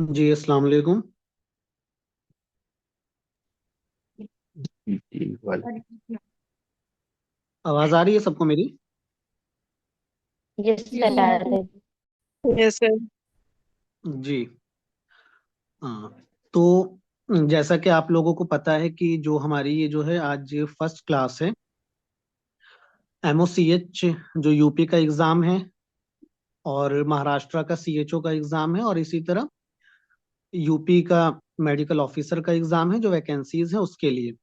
जी अस्सलाम वालेकुम। जी वाले। आवाज आ रही है सबको मेरी? यस सर आ रहे। Yes sir. जी। हाँ। तो जैसा कि आप लोगों को पता है कि जो हमारी ये जो है आज फर्स्ट क्लास है, MOCH जो यूपी का एग्ज़ाम है और महाराष्ट्र का CHO का एग्ज़ाम है और इसी तरह यूपी का मेडिकल ऑफिसर का एग्ज़ाम है जो वैकेंसीज है उसके लिए।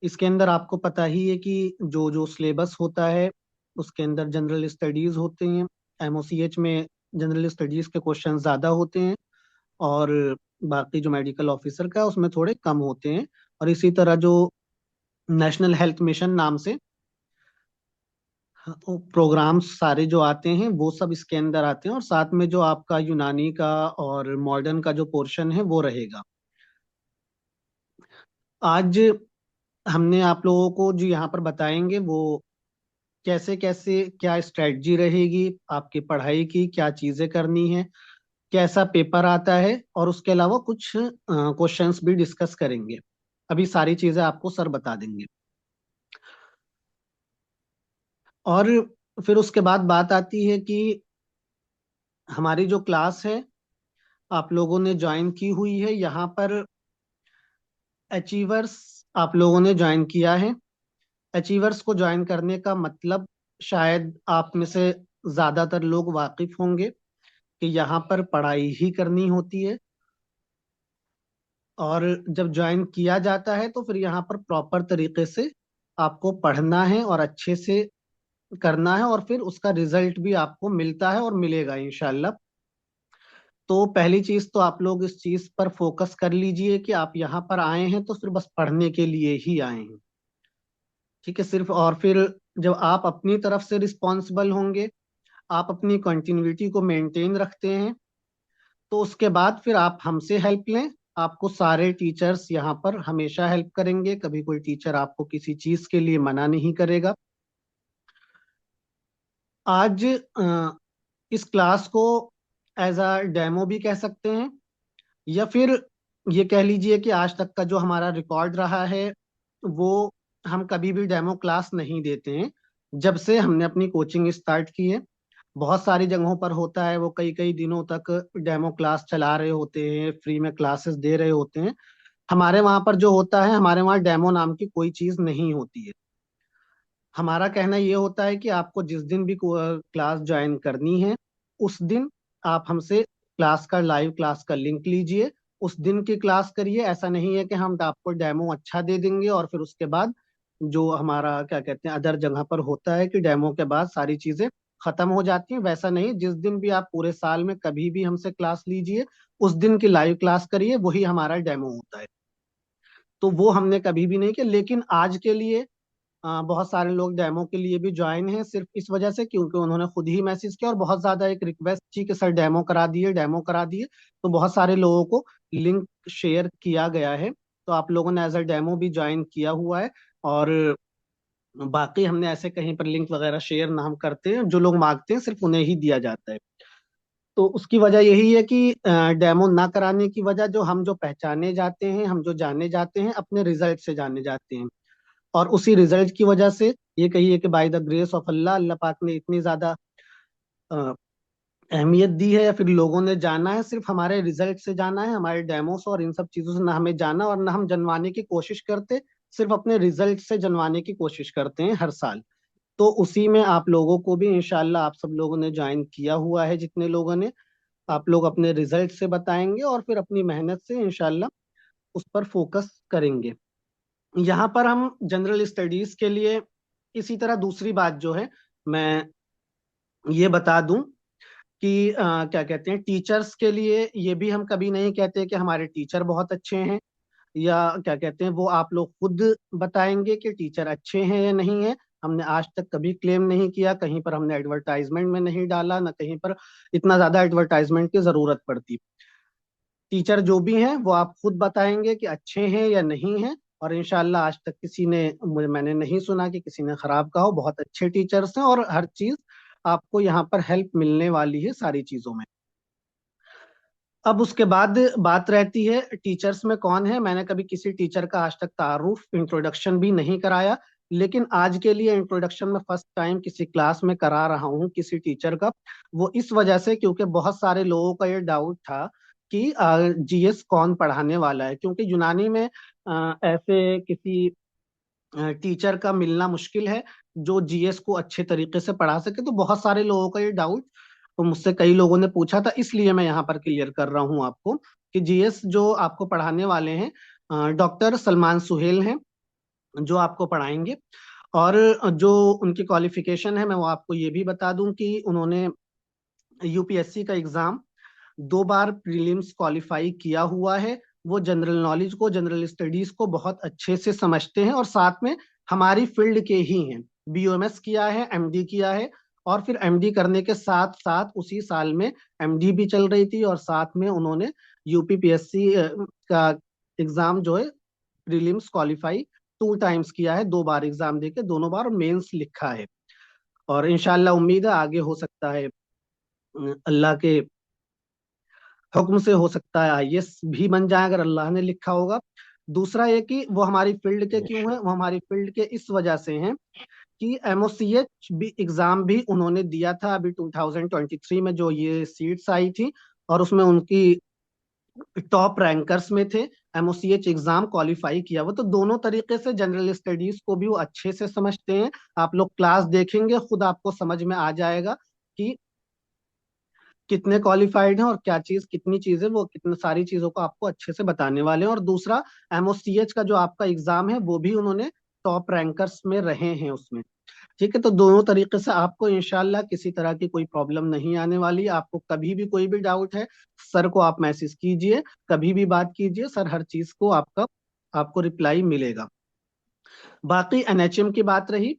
इसके अंदर आपको पता ही है कि जो जो सिलेबस होता है उसके अंदर जनरल स्टडीज होते हैं। MOCH में जनरल स्टडीज के क्वेश्चन ज़्यादा होते हैं और बाकी जो मेडिकल ऑफिसर का है उसमें थोड़े कम होते हैं। और इसी तरह जो नेशनल हेल्थ मिशन नाम से प्रोग्राम्स सारे जो आते हैं वो सब इसके अंदर आते हैं और साथ में जो आपका यूनानी का और मॉडर्न का जो पोर्शन है वो रहेगा। आज हमने आप लोगों को जो यहाँ पर बताएंगे वो कैसे कैसे क्या स्ट्रेटजी रहेगी आपकी पढ़ाई की, क्या चीजें करनी है, कैसा पेपर आता है और उसके अलावा कुछ क्वेश्चंस भी डिस्कस करेंगे। अभी सारी चीजें आपको सर बता देंगे। और फिर उसके बाद बात आती है कि हमारी जो क्लास है आप लोगों ने ज्वाइन की हुई है, यहाँ पर अचीवर्स आप लोगों ने ज्वाइन किया है। अचीवर्स को ज्वाइन करने का मतलब शायद आप में से ज्यादातर लोग वाकिफ होंगे कि यहाँ पर पढ़ाई ही करनी होती है और जब ज्वाइन किया जाता है तो फिर यहाँ पर प्रॉपर तरीके से आपको पढ़ना है और अच्छे से करना है और फिर उसका रिजल्ट भी आपको मिलता है और मिलेगा इंशाल्लाह। तो पहली चीज तो आप लोग इस चीज पर फोकस कर लीजिए कि आप यहाँ पर आए हैं तो सिर्फ बस पढ़ने के लिए ही आए हैं। ठीक है सिर्फ। और फिर जब आप अपनी तरफ से रिस्पॉन्सिबल होंगे, आप अपनी कंटिन्यूटी को मेंटेन रखते हैं, तो उसके बाद फिर आप हमसे हेल्प लें। आपको सारे टीचर्स यहाँ पर हमेशा हेल्प करेंगे, कभी कोई टीचर आपको किसी चीज के लिए मना नहीं करेगा। आज इस क्लास को एज अ डेमो भी कह सकते हैं या फिर ये कह लीजिए कि आज तक का जो हमारा रिकॉर्ड रहा है वो हम कभी भी डेमो क्लास नहीं देते हैं जब से हमने अपनी कोचिंग स्टार्ट की है। बहुत सारी जगहों पर होता है वो कई कई दिनों तक डेमो क्लास चला रहे होते हैं, फ्री में क्लासेस दे रहे होते हैं। हमारे वहां पर जो होता है, हमारे वहाँ डेमो नाम की कोई चीज नहीं होती है। हमारा कहना ये होता है कि आपको जिस दिन भी क्लास ज्वाइन करनी है उस दिन आप हमसे क्लास का लाइव क्लास का लिंक लीजिए, उस दिन की क्लास करिए। ऐसा नहीं है कि हम आपको डेमो अच्छा दे देंगे और फिर उसके बाद जो हमारा क्या कहते हैं अदर जगह पर होता है कि डेमो के बाद सारी चीजें खत्म हो जाती हैं, वैसा नहीं। जिस दिन भी आप पूरे साल में कभी भी हमसे क्लास लीजिए उस दिन की लाइव क्लास करिए, वही हमारा डेमो होता है। तो वो हमने कभी भी नहीं किया। लेकिन आज के लिए बहुत सारे लोग डेमो के लिए भी ज्वाइन हैं सिर्फ इस वजह से क्योंकि उन्होंने खुद ही मैसेज किया और बहुत ज्यादा एक रिक्वेस्ट थी कि सर डेमो करा दिए, डेमो करा दिए। तो बहुत सारे लोगों को लिंक शेयर किया गया है, तो आप लोगों ने एज अ डेमो भी ज्वाइन किया हुआ है। और बाकी हमने ऐसे कहीं पर लिंक वगैरह शेयर ना हम करते हैं, जो लोग मांगते हैं सिर्फ उन्हें ही दिया जाता है। तो उसकी वजह यही है कि डेमो ना कराने की वजह, जो हम जो पहचाने जाते हैं, हम जो जाने जाते हैं अपने रिजल्ट से जाने जाते हैं। और उसी रिजल्ट की वजह से ये कहिए कि बाय द ग्रेस ऑफ अल्लाह, अल्लाह पाक ने इतनी ज्यादा अ, अहमियत दी है या फिर लोगों ने जाना है, सिर्फ हमारे रिजल्ट से जाना है, हमारे डेमोस और इन सब चीजों से ना हमें जाना और ना हम जनवाने की कोशिश करते। सिर्फ अपने रिजल्ट से जनवाने की कोशिश करते हैं हर साल। तो उसी में आप लोगों को भी इंशाल्लाह, आप सब लोगों ने ज्वाइन किया हुआ है जितने लोगों ने, आप लोग अपने रिजल्ट से बताएंगे और फिर अपनी मेहनत से इंशाल्लाह उस पर फोकस करेंगे। यहाँ पर हम जनरल स्टडीज के लिए इसी तरह दूसरी बात जो है मैं ये बता दूं कि क्या कहते हैं टीचर्स के लिए ये भी हम कभी नहीं कहते कि हमारे टीचर बहुत अच्छे हैं, या क्या कहते हैं वो आप लोग खुद बताएंगे कि टीचर अच्छे हैं या नहीं है। हमने आज तक कभी क्लेम नहीं किया, कहीं पर हमने एडवर्टाइजमेंट में नहीं डाला, ना कहीं पर इतना ज्यादा एडवर्टाइजमेंट की जरूरत पड़ती। टीचर जो भी हैं वो आप खुद बताएंगे कि अच्छे हैं या नहीं हैं। और इंशाल्लाह आज तक किसी ने मैंने नहीं सुना कि किसी ने खराब कहा हो। बहुत अच्छे टीचर्स हैं और हर चीज आपको यहाँ पर हेल्प मिलने वाली है सारी चीजों में। अब उसके बाद बात रहती है टीचर्स में कौन है। मैंने कभी किसी टीचर का आज तक तारुफ इंट्रोडक्शन भी नहीं कराया, लेकिन आज के लिए इंट्रोडक्शन में फर्स्ट टाइम किसी क्लास में करा रहा हूँ किसी टीचर का। वो इस वजह से क्योंकि बहुत सारे लोगों का ये डाउट था कि जीएस कौन पढ़ाने वाला है, क्योंकि यूनानी में ऐसे किसी टीचर का मिलना मुश्किल है जो जीएस को अच्छे तरीके से पढ़ा सके। तो बहुत सारे लोगों का ये डाउट तो मुझसे कई लोगों ने पूछा था, इसलिए मैं यहाँ पर क्लियर कर रहा हूँ आपको कि जीएस जो आपको पढ़ाने वाले हैं डॉक्टर सलमान सुहेल हैं जो आपको पढ़ाएंगे। और जो उनकी क्वालिफिकेशन है मैं वो आपको ये भी बता दूं कि उन्होंने यूपीएससी का एग्जाम 2 बार प्रीलिम्स क्वालिफाई किया हुआ है। वो जनरल नॉलेज को, जनरल स्टडीज को बहुत अच्छे से समझते हैं और साथ में हमारी फील्ड के ही हैं। बीओएमएस किया है, एमडी किया है, और फिर एमडी करने के साथ साथ उसी साल में एमडी भी चल रही थी, और साथ में उन्होंने यूपीपीएससी का एग्जाम जो है प्रीलिम्स क्वालिफाई 2 टाइम्स किया है। 2 बार एग्जाम देके दोनों बार मेंस लिखा है। और इंशाल्लाह उम्मीद है आगे हो सकता है अल्लाह के हुक्म से हो सकता है आईएएस भी बन जाए अगर अल्लाह ने लिखा होगा। दूसरा ये कि वो हमारी फील्ड के क्यों है, वो हमारी फील्ड के इस वजह से हैं कि एमओसीएच भी एग्जाम भी उन्होंने दिया था अभी 2023 में, जो ये सीट्स आई थी, और उसमें उनकी टॉप रैंकर्स में थे। एमओसीएच एग्जाम क्वालिफाई किया। वो तो दोनों तरीके से जनरल स्टडीज को भी वो अच्छे से समझते हैं। आप लोग क्लास देखेंगे खुद आपको समझ में आ जाएगा कि कितने क्वालिफाइड हैं और क्या चीज कितनी चीजें, वो कितनी सारी चीजों को आपको अच्छे से बताने वाले हैं। और दूसरा, एमओसीएच का जो आपका एग्जाम है वो भी उन्होंने टॉप रैंकर्स में रहे हैं उसमें। ठीक है, तो दोनों तरीके से आपको इंशाल्लाह किसी तरह की कोई प्रॉब्लम नहीं आने वाली। आपको कभी भी कोई भी डाउट है सर को आप मैसेज कीजिए, कभी भी बात कीजिए, सर हर चीज को आपको रिप्लाई मिलेगा। बाकी एनएचएम की बात रही,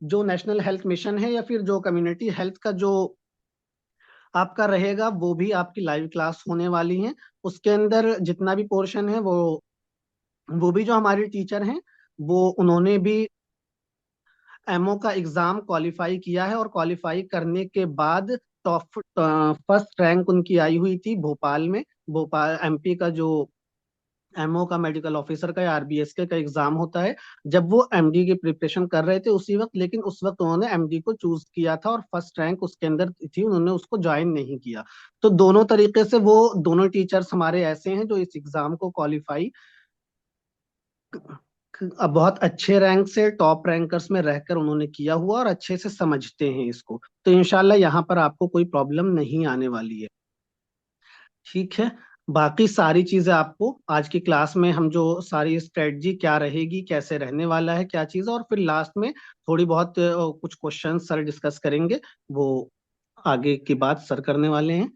जो नेशनल हेल्थ मिशन है या फिर जो कम्युनिटी हेल्थ का जो आपका रहेगा, वो भी आपकी लाइव क्लास होने वाली है। उसके अंदर जितना भी पोर्शन है वो भी जो हमारे टीचर हैं वो उन्होंने भी एमओ का एग्जाम क्वालिफाई किया है, और क्वालिफाई करने के बाद टॉप फर्स्ट रैंक उनकी आई हुई थी भोपाल में। भोपाल एमपी का जो एमओ का मेडिकल ऑफिसर का या आरबीएसके का एग्जाम होता है, जब वो एमडी की प्रिपरेशन कर रहे थे उसी वक्त, लेकिन उस वक्त उन्होंने एमडी को चूज किया था और फर्स्ट रैंक उसके अंदर थी, उन्होंने उसको ज्वाइन नहीं किया। तो दोनों तरीके से वो दोनों टीचर्स हमारे ऐसे हैं जो इस एग्जाम को क्वालिफाई अब बहुत अच्छे रैंक से टॉप रैंकर्स में रहकर उन्होंने किया हुआ और अच्छे से समझते हैं इसको। तो इंशाल्लाह यहाँ पर आपको कोई प्रॉब्लम नहीं आने वाली है। ठीक है, बाकी सारी चीजें आपको आज की क्लास में हम जो सारी स्ट्रेटजी क्या रहेगी, कैसे रहने वाला है क्या चीज, और फिर लास्ट में थोड़ी बहुत कुछ क्वेश्चन सर डिस्कस करेंगे, वो आगे की बात सर करने वाले हैं।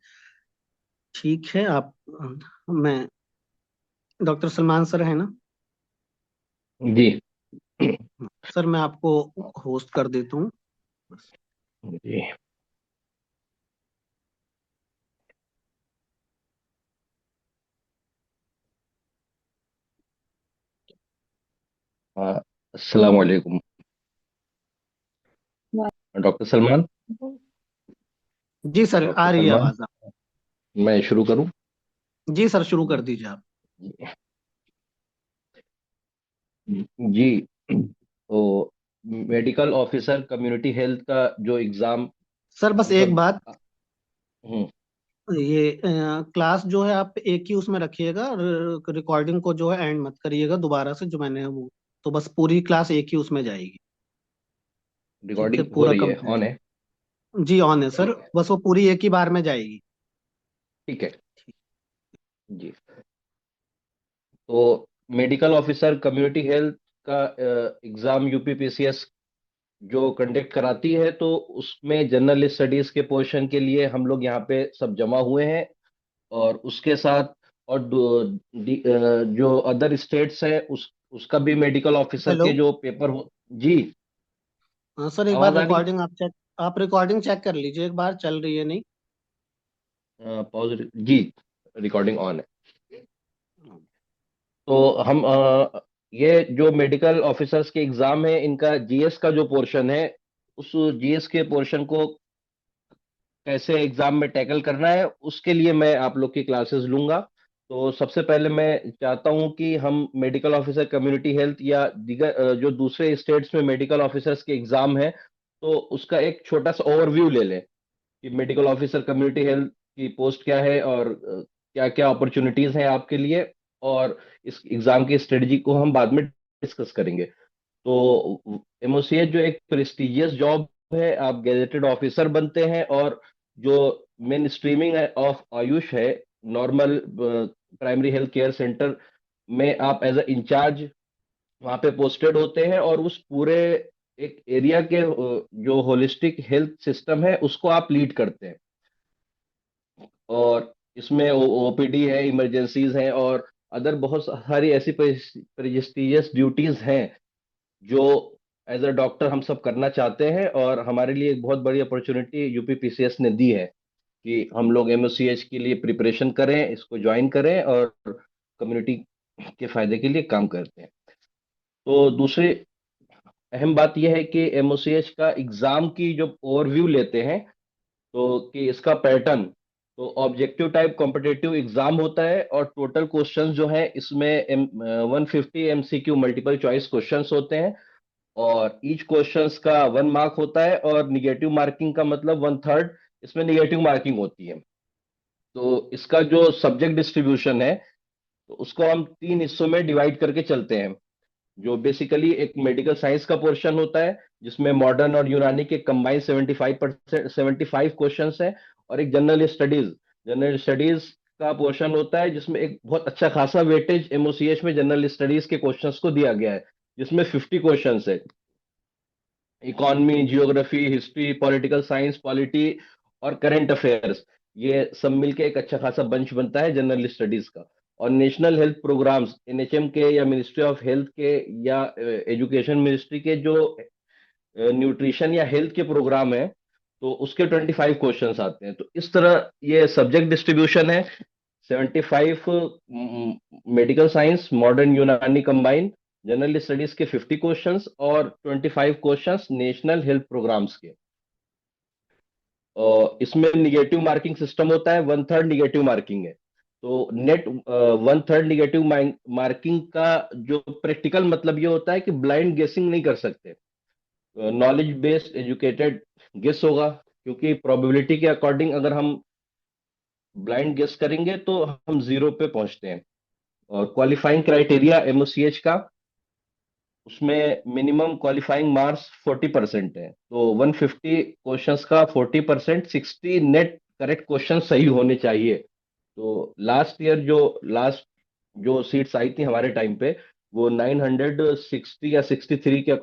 ठीक है, आप मैं डॉक्टर सलमान सर है ना? जी। सर मैं आपको होस्ट कर देता हूँ। जी। अस्सलाम वालेकुम डॉक्टर सलमान। जी सर, डॉक्टर आ रही है सलमान, आवाज आप? मैं शुरू करूं? जी सर, शुरू कर दीजिए आप। जी। तो मेडिकल ऑफिसर कम्युनिटी हेल्थ का जो एग्ज़ाम सर बस हम एक सब। बात, हम्म। ये क्लास जो है आप एक ही उसमें रखिएगा, रिकॉर्डिंग को जो है एंड मत करिएगा दोबारा से, जो मैंने वो, तो बस पूरी क्लास एक ही उसमें जाएगी। ठीक है, रिकॉर्डिंग हो पूरा रही है, कंप्लीट। ऑन है? जी ऑन है सर, ठीक है। बस वो पूरी एक ही बार में जाएगी। ठीक है। जी। तो मेडिकल ऑफिसर कम्युनिटी हेल्थ का एग्ज़ाम यूपीपीसीएस जो कंडक्ट कराती है, तो उसमें जनरल स्टडीज के पोर्शन के लिए हम लोग यहाँ पे सब जमा हुए हैं। और उसके साथ और जो अदर स्टेट्स है उसका भी मेडिकल ऑफिसर हेलो। के जो पेपर हो। जी। हाँ सर, एक बार आवाज आ रही रिकॉर्डिंग आप रिकॉर्डिंग चेक कर लीजिए एक बार, चल रही है नहीं? है? पॉज। जी। रिकॉर्डिंग ऑन है। तो हम ये जो मेडिकल ऑफिसर्स के एग्जाम है, इनका जीएस का जो पोर्शन है, उस जीएस के पोर्शन को कैसे एग्जाम में टैकल करना है, उसके लिए मैं आप लोग की क्लासेस लूंगा। तो सबसे पहले मैं चाहता हूं कि हम मेडिकल ऑफिसर कम्युनिटी हेल्थ या दीगर जो दूसरे स्टेट्स में मेडिकल ऑफिसर्स के एग्जाम है, तो उसका एक छोटा सा ओवरव्यू ले लें कि मेडिकल ऑफिसर कम्युनिटी हेल्थ की पोस्ट क्या है और क्या क्या अपॉर्चुनिटीज हैं आपके लिए। और इस एग्जाम की स्ट्रेटजी को हम बाद में डिस्कस करेंगे। तो एमओसीएच जो एक प्रेस्टिजियस जॉब है, आप गैजेटेड ऑफिसर बनते हैं, और जो मेन स्ट्रीमिंग ऑफ आयुष है, normal primary health care centre में आप एज अ इंचार्ज वहां पे पोस्टेड होते हैं, और उस पूरे एक एरिया के जो होलिस्टिक हेल्थ सिस्टम है उसको आप लीड करते हैं। और इसमें ओपीडी है, इमरजेंसीज हैं, और अदर बहुत सारी ऐसी प्रेस्टिजियस ड्यूटीज हैं जो एज अ डॉक्टर हम सब करना चाहते हैं। और हमारे लिए एक बहुत बड़ी अपॉर्चुनिटी यूपीपीसीएस ने दी है कि हम लोग एमओसीएच के लिए प्रिपरेशन करें, इसको ज्वाइन करें और कम्युनिटी के फायदे के लिए काम करते हैं। तो दूसरी अहम बात यह है कि एमओसीएच का एग्जाम की जो ओवरव्यू लेते हैं, तो कि इसका पैटर्न, तो ऑब्जेक्टिव टाइप कॉम्पिटिटिव एग्जाम होता है, और टोटल क्वेश्चंस जो है इसमें 150 एमसीक्यू मल्टीपल चॉइस क्वेश्चंस होते हैं, और ईच क्वेश्चंस का 1 मार्क होता है, और निगेटिव मार्किंग का मतलब 1/3 इसमें निगेटिव मार्किंग होती है। तो इसका जो सब्जेक्ट डिस्ट्रीब्यूशन है, तो उसको हम 3 हिस्सों में डिवाइड करके चलते हैं। जो बेसिकली एक मेडिकल साइंस का पोर्शन होता है, जिसमें मॉडर्न और यूनानी के कंबाइंड 75 क्वेश्चंस हैं, और एक जनरल स्टडीज का पोर्शन होता है, जिसमें एक बहुत अच्छा खासा वेटेज एमओसीएच में जनरल स्टडीज के क्वेश्चंस को दिया गया है, जिसमें 50 क्वेश्चंस है। Economy, geography, history, political science, polity और करंट अफेयर्स, ये सब मिलके एक अच्छा खासा बंच बनता है जनरल स्टडीज का। और नेशनल हेल्थ प्रोग्राम्स एनएचएम के या मिनिस्ट्री ऑफ हेल्थ के या एजुकेशन मिनिस्ट्री के जो न्यूट्रिशन या हेल्थ के प्रोग्राम है, तो उसके 25 क्वेश्चंस आते हैं। तो इस तरह ये सब्जेक्ट डिस्ट्रीब्यूशन है। 75 मेडिकल साइंस, मॉडर्न यूनानी कंबाइन, जनरल स्टडीज के 50 क्वेश्चंस, और 25 क्वेश्चंस नेशनल हेल्थ प्रोग्राम्स के। और इसमें निगेटिव मार्किंग सिस्टम होता है, 1/3 निगेटिव मार्किंग है। तो नेट 1/3 निगेटिव मार्किंग का जो प्रैक्टिकल मतलब ये होता है कि ब्लाइंड गेसिंग नहीं कर सकते, नॉलेज बेस्ड एजुकेटेड गेस होगा। क्योंकि प्रोबेबिलिटी के अकॉर्डिंग अगर हम ब्लाइंड गेस करेंगे तो हम जीरो पे पहुंचते हैं। और क्वालिफाइंग क्राइटेरिया एमओसीएच का, उसमें मिनिमम क्वालिफाइंग मार्क्स 40% है। तो 150 क्वेश्चंस का 40%, 60 नेट करेक्ट क्वेश्चन सही होने चाहिए। तो लास्ट जो सीट्स आई थी हमारे टाइम पे, वो 960 या 63 के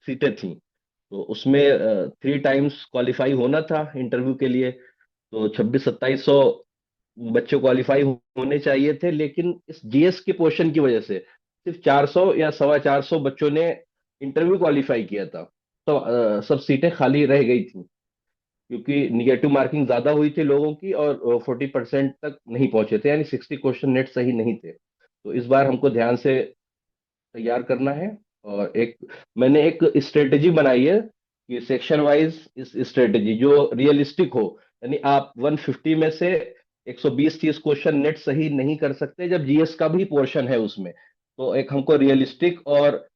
सीटें थी। तो उसमें 3 टाइम्स क्वालिफाई होना था इंटरव्यू के लिए। तो 26-2700 बच्चे क्वालिफाई होने चाहिए थे, लेकिन इस जीएस के पोर्शन की वजह से सिर्फ 400 या 425 बच्चों ने इंटरव्यू क्वालिफाई किया था। तो सब सीटें खाली रह गई थी, क्योंकि निगेटिव मार्किंग ज्यादा हुई थी लोगों की, और 40% तक नहीं पहुंचे थे, यानी 60 क्वेश्चन नेट सही नहीं थे। तो इस बार हमको ध्यान से तैयार करना है। और मैंने एक स्ट्रेटेजी बनाई है कि सेक्शन वाइज इस स्ट्रेटेजी जो रियलिस्टिक हो, यानी आप 150 में से 120-30 क्वेश्चन नेट सही नहीं कर सकते जब जीएस का भी पोर्शन है उसमें। तो एक हमको रियलिस्टिक और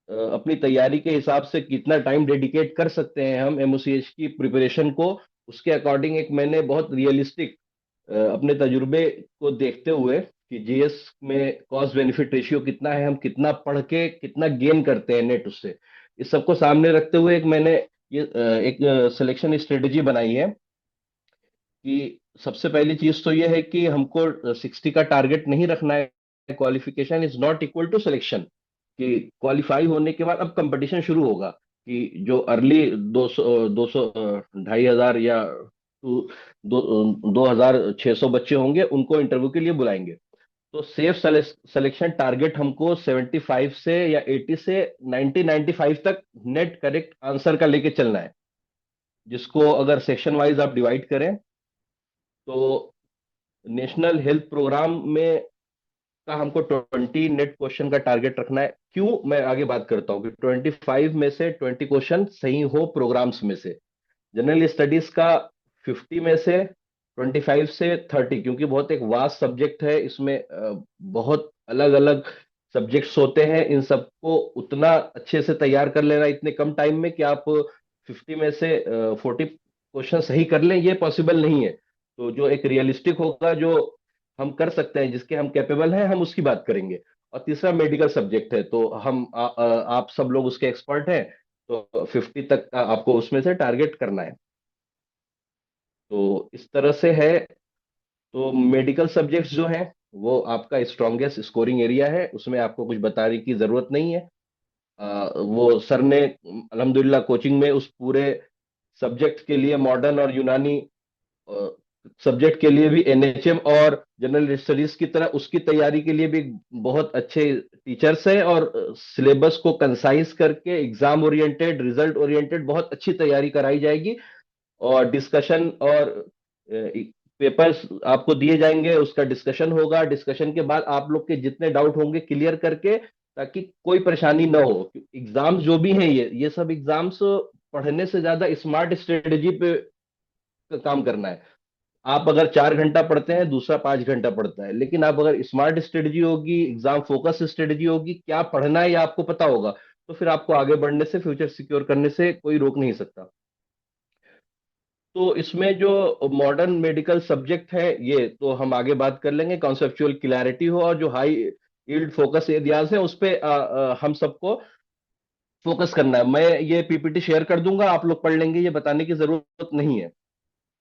अपनी तैयारी के हिसाब से कितना टाइम डेडिकेट कर सकते हैं हम एमओसीएच की प्रिपरेशन को, उसके अकॉर्डिंग एक मैंने बहुत रियलिस्टिक अपने तजुर्बे को देखते हुए कि जीएस में कॉस्ट बेनिफिट रेशियो कितना है, हम कितना पढ़ के कितना गेन करते हैं नेट उससे, इस सबको सामने रखते हुए मैंने ये एक सिलेक्शन स्ट्रेटेजी बनाई है कि सबसे पहली चीज तो ये है कि हमको 60 का टारगेट नहीं रखना है। Qualification is not equal to selection. कि क्वालिफाई होने के बाद अब कंपटीशन शुरू होगा कि जो अर्ली 200 2,500 या 2,600 बच्चे होंगे, उनको इंटरव्यू के लिए बुलाएंगे। तो सेफ सिलेक्शन टारगेट हमको 75 से या 80 से 90-95 तक नेट करेक्ट आंसर का लेके चलना है, जिसको अगर सेक्शन वाइज आप डिवाइड करें, तो नेशनल हेल्थ प्रोग्राम में का हमको 20 नेट क्वेश्चन का टारगेट रखना है। क्यों, मैं आगे बात करता हूँ कि 25 में से 20 क्वेश्चन सही हो प्रोग्राम्स में से। जनरल स्टडीज का 50 में से 25 से 30, क्योंकि बहुत एक वास्ट सब्जेक्ट है, इसमें बहुत अलग अलग सब्जेक्ट्स होते हैं, इन सबको उतना अच्छे से तैयार कर लेना इतने कम टाइम में कि आप 50 में से 40 क्वेश्चन सही कर लें, ये पॉसिबल नहीं है। तो जो एक रियलिस्टिक होगा, जो हम कर सकते हैं, जिसके हम कैपेबल हैं, हम उसकी बात करेंगे। और तीसरा मेडिकल सब्जेक्ट है, तो आप सब लोग उसके एक्सपर्ट हैं, तो 50 तक का आपको उसमें से टारगेट करना है। तो इस तरह से है। तो मेडिकल सब्जेक्ट्स जो हैं, वो आपका स्ट्रॉन्गेस्ट स्कोरिंग एरिया है, उसमें आपको कुछ बताने की जरूरत नहीं है। वो सर ने अल्हम्दुलिल्लाह कोचिंग में उस पूरे सब्जेक्ट के लिए, मॉडर्न और यूनानी सब्जेक्ट के लिए भी, एनएचएम और जनरल स्टडीज की तरह उसकी तैयारी के लिए भी बहुत अच्छे टीचर्स हैं, और सिलेबस को कंसाइज करके एग्जाम ओरिएंटेड, रिजल्ट ओरिएंटेड बहुत अच्छी तैयारी कराई जाएगी। और डिस्कशन और पेपर्स आपको दिए जाएंगे, उसका डिस्कशन होगा, डिस्कशन के बाद आप लोग के जितने डाउट होंगे क्लियर करके, ताकि कोई परेशानी ना हो। एग्जाम्स जो भी हैं, ये सब एग्जाम्स पढ़ने से ज्यादा स्मार्ट स्ट्रेटेजी पे काम करना है। आप अगर 4 घंटा पढ़ते हैं, दूसरा 5 घंटा पढ़ता है, लेकिन आप अगर स्मार्ट स्ट्रेटजी होगी, एग्जाम फोकस स्ट्रेटजी होगी, क्या पढ़ना है ये आपको पता होगा, तो फिर आपको आगे बढ़ने से, फ्यूचर सिक्योर करने से कोई रोक नहीं सकता। तो इसमें जो मॉडर्न मेडिकल सब्जेक्ट है, ये तो हम आगे बात कर लेंगे, कॉन्सेप्चुअल क्लैरिटी हो, और जो हाई यील्ड फोकस एरियाज है उस पे हम सबको फोकस करना है। मैं ये पीपीटी शेयर कर दूंगा, आप लोग पढ़ लेंगे, ये बताने की जरूरत नहीं है।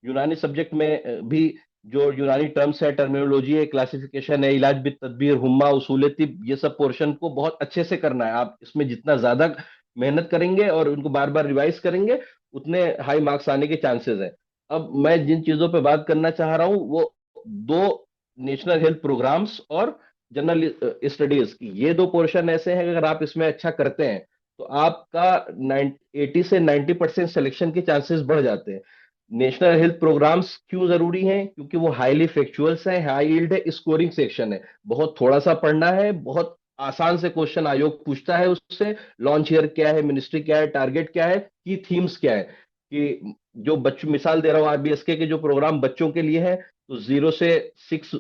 यूनानी सब्जेक्ट में भी जो यूनानी टर्म्स है, टर्मिनोलॉजी है, क्लासिफिकेशन है, इलाज बित तदबीर, हुम्मा, उसूल तिब, ये सब पोर्शन को बहुत अच्छे से करना है। आप इसमें जितना ज्यादा मेहनत करेंगे और उनको बार बार रिवाइज करेंगे, उतने हाई मार्क्स आने के चांसेस हैं। अब मैं जिन चीजों पे बात करना चाह रहा हूँ, वो दो, नेशनल हेल्थ प्रोग्राम्स और जनरल स्टडीज की, ये दो पोर्शन ऐसे हैं कि अगर आप इसमें अच्छा करते हैं, तो आपका 80 से 90% सिलेक्शन के चांसेस बढ़ जाते हैं। नेशनल हेल्थ प्रोग्राम्स क्यों जरूरी हैं? क्योंकि वो हाईली फैक्चुअल्स हैं, हाई यील्ड है, स्कोरिंग सेक्शन है, बहुत थोड़ा सा पढ़ना है, बहुत आसान से क्वेश्चन आयोग पूछता है उससे। लॉन्च ईयर क्या है, मिनिस्ट्री क्या है, टारगेट क्या है, की थीम्स क्या है, कि जो बच्चों, मिसाल दे रहा हूँ, आरबीएसके के जो प्रोग्राम बच्चों के लिए है, तो 0 से 6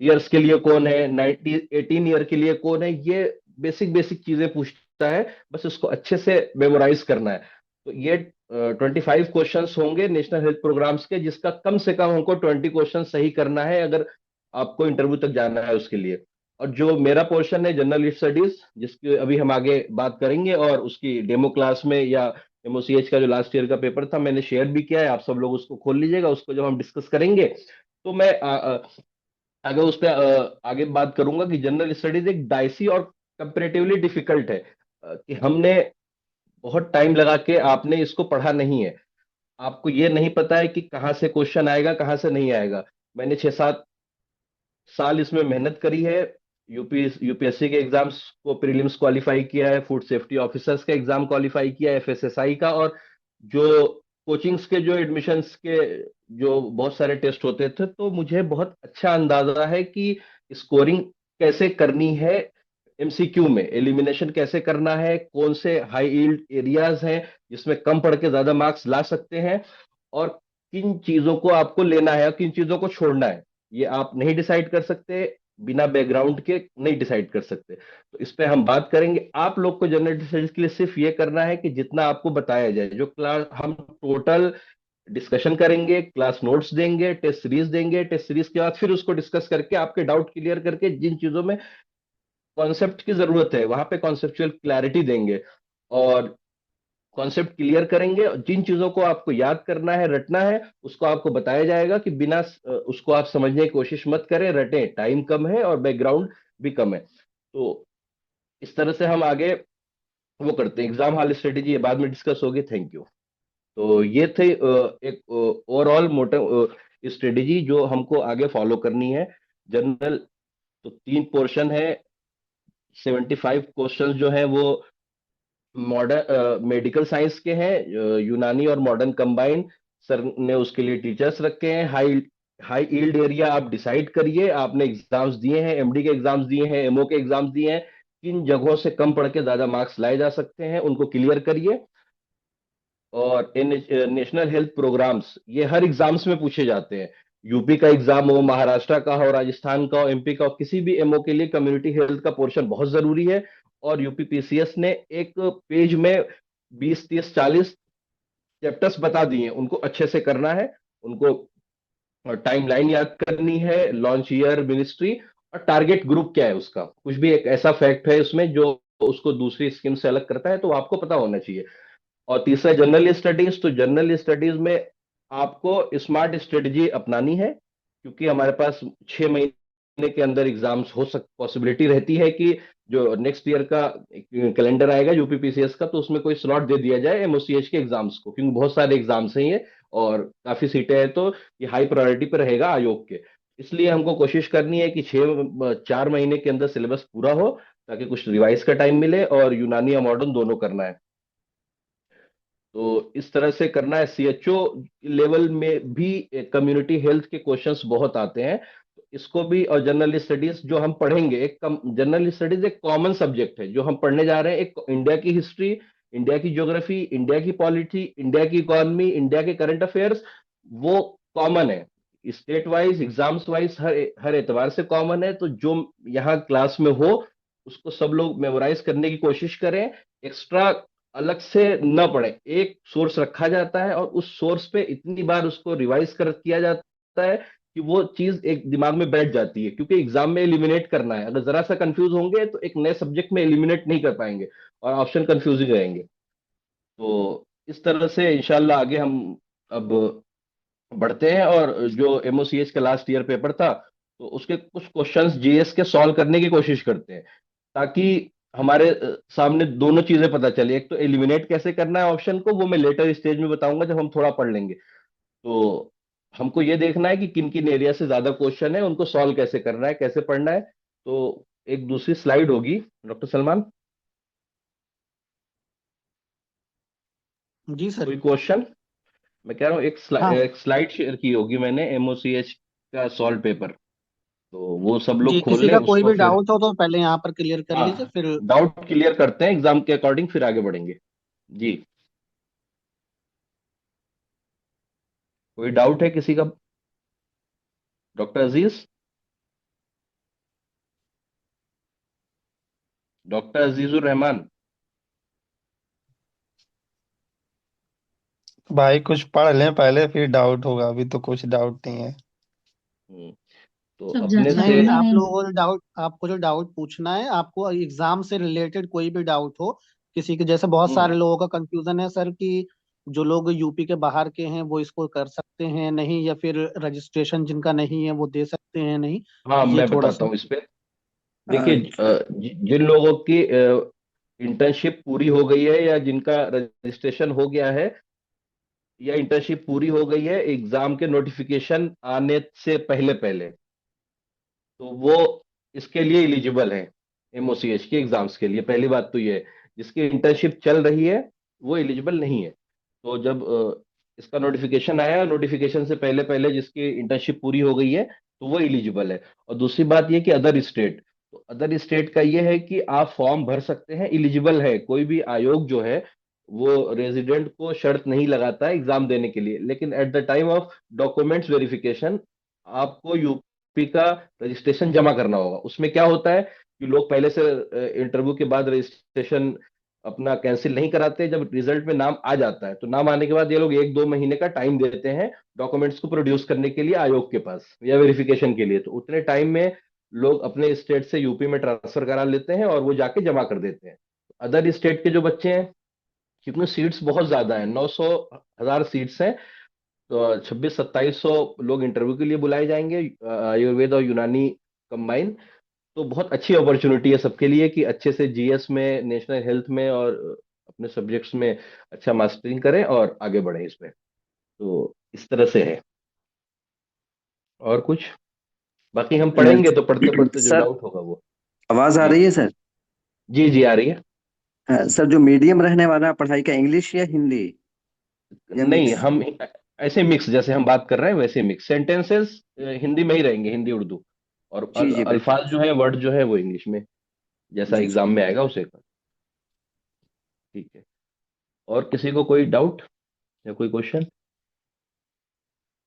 ईयर्स के लिए कौन है, 18 ईयर के लिए कौन है, ये बेसिक बेसिक चीजें पूछता है, बस इसको अच्छे से मेमोराइज करना है। तो ये 25 क्वेश्चन होंगे नेशनल हेल्थ प्रोग्राम्स के, जिसका कम से कम हमको 20 क्वेश्चन सही करना है, अगर आपको इंटरव्यू तक जाना है उसके लिए। और जो मेरा पोर्शन है जनरल स्टडीज, जिसकी अभी हम आगे बात करेंगे, और उसकी डेमो क्लास में, या एमओसीएच का जो लास्ट ईयर का पेपर था, मैंने शेयर भी किया है, आप सब लोग उसको खोल लीजिएगा, उसको जब हम डिस्कस करेंगे, तो मैं आगे उस पर आगे बात करूंगा कि जनरल स्टडीज एक डाइसी और कंपेरेटिवली डिफिकल्ट है, कि हमने बहुत टाइम लगा के, आपने इसको पढ़ा नहीं है, आपको ये नहीं पता है कि कहाँ से क्वेश्चन आएगा, कहाँ से नहीं आएगा। मैंने 6-7 साल इसमें मेहनत करी है, यूपीएससी के एग्जाम्स को प्रीलिम्स क्वालिफाई किया है, फूड सेफ्टी ऑफिसर्स का एग्जाम क्वालिफाई किया है, एफएसएसआई का, और जो कोचिंग्स के जो एडमिशन्स के जो बहुत सारे टेस्ट होते थे, तो मुझे बहुत अच्छा अंदाजा है कि स्कोरिंग कैसे करनी है, एमसीक्यू में एलिमिनेशन कैसे करना है, कौन से हाई यील्ड एरियाज हैं जिसमें कम पढ़ के ज्यादा मार्क्स ला सकते हैं, और किन चीजों को आपको लेना है और किन चीजों को छोड़ना है, ये आप नहीं डिसाइड कर सकते, बिना बैकग्राउंड के नहीं डिसाइड कर सकते। तो इस पे हम बात करेंगे। आप लोग को जनरल स्टडीज के लिए सिर्फ ये करना है कि जितना आपको बताया जाए, जो क्लास हम टोटल डिस्कशन करेंगे, क्लास नोट्स देंगे, टेस्ट सीरीज देंगे, टेस्ट सीरीज के बाद फिर उसको डिस्कस करके आपके डाउट क्लियर करके, जिन चीजों में कॉन्सेप्ट की जरूरत है वहां पे कॉन्सेप्चुअल क्लैरिटी देंगे, और कॉन्सेप्ट क्लियर करेंगे। जिन चीजों को आपको याद करना है, रटना है, उसको आपको बताया जाएगा कि बिना उसको आप समझने की कोशिश मत करें, रटें, टाइम कम है और बैकग्राउंड भी कम है। तो इस तरह से हम आगे वो करते हैं। एग्जाम हॉल स्ट्रेटेजी ये बाद में डिस्कस होगी। Thank you. तो ये थे एक ओवरऑल मोटिव स्ट्रेटेजी जो हमको आगे फॉलो करनी है। जनरल तो 3 पोर्शन है, 75 क्वेश्चन जो है वो मॉडर्न मेडिकल साइंस के हैं, यूनानी और मॉडर्न कंबाइंड। सर ने उसके लिए टीचर्स रखे हैं। हाई हाई यील्ड एरिया आप डिसाइड करिए, आपने एग्जाम्स दिए हैं, एमडी के एग्जाम्स दिए हैं, एमओ के एग्जाम्स दिए हैं, किन जगहों से कम पढ़ के ज्यादा मार्क्स लाए जा सकते हैं, उनको क्लियर करिए। और नेशनल हेल्थ प्रोग्राम्स ये हर एग्जाम्स में पूछे जाते हैं। यूपी का एग्जाम हो, महाराष्ट्र का हो, राजस्थान का हो, एमपी का हो, किसी भी एमओ के लिए कम्युनिटी हेल्थ का पोर्शन बहुत जरूरी है। और यूपी पीसीएस ने एक पेज में 20 30 40 चैप्टर्स बता दिए हैं, उनको अच्छे से करना है। उनको टाइमलाइन याद करनी है, लॉन्च ईयर, मिनिस्ट्री, और टारगेट ग्रुप क्या है उसका, कुछ भी एक ऐसा फैक्ट है उसमें जो उसको दूसरी स्कीम से अलग करता है, तो वो आपको पता होना चाहिए। और तीसरा जनरल स्टडीज, तो जनरल स्टडीज में आपको स्मार्ट स्ट्रेटजी अपनानी है, क्योंकि हमारे पास 6 महीने के अंदर एग्जाम्स हो सक पॉसिबिलिटी रहती है कि जो नेक्स्ट ईयर का कैलेंडर आएगा यूपीपीसीएस का, तो उसमें कोई स्लॉट दे दिया जाए एमओसीएच के एग्जाम्स को, क्योंकि बहुत सारे एग्जाम्स हैं ये, और काफी सीटें हैं, तो ये हाई प्रायोरिटी पर रहेगा आयोग के। इसलिए हमको कोशिश करनी है कि 4 महीने के अंदर सिलेबस पूरा हो, ताकि कुछ रिवाइज का टाइम मिले, और यूनानी या मॉडर्न दोनों करना है। तो इस तरह से करना है। सीएचओ लेवल में भी कम्युनिटी हेल्थ के क्वेश्चंस बहुत आते हैं, तो इसको भी। और जनरल स्टडीज जो हम पढ़ेंगे, जनरल स्टडीज एक कॉमन सब्जेक्ट है जो हम पढ़ने जा रहे हैं। एक इंडिया की हिस्ट्री, इंडिया की ज्योग्राफी, इंडिया की पॉलिटी, इंडिया की इकोनॉमी, इंडिया के करंट अफेयर्स, वो कॉमन है। स्टेट वाइज, एग्जाम्स वाइज, हर हर एतबार से कॉमन है। तो जो यहाँ क्लास में हो उसको सब लोग मेमोराइज करने की कोशिश करें। एक्स्ट्रा अलग से न पढ़े, एक सोर्स रखा जाता है और उस सोर्स पे इतनी बार उसको रिवाइज कर किया जाता है कि वो चीज एक दिमाग में बैठ जाती है, क्योंकि एग्जाम में एलिमिनेट करना है। अगर जरा सा कंफ्यूज होंगे तो एक नए सब्जेक्ट में एलिमिनेट नहीं कर पाएंगे, और ऑप्शन कंफ्यूजिंग रहेंगे। तो इस तरह से इंशाल्लाह आगे हम अब बढ़ते हैं। और जो एमओसीएच का लास्ट ईयर पेपर था, तो उसके कुछ क्वेश्चंस जीएस के सॉल्व करने की कोशिश करते हैं, ताकि हमारे सामने दोनों चीजें पता चले। एक तो एलिमिनेट कैसे करना है ऑप्शन को, वो मैं लेटर स्टेज में बताऊंगा जब हम थोड़ा पढ़ लेंगे। तो हमको ये देखना है कि किन किन एरिया से ज्यादा क्वेश्चन है, उनको सॉल्व कैसे करना है, कैसे पढ़ना है। तो एक दूसरी स्लाइड होगी, डॉक्टर सलमान, जी सर। कोई क्वेश्चन? मैं कह रहा हूँ हाँ एक स्लाइड शेयर की होगी मैंने, एमओसीएच का सॉल्व पेपर, तो वो सब जी, लोग खोल किसी लें का कोई उसको भी फिर। डाउट हो तो पहले यहाँ पर क्लियर कर लीजिए हाँ, फिर। डाउट क्लियर करते हैं एग्जाम के अकॉर्डिंग, फिर आगे बढ़ेंगे। जी, कोई डाउट है किसी का? डॉक्टर अजीज, डॉक्टर अजीजुर रहमान। भाई कुछ पढ़ लें पहले फिर डाउट होगा, अभी तो कुछ डाउट नहीं है। हम्म, तो सब्जेक्ट अपने से। नहीं, खत्म ही आप नहीं। लोगों को डाउट, आपको जो डाउट पूछना है, आपको एग्जाम से रिलेटेड कोई भी डाउट हो, किसी के जैसे बहुत हम्म, सारे लोगों का कंफ्यूजन है सर कि जो लोग यूपी के बाहर के हैं वो इसको कर सकते हैं नहीं, या फिर रजिस्ट्रेशन जिनका नहीं है वो दे सकते हैं नहीं। हाँ, ये मैं थोड़ा बताता सा। हूँ इस पे। देखिए, अच्छा। जिन लोगों की इंटर्नशिप पूरी हो गई है, या जिनका रजिस्ट्रेशन हो गया है, या इंटर्नशिप पूरी हो गई है एग्जाम के नोटिफिकेशन आने से पहले पहले, तो वो इसके लिए एलिजिबल है। एमओसीएच के एग्जाम्स के लिए पहली बात तो ये है। जिसकी इंटर्नशिप चल रही है वो एलिजिबल नहीं है। तो जब इसका नोटिफिकेशन आया, नोटिफिकेशन से पहले पहले जिसकी इंटर्नशिप पूरी हो गई है, तो वो एलिजिबल है। और दूसरी बात ये कि अदर स्टेट, तो अदर स्टेट का ये है कि आप फॉर्म भर सकते हैं, एलिजिबल है। कोई भी आयोग जो है वो रेजिडेंट को शर्त नहीं लगाता है एग्जाम देने के लिए, लेकिन at the time of documents verification आपको यूपी का रजिस्ट्रेशन जमा करना होगा। उसमें क्या होता है कि लोग पहले से इंटरव्यू के बाद रजिस्ट्रेशन अपना कैंसिल नहीं कराते। जब रिजल्ट में नाम आ जाता है, तो नाम आने के बाद ये लोग 1 2 महीने का टाइम देते हैं डॉक्यूमेंट्स को प्रोड्यूस करने के लिए आयोग के पास, या वेरिफिकेशन के लिए। तो उतने टाइम में लोग अपने स्टेट से यूपी में ट्रांसफर करा लेते हैं और वो जाके जमा कर देते हैं। अदर स्टेट के जो बच्चे हैं, क्योंकि सीट्स बहुत ज्यादा है, 900 1000 सीट्स हैं, तो 26 2700 लोग इंटरव्यू के लिए बुलाए जाएंगे, आयुर्वेद और यूनानी कंबाइन। तो बहुत अच्छी अपॉर्चुनिटी है सबके लिए कि अच्छे से जीएस में, नेशनल हेल्थ में, और अपने सब्जेक्ट्स में अच्छा मास्टरिंग करें और आगे बढ़ें इसमें। तो इस तरह से है। और कुछ बाकी हम पढ़ेंगे, तो पढ़ते पढ़ते जो सर, डाउट होगा वो। आवाज आ जी, रही है सर? जी, जी, आ रही है। सर, जो मीडियम रहने वाला है पढ़ाई का, इंग्लिश या हिंदी या नहीं, मिक्स? हम ऐसे मिक्स, जैसे हम बात कर रहे हैं वैसे मिक्स सेंटेंसेस हिंदी में ही रहेंगे, हिंदी उर्दू। और जी जी, बेहतर। अल्फाज जो है, वर्ड जो है, वो इंग्लिश में, जैसा जी सर। एग्जाम में आएगा उसे। ठीक है। और किसी को कोई डाउट? या कोई क्वेश्चन?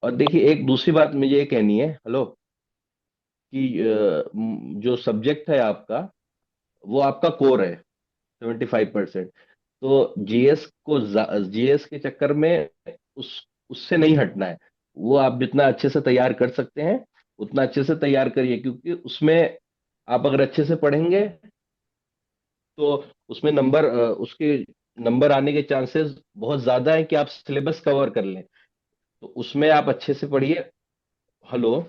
और देखिए, एक दूसरी बात मुझे ये कहनी है, हेलो, कि जो सब्जेक्ट है आपका, वो आपका कोर है 75%। तो जीएस के चक्कर में उस उससे नहीं हटना है। वो आप जितना अच्छे से तैयार कर सकते हैं उतना अच्छे से तैयार करिए, क्योंकि उसमें आप अगर अच्छे से पढ़ेंगे तो उसमें उसके नंबर आने के चांसेस बहुत ज्यादा है कि आप सिलेबस कवर कर लें। तो उसमें आप अच्छे से पढ़िए। हेलो।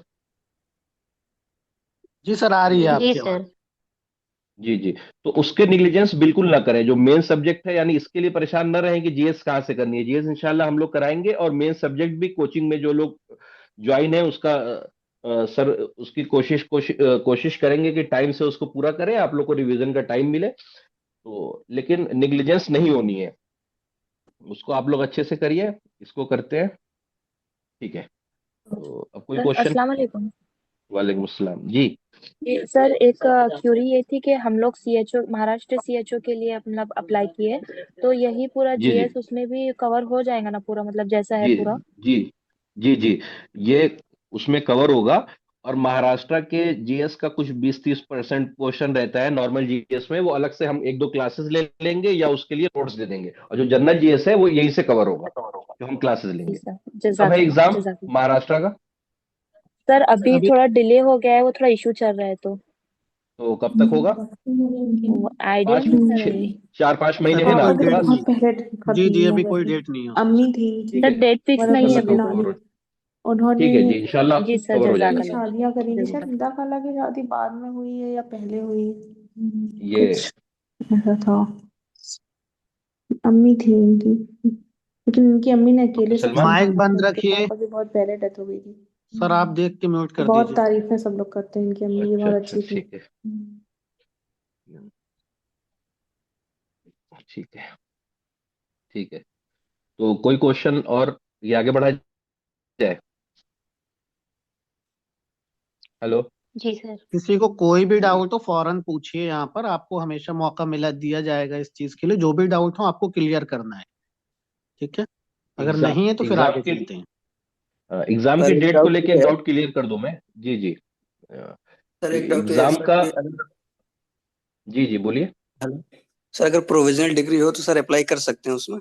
जी सर, आ रही है हेलो। जी आपकी आवाज। सर। जी जी। तो उसके निग्लिजेंस बिल्कुल ना करें, जो मेन सब्जेक्ट है, यानी इसके लिए परेशान ना रहें कि जीएस कहाँ से करनी है। जीएस इंशाल्लाह हम लोग कराएंगे, और मेन सब्जेक्ट भी कोचिंग में जो लोग ज्वाइन है उसका सर उसकी कोशिश करेंगे कि टाइम से उसको पूरा करें, आप लोग को रिवीजन का टाइम मिले। तो लेकिन निग्लिजेंस नहीं होनी है, उसको आप लोग अच्छे से करिए। इसको करते हैं। ठीक है। तो अब कोई सर क्वेश्चन? अस्सलाम वालेकुम। वालेकुम अस्सलाम जी। सर एक क्यूरी ये थी कि हम लोग सीएचओ महाराष्ट्र सीएचओ के लिए मतलब अप्लाई किए, तो यही पूरा जी जी। जीएस उसमें भी कवर हो जाएगा ना पूरा, मतलब जैसा है जी पूरा? जी। जी जी। ये उसमें कवर होगा। और महाराष्ट्र के जीएस का कुछ 20-30% पोर्शन रहता है नॉर्मल जीएस में, वो अलग से हम एक दो क्लासेस ले लेंगे या उसके लिए नोट्स दे देंगे, और जो जनरल जीएस है वो यहीं से कवर होगा, जो हम क्लासेस जी लेंगे। सर, कब है जजाकल्ला एग्जाम जजाकल्ला। महाराष्ट्र का? सर अभी अभी थोड़ा डिले हो गया है, वो थोड़ा इशू चल रहा है तो तो कब तक होगा? आइडिया पाँच नहीं सर छः अभी। 4-5 महीने अभी है हाँ ना कोई अभी आपके तो डेट पास? बहुत नहीं पहले कर है। जी दी जी, है अभी कोई वैसे। डेट नहीं है उसकी। अम्मी थी ठीक सर है। उनकी, डेट फिक्स पर अभी नहीं है इंशाल्लाह अभी कब कोई। कवर हो। उन्होंने ठीक है जी, इंशाल्लाह जी सर, कवर हो जाएगा। कुछ जजाकल्ला। शादियां करी थी, शायद जजाकल्ला। निदा खाला की शादी बाद में हुई है या पहले हुई है। ये कुछ ऐसा था। अम्मी थी उनकी, लेकिन उनकी अम्मी ने डॉक्टर अकेले सब सलमान। माइक संभाला था, बंद उनके रखिए। पापा की बहुत पहले डेथ हो गई थी। सर आप देख के म्यूट कर बहुत दीजिए। तारीफें सब लोग करते हैं इनकी अम्मी की, अच्छा बहुत अच्छा, अच्छी थी। ठीक है। ठीक है। ठीक है। तो कोई क्वेश्चन और, ये आगे बढ़ा जाए? हेलो। जी सर। किसी को कोई भी डाउट हो फौरन पूछिए, यहाँ पर आपको हमेशा मौका मिला दिया जाएगा इस चीज के लिए। जो भी डाउट हो आपको क्लियर करना है, ठीक है? अगर एग्जाम नहीं है तो फिर एग्जाम आगे के चलते हैं। एग्जाम की सर एक डेट को डाउट लेके ये एक है। डाउट क्लियर कर दूं मैं? जी जी। सर कि एक डाउट ये है एग्जाम सर का। कि जी जी, बोलिए। हेलो सर, अगर प्रोविजनल डिग्री हो तो सर अप्लाई कर सकते हैं उसमें?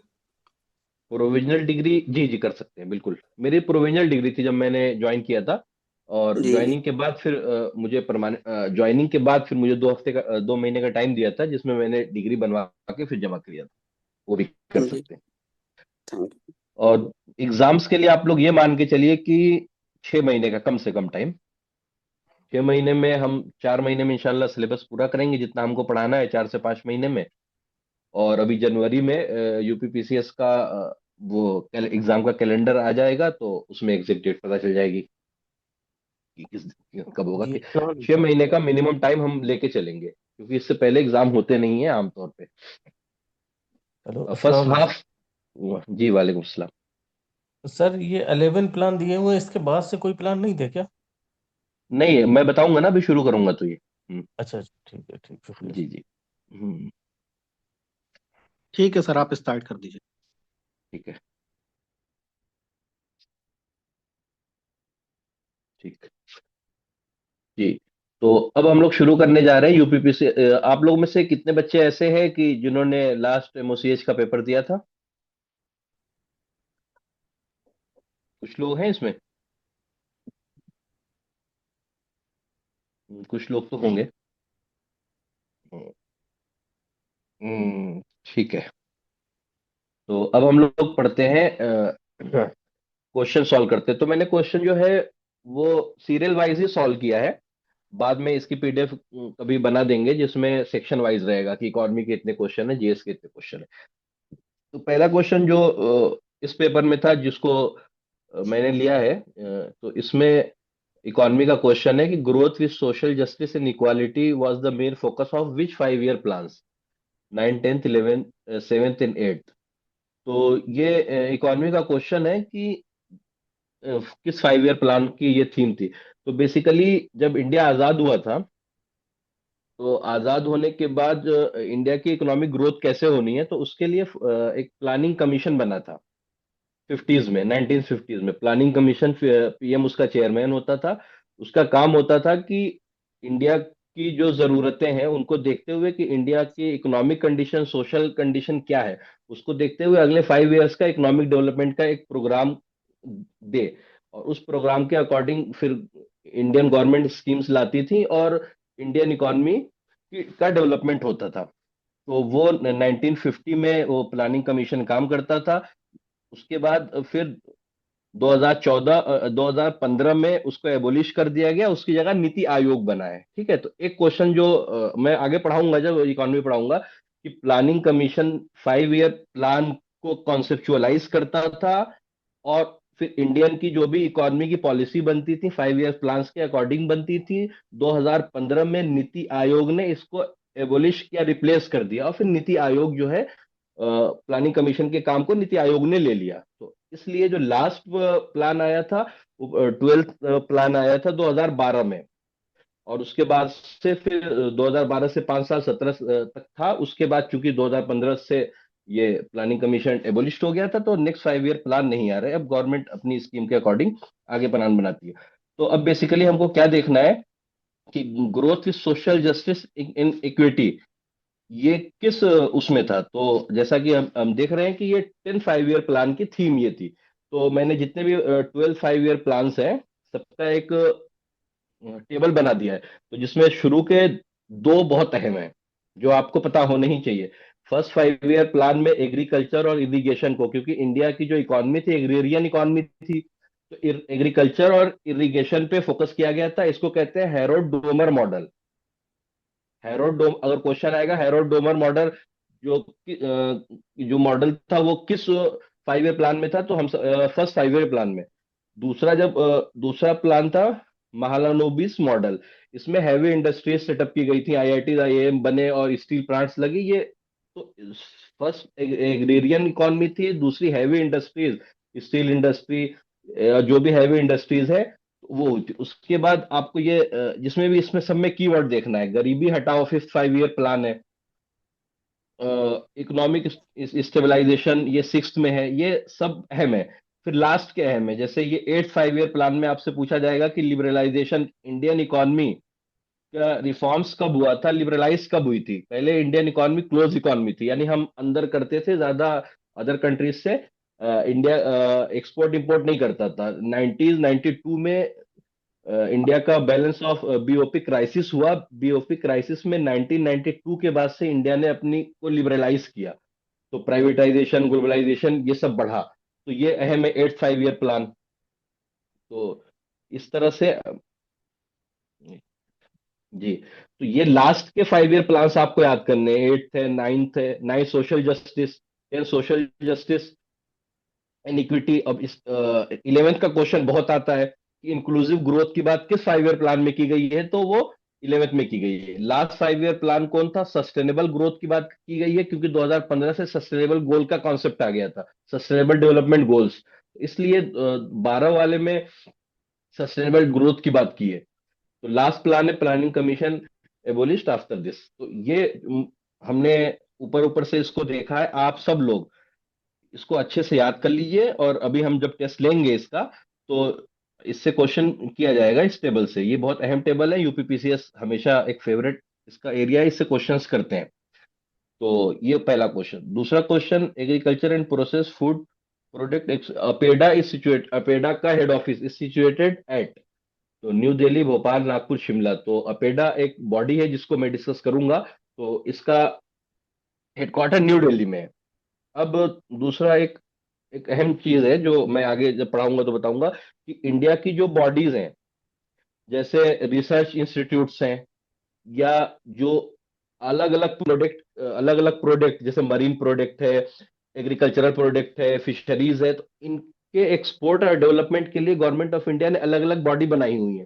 प्रोविजनल डिग्री, जी जी कर सकते हैं बिल्कुल। मेरी प्रोविजनल डिग्री थी जब मैंने ज्वाइन किया था। और जी जी। ज्वाइनिंग के बाद फिर मुझे परमानेंट, ज्वाइनिंग के बाद फिर मुझे 2 महीने का टाइम दिया था, जिसमें मैंने डिग्री बनवा के फिर जमा किया था। वो भी कर जी, सकते हैं। थैंक और एग्जाम्स के लिए आप लोग ये मान के चलिए कि 6 महीने का कम से कम टाइम। 6 महीने में हम 4 महीने में इंशाल्लाह सिलेबस पूरा करेंगे, जितना हमको पढ़ाना है 4 से 5 महीने में। और अभी जनवरी में यूपीपीसीएस का वो एग्जाम का कैलेंडर आ जाएगा, तो उसमें एग्जैक्ट डेट पता चल जाएगी कि कब होगा। जी कि 6 महीने का मिनिमम टाइम हम लेके चलेंगे, क्योंकि इससे पहले एग्जाम होते नहीं है आमतौर पे। हेलो, फर्स्ट अस्सलाम वालेकुम। हाफ। जी वालेकुम सलाम। सर ये 11 प्लान दिए हुए हैं, इसके बाद से कोई प्लान नहीं थे क्या? नहीं, मैं बताऊंगा ना, अभी शुरू करूंगा तो ये। अच्छा अच्छा, ठीक है, ठीक, शुक्रिया जी सर। जी। हम्म। ठीक है सर, आप स्टार्ट कर दीजिए। ठीक है। ठीक। जी। तो अब हम लोग शुरू करने जा रहे हैं यूपीपीसी। आप लोग में से कितने बच्चे ऐसे हैं कि जिन्होंने लास्ट एमओसीएच का पेपर दिया था? कुछ लोग हैं इसमें। कुछ लोग तो होंगे। ठीक है। तो अब हम लोग पढ़ते हैं, क्वेश्चन सॉल्व करते हैं। तो मैंने क्वेश्चन जो है वो सीरियल वाइज ही सॉल्व किया है। बाद में इसकी पीडीएफ कभी बना देंगे, जिसमें सेक्शन वाइज रहेगा कि इकोनॉमी के इतने क्वेश्चन है, जीएस के इतने क्वेश्चन है। तो पहला क्वेश्चन जो इस पेपर में था, जिसको मैंने लिया है, तो इसमें इकोनॉमी का क्वेश्चन है कि growth with social justice and equality was the main focus of which 5 year plans, 9th 10th 11th 7th and 8th। तो ये इकोनॉमी का क्वेश्चन है कि किस 5 ईयर प्लान की ये थीम थी। तो बेसिकली जब इंडिया आजाद हुआ था, तो आजाद होने के बाद इंडिया की इकोनॉमिक ग्रोथ कैसे होनी है, तो उसके लिए एक प्लानिंग कमीशन बना था। फिफ्टीज में, 1950s में प्लानिंग कमीशन, पीएम उसका चेयरमैन होता था। उसका काम होता था कि इंडिया की जो जरूरतें हैं उनको देखते हुए कि इंडिया की इकोनॉमिक कंडीशन, सोशल कंडीशन क्या है, उसको देखते हुए अगले 5 इयर्स का इकोनॉमिक डेवलपमेंट का एक प्रोग्राम दे, और उस प्रोग्राम के अकॉर्डिंग फिर इंडियन गवर्नमेंट स्कीम्स लाती थी और इंडियन इकोनॉमी का डेवलपमेंट होता था। तो वो 1950 में वो प्लानिंग कमीशन काम करता था। उसके बाद फिर 2014 2015 में उसको एबोलिश कर दिया गया, उसकी जगह नीति आयोग बना है। ठीक है, तो एक क्वेश्चन जो मैं आगे पढ़ाऊंगा जब इकोनॉमी पढ़ाऊंगा, कि प्लानिंग कमीशन 5 ईयर प्लान को कॉन्सेप्चुअलाइज करता था, और फिर इंडियन की जो भी इकोनॉमी की पॉलिसी बनती थी 5 ईयर प्लान्स के अकॉर्डिंग बनती थी। 2015 में नीति आयोग ने इसको एबोलिश किया, रिप्लेस कर दिया, और फिर नीति आयोग जो है प्लानिंग कमीशन के काम को नीति आयोग ने ले लिया। तो इसलिए जो लास्ट प्लान आया था, 12th प्लान आया था 2012 में, और उसके बाद से फिर 2012 से 5 साल 17 तक था। उसके बाद चूंकि 2015 से ये प्लानिंग कमीशन एबोलिश हो गया था, तो नेक्स्ट 5 ईयर प्लान नहीं आ रहे, अब गवर्नमेंट अपनी स्कीम के अकॉर्डिंग आगे प्लान बनाती है। तो अब बेसिकली हमको क्या देखना है कि growth with social justice in equity, ये किस उसमें था। तो जैसा कि हम देख रहे हैं कि ये 10 5 ईयर प्लान की थीम ये थी। तो मैंने जितने भी 12 5 ईयर प्लान्स हैं सबका एक टेबल बना दिया है, तो जिसमें शुरू के दो बहुत अहम है जो आपको पता होने ही चाहिए। फर्स्ट 5 ईयर प्लान में एग्रीकल्चर और इरिगेशन को, क्योंकि इंडिया की जो इकोनॉमी थी एग्रेरियन इकोनॉमी थी, तो एग्रीकल्चर और इरिगेशन पे फोकस किया गया था। इसको कहते हैं हैरोल्ड डोमर मॉडल। हैरोल्ड डोम अगर क्वेश्चन आएगा, हैरोल्ड डोमर मॉडल जो मॉडल था वो किस 5 ईयर प्लान में था, तो हम फर्स्ट 5 ईयर प्लान में। दूसरा प्लान था महालानोबिस मॉडल। इसमें हैवी इंडस्ट्रीज सेटअप की गई थी, आईआईटी आईआईएम बने और स्टील प्लांट्स लगी। ये तो फर्स्ट एग्रेरियन इकोनॉमी थी, दूसरी हैवी इंडस्ट्रीज, स्टील इंडस्ट्री, जो भी हैवी इंडस्ट्रीज है वो होती। उसके बाद आपको ये जिसमें भी इसमें सब में कीवर्ड देखना है, गरीबी हटाओ 5th 5 ईयर प्लान है, इकोनॉमिक स्टेबलाइजेशन ये 6th में है। ये सब अहम है। फिर लास्ट के अहम है, जैसे ये 8th 5 ईयर प्लान में आपसे पूछा जाएगा कि लिबरलाइजेशन, इंडियन इकोनॉमी का रिफॉर्म्स कब हुआ था, लिबरलाइज कब हुई थी। पहले इंडियन इकोनॉमी क्लोज इकोनॉमी थी, यानी हम अंदर करते थे ज्यादा अदर कंट्रीज से, इंडिया एक्सपोर्ट इंपोर्ट नहीं करता था। 1992 में इंडिया का बैलेंस ऑफ बीओपी क्राइसिस हुआ। बीओपी क्राइसिस में 1992 के बाद से इंडिया ने अपनी को लिबरलाइज किया, तो प्राइवेटाइजेशन, ग्लोबलाइजेशन ये सब बढ़ा। तो ये अहम है 8th 5 ईयर प्लान। तो इस तरह से जी, तो ये लास्ट के 5 ईयर प्लान्स आपको याद करने हैं। 8th है, 9th है, 9th social justice, 10th social justice and equity. अब इस 11th का क्वेश्चन बहुत आता है कि इंक्लूसिव ग्रोथ की बात किस 5 ईयर प्लान में की गई है, तो वो 11th में की गई है। लास्ट 5 ईयर प्लान कौन था, सस्टेनेबल ग्रोथ की बात की गई है, क्योंकि 2015 से सस्टेनेबल गोल का कॉन्सेप्ट आ गया था, सस्टेनेबल डेवलपमेंट गोल्स। इसलिए 12 वाले में सस्टेनेबल ग्रोथ की बात की है। तो लास्ट प्लान है प्लानिंग कमीशन एबोलिश्ड आफ्टर दिस। तो ये हमने ऊपर ऊपर से इसको देखा है। आप सब लोग इसको अच्छे से याद कर लीजिए, और अभी हम जब टेस्ट लेंगे इसका, तो इससे क्वेश्चन किया जाएगा इस टेबल से। ये बहुत अहम टेबल है, यूपीपीसीएस हमेशा एक फेवरेट इसका एरिया है, इससे क्वेश्चंस करते हैं। तो ये पहला क्वेश्चन। दूसरा question, agriculture and process food product APEDA का head office is situated at, तो न्यू दिल्ली, भोपाल, नागपुर, शिमला। तो अपेडा एक बॉडी है जिसको मैं डिस्कस करूंगा, तो इसका हेडक्वार्टर न्यू दिल्ली में है। अब दूसरा एक एक अहम चीज है जो मैं आगे जब पढ़ाऊंगा तो बताऊंगा, कि इंडिया की जो बॉडीज हैं, जैसे रिसर्च इंस्टीट्यूट्स हैं, या जो अलग अलग प्रोडक्ट जैसे मरीन प्रोडक्ट है, एग्रीकल्चरल प्रोडक्ट है, फिशरीज है, तो इनके एक्सपोर्ट और डेवलपमेंट के लिए गवर्नमेंट ऑफ इंडिया ने अलग अलग बॉडी बनाई हुई है।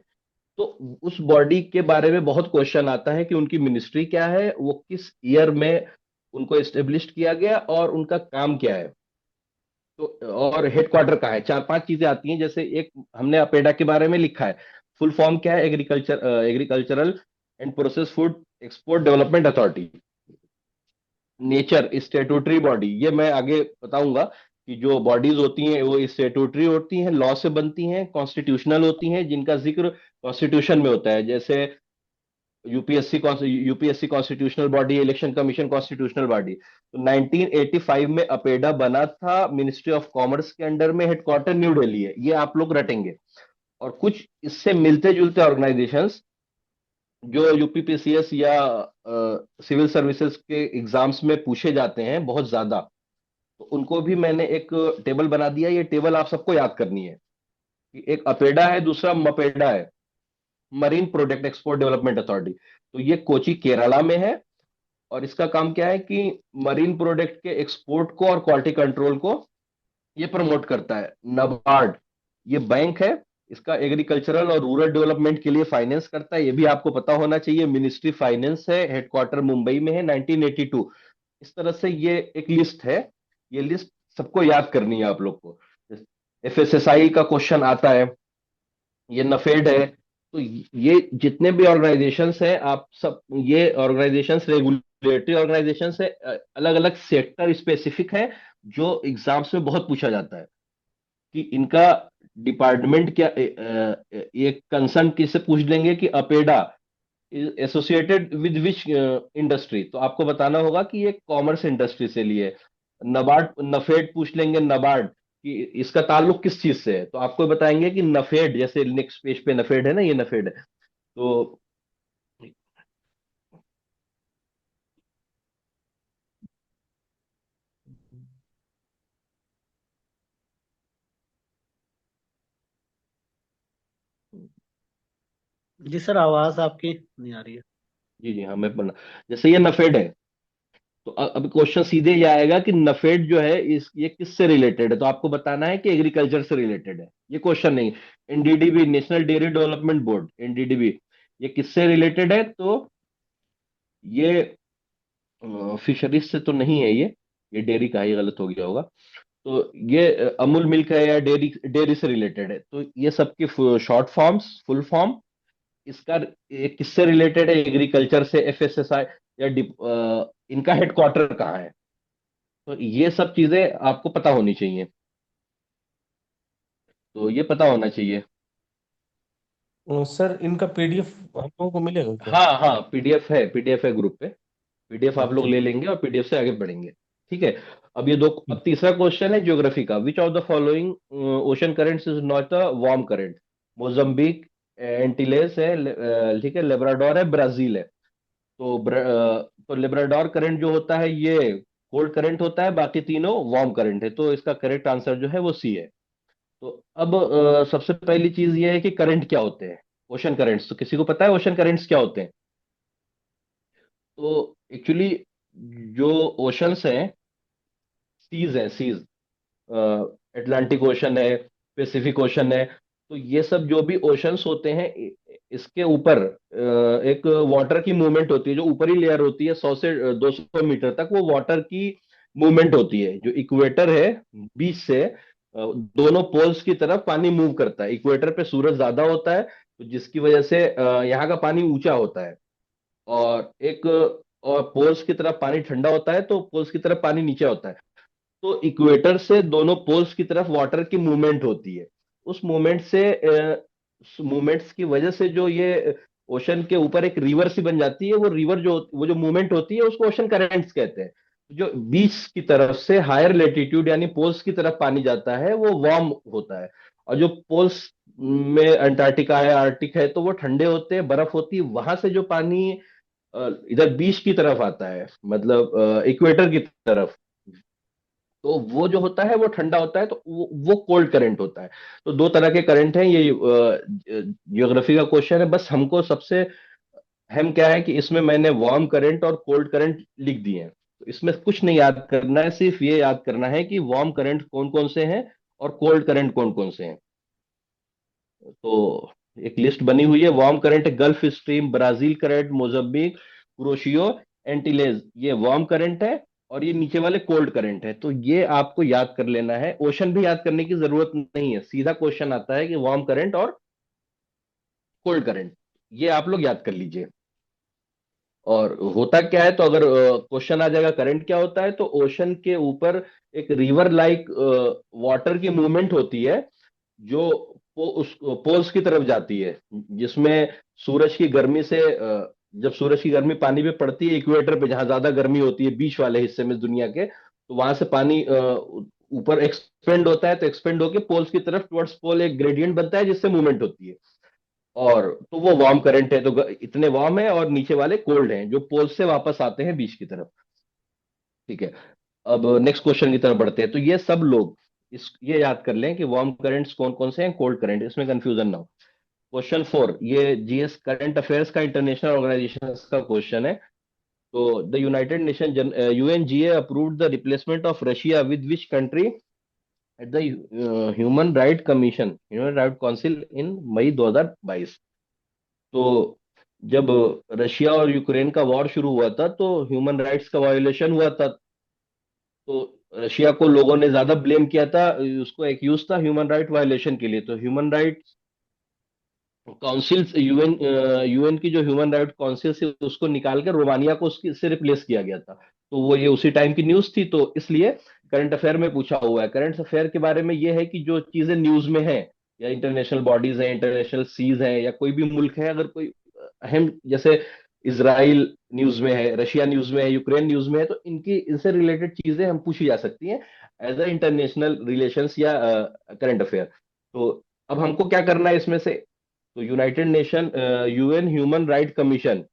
तो उस बॉडी के बारे में बहुत क्वेश्चन आता है कि उनकी मिनिस्ट्री क्या है, वो किस ईयर में उनको एस्टेब्लिश किया गया, और उनका काम क्या है, तो और हेडक्वार्टर कहाँ है। 4 5 चीजें आती हैं। जैसे एक हमने अपेडा के बारे में लिखा है, फुल फॉर्म क्या है, agricultural and process food export development authority. Nature, statutory body, ये मैं आगे बताऊंगा कि जो बॉडीज होती हैं वो स्टेटूटरी होती हैं, लॉ से बनती हैं, कॉन्स्टिट्यूशनल होती हैं, जिनका जिक्र कॉन्स्टिट्यूशन में होता है। जैसे UPSC constitutional body, election commission constitutional body. तो 1985 में अपेडा बना था, मिनिस्ट्री ऑफ कॉमर्स के अंडर में, हेडक्वार्टर न्यू दिल्ली है, ये आप लोग रटेंगे। और कुछ इससे मिलते जुलते ऑर्गेनाइजेशंस जो यूपीपीसीएस या सिविल सर्विसेज के एग्जाम्स में पूछे जाते हैं बहुत ज्यादा, तो उनको भी मैंने एक टेबल बना दिया। ये टेबल आप सबको याद करनी है कि एक अपेडा है, दूसरा मपेडा है, marine product export development authority. तो ये कोची केरला में है, और इसका काम क्या है कि मरीन प्रोडक्ट के एक्सपोर्ट को और क्वालिटी कंट्रोल को ये प्रमोट करता है। नबार्ड ये बैंक है, इसका एग्रीकल्चरल और रूरल डेवलपमेंट के लिए फाइनेंस करता है, ये भी आपको पता होना चाहिए। मिनिस्ट्री फाइनेंस है, हेडक्वार्टर मुंबई में है, 1982। इस तरह से ये एक लिस्ट है, ये लिस्ट सबको याद करनी है आप लोग को। एफएसएसआई का क्वेश्चन आता है, ये नफेड है। तो ये जितने भी ऑर्गेनाइजेशंस हैं, आप सब, ये ऑर्गेनाइजेशंस रेगुलेटरी ऑर्गेनाइजेशंस है, अलग अलग सेक्टर स्पेसिफिक है, जो एग्जाम्स में बहुत पूछा जाता है कि इनका डिपार्टमेंट क्या। एक कंसर्न किससे पूछ लेंगे कि APEDA associated with which industry, तो आपको बताना होगा कि ये कॉमर्स इंडस्ट्री से लिए। नबार्ड, नफेड पूछ लेंगे, नबार्ड कि इसका ताल्लुक किस चीज से है, तो आपको बताएंगे कि नफेड, जैसे नेक्स्ट पेज पे नफेड है ना, ये नफेड है। तो जी सर, आवाज आपकी नहीं आ रही है। जी जी हाँ, मैं बोला, जैसे ये नफेड है, तो अब क्वेश्चन सीधे ये आएगा कि नफेड जो है इस ये किससे रिलेटेड है, तो आपको बताना है कि एग्रीकल्चर से रिलेटेड है, ये क्वेश्चन नहीं। NDDB, national dairy development board, NDDB, ये किससे रिलेटेड है, तो ये फिशरीज से तो नहीं है, ये डेयरी का ही गलत हो गया होगा। तो ये अमूल मिल्क है या डेयरी, डेयरी से रिलेटेड है। तो ये सबकी शॉर्ट फॉर्म्स, फुल फॉर्म, इसका ये किससे रिलेटेड है, एग्रीकल्चर से, एफएसएसआई या इनका हेडक्वार्टर कहाँ है। तो ये सब चीजें आपको पता होनी चाहिए, तो ये पता होना चाहिए। सर इनका पीडीएफ हम लोगों को मिलेगा क्या? हाँ हाँ, पीडीएफ है ग्रुप पे, पीडीएफ आप लोग ठीक। ले लेंगे और पीडीएफ से आगे बढ़ेंगे। ठीक है। अब ये दो, अब तीसरा क्वेश्चन है ज्योग्राफी का। Which of the following ocean currents is not a warm current? Mozambique, Antilles है, ठीक है, लेब्राडोर है, ब्राजील है। तो तो लेब्राडोर करंट जो होता है ये कोल्ड करंट होता है, बाकी तीनों वार्म करंट है। तो इसका करेक्ट आंसर जो है वो सी है। तो अब सबसे पहली चीज ये है कि करंट क्या होते हैं, ओशन करंट्स। तो किसी को पता है ओशन करंट्स क्या होते हैं? तो एक्चुअली जो ओशंस हैं, सीज है, सीज, अटलांटिक ओशन है, पैसिफिक ओशन है। तो ये सब जो भी ओशंस होते हैं, इसके ऊपर एक वाटर की मूवमेंट होती है, जो ऊपरी लेयर होती है 100 से 200 मीटर तक, वो वाटर की मूवमेंट होती है। जो इक्वेटर है, बीच से दोनों पोल्स की तरफ पानी मूव करता है। इक्वेटर पे सूरज ज्यादा होता है, तो जिसकी वजह से यहाँ का पानी ऊंचा होता है, और एक, और पोल्स की तरफ पानी ठंडा होता है, तो पोल्स की तरफ पानी नीचे होता है। तो इक्वेटर से दोनों पोल्स की तरफ वाटर की मूवमेंट होती है। उस मूवमेंट से, मूवमेंट्स की वजह से जो ये ओशन के ऊपर एक रिवर सी बन जाती है, वो रिवर जो, वो जो मूवमेंट होती है उसको ओशन करेंट्स कहते हैं। जो बीच की तरफ से हायर लेटीट्यूड यानी पोल्स की तरफ पानी जाता है वो वार्म होता है, और जो पोल्स में अंटार्कटिका है, आर्कटिक है, तो वो ठंडे होते हैं, बर्फ होती है। वहां से जो पानी इधर बीच की तरफ आता है, मतलब इक्वेटर की तरफ, तो वो जो होता है वो ठंडा होता है, तो वो कोल्ड करंट होता है। तो दो तरह के करंट हैं। ये ज्योग्राफी का क्वेश्चन है, बस हमको सबसे अहम क्या है कि इसमें मैंने वार्म करंट और कोल्ड करंट लिख दिए हैं। तो इसमें कुछ नहीं याद करना है, सिर्फ ये याद करना है कि वार्म करंट कौन कौन से हैं और कोल्ड करंट कौन कौन से हैं। तो एक लिस्ट बनी हुई है। वार्म करंट है Gulf Stream, Brazil current, Mozambique, Kuroshio, Antilles, ये वार्म करंट है। और ये नीचे वाले कोल्ड करंट है। तो ये आपको याद कर लेना है, ओशन भी याद करने की जरूरत नहीं है, सीधा क्वेश्चन आता है कि वार्म करंट और कोल्ड करंट, ये आप लोग याद कर लीजिए। और होता क्या है, तो अगर क्वेश्चन आ जाएगा करंट क्या होता है, तो ओशन के ऊपर एक रिवर लाइक वाटर की मूवमेंट होती है, जो उस पोल्स की तरफ जाती है, जिसमें सूरज की गर्मी से जब सूरज की गर्मी पानी पे पड़ती है इक्वेटर पे, जहां ज्यादा गर्मी होती है बीच वाले हिस्से में दुनिया के, तो वहां से पानी ऊपर एक्सपेंड होता है, तो एक्सपेंड होकर पोल्स की तरफ टुवर्ड्स पोल एक ग्रेडियंट बनता है, जिससे मूवमेंट होती है। और तो वो वार्म करंट है, तो इतने वार्म है, और नीचे वाले कोल्ड हैं, जो पोल से वापस आते हैं बीच की तरफ। ठीक है। अब नेक्स्ट क्वेश्चन की तरफ बढ़ते हैं। तो ये सब लोग ये याद कर लें कि वार्म करंट्स कौन कौन से हैं, कोल्ड करंट, इसमें कंफ्यूजन ना हो। क्वेश्चन 4, ये जीएस करंट अफेयर्स का इंटरनेशनल ऑर्गेनाइजेशन का क्वेश्चन है। तो the United Nation UNGA approved the replacement of Russia with which country at the Human Right Council in May 2022। तो जब रशिया और यूक्रेन का वॉर शुरू हुआ था, तो ह्यूमन राइट्स का वायोलेशन हुआ था। तो रशिया को लोगों ने ज्यादा ब्लेम किया था, उसको एक्यूज था ह्यूमन राइट वायोलेशन के लिए। तो human Right council, UN UN की जो ह्यूमन राइट काउंसिल से उसको निकाल कर रोमानिया को उसकी से रिप्लेस किया गया था। तो वो ये उसी टाइम की न्यूज थी, तो इसलिए करंट अफेयर में पूछा हुआ है। करंट अफेयर के बारे में ये है कि जो चीजें न्यूज में है, या इंटरनेशनल बॉडीज हैं, इंटरनेशनल सीज हैं, या कोई भी मुल्क है, अगर कोई अहम, जैसे इसराइल न्यूज में है, रशिया न्यूज में है, यूक्रेन न्यूज में है, तो इनकी इनसे रिलेटेड चीजें हम पूछी जा सकती हैं एज अ इंटरनेशनल रिलेशंस या करंट अफेयर। तो अब हमको क्या करना है इसमें से? तो United nation UN human right commission,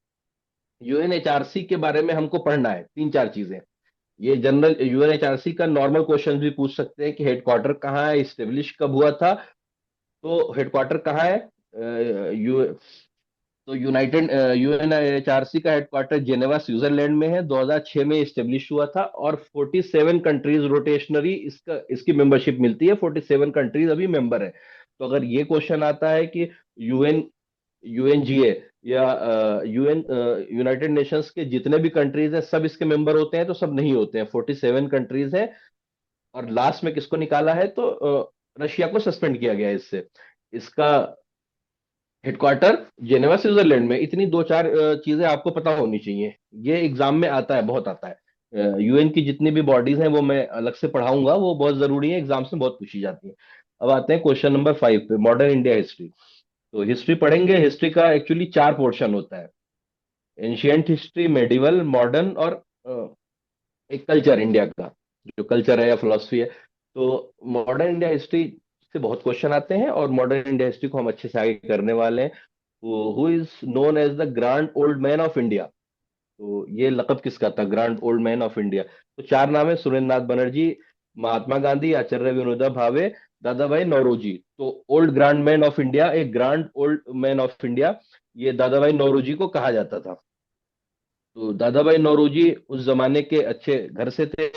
UNHRC के बारे में हमको पढ़ना है, तीन चार चीजें। ये जनरल यूएनएचआरसी का नॉर्मल क्वेश्चन भी पूछ सकते हैं कि हेडक्वार्टर कहाँ है, स्टेब्लिश कब हुआ था। तो हेडक्वार्टर कहाँ है? तो यूनाइटेड यूएनएचआरसी का हेडक्वार्टर जेनेवा स्विट्जरलैंड में है, 2006 में स्टेब्लिश हुआ था, और 47 कंट्रीज रोटेशनरी इसकी मेंबरशिप मिलती है, 47 कंट्रीज अभी मेंबर है। तो अगर ये क्वेश्चन आता है कि यूएनजीए या यूएन यूनाइटेड नेशंस के जितने भी कंट्रीज हैं सब इसके मेंबर होते हैं, तो सब नहीं होते हैं, 47 कंट्रीज हैं। और लास्ट में किसको निकाला है? तो रशिया को सस्पेंड किया गया है इससे। इसका हेडक्वार्टर जेनेवा स्विट्जरलैंड में। इतनी दो चार चीजें आपको पता होनी चाहिए, ये एग्जाम में आता है, बहुत आता है। यूएन की जितनी भी बॉडीज हैं वो मैं अलग से पढ़ाऊंगा, वो बहुत जरूरी है, एग्जाम से बहुत पूछी जाती है। अब आते हैं क्वेश्चन नंबर 5 पे, मॉडर्न इंडिया हिस्ट्री। तो हिस्ट्री पढ़ेंगे। हिस्ट्री का एक्चुअली चार पोर्शन होता है, एंशियंट हिस्ट्री, मेडिवल, मॉडर्न, और एक कल्चर इंडिया का, जो कल्चर है या फिलोसफी है। तो मॉडर्न इंडिया हिस्ट्री से बहुत क्वेश्चन आते हैं, और मॉडर्न इंडिया हिस्ट्री को हम अच्छे से आगे करने वाले हैं। Who is known as the grand old man of India? तो ये लकब किसका था, grand old man of India? तो चार नाम है, सुरेंद्र नाथ बनर्जी, महात्मा गांधी, आचार्य विनोबा भावे, दादा भाई नौरोजी। तो old grand man of India, एक grand old man of India, ये दादा भाई नौरोजी को कहा जाता था। तो दादा भाई नौरोजी उस जमाने के अच्छे घर से थे,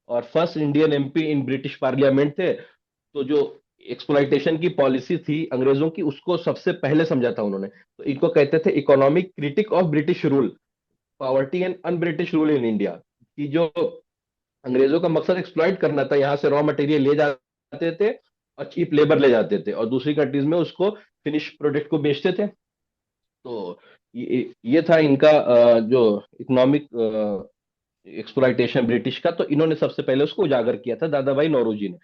और first Indian MP in British parliament थे। तो जो एक्सप्लॉइटेशन की पॉलिसी थी अंग्रेजों की, उसको सबसे पहले समझा था उन्होंने। तो इनको कहते थे economic critic of British rule, poverty and un British rule in India. कि जो अंग्रेजों का मकसद एक्सप्लॉइट करना था, यहाँ से रॉ मटेरियल ले जाते थे और चीप लेबर ले जाते थे, और दूसरी कंट्रीज में उसको फिनिश प्रोडक्ट को बेचते थे। तो ये था इनका जो इकोनॉमिक एक्सप्लॉइटेशन ब्रिटिश का। तो इन्होंने सबसे पहले उसको उजागर किया था, दादा भाई नौरोजी ने।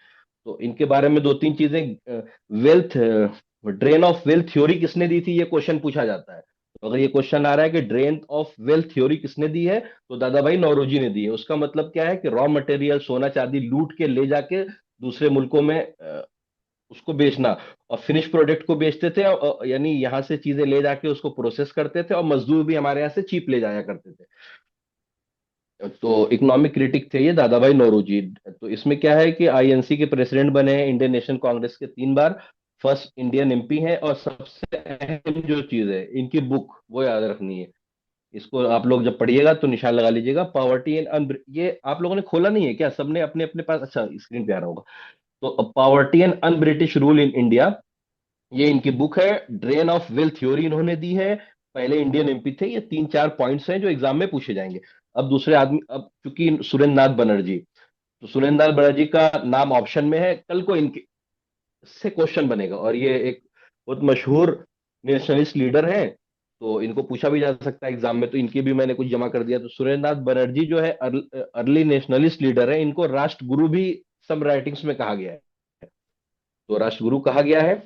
तो इनके बारे में दो तीन चीजें, wealth, drain of wealth theory किसने दी थी, ये क्वेश्चन पूछा जाता है। तो अगर ये क्वेश्चन आ रहा है कि ड्रेन ऑफ वेल्थ थ्योरी किसने दी है, तो दादा भाई नौरोजी ने दी है। उसका मतलब क्या है कि रॉ मटेरियल, सोना चांदी लूट के ले जाके दूसरे मुल्कों में उसको बेचना, और फिनिश प्रोडक्ट को बेचते थे, यानी यहाँ से चीजें ले जाके उसको प्रोसेस करते थे, और मजदूर भी हमारे यहाँ से चीप ले जाया करते थे। तो इकोनॉमिक क्रिटिक थे ये दादा भाई नौरोजी। तो इसमें क्या है कि आईएनसी के प्रेसिडेंट बने हैं, इंडियन नेशनल कांग्रेस के 3 बार, फर्स्ट इंडियन एमपी हैं, और सबसे अहम जो चीज है इनकी बुक, वो याद रखनी है। इसको आप लोग जब पढ़िएगा तो निशान लगा लीजिएगा, पॉवर्टी एंड ये आप लोगों ने खोला नहीं है क्या? सबने अपने अपने पास? अच्छा, स्क्रीन पे आ रहा होगा। तो poverty and un British rule in India, ये इनकी बुक है। ड्रेन ऑफ वेल्थ थ्योरी इन्होंने दी है, पहले इंडियन एमपी थे। ये तीन चार पॉइंट्स हैं जो एग्जाम में पूछे जाएंगे। अब दूसरे आदमी, अब चूंकि सुरेंद्र नाथ बनर्जी, तो सुरेंद्र नाथ बनर्जी का नाम ऑप्शन में है, कल को इनके से क्वेश्चन बनेगा। और ये एक बहुत मशहूर नेशनलिस्ट लीडर हैं, तो इनको पूछा भी जा सकता है एग्जाम में, तो इनकी भी मैंने कुछ जमा कर दिया। तो सुरेंद्रनाथ बनर्जी जो है अर्ली नेशनलिस्ट लीडर है, इनको राष्ट्रगुरु भी सम राइटिंग्स में कहा गया है। तो राष्ट्रगुरु कहा गया है,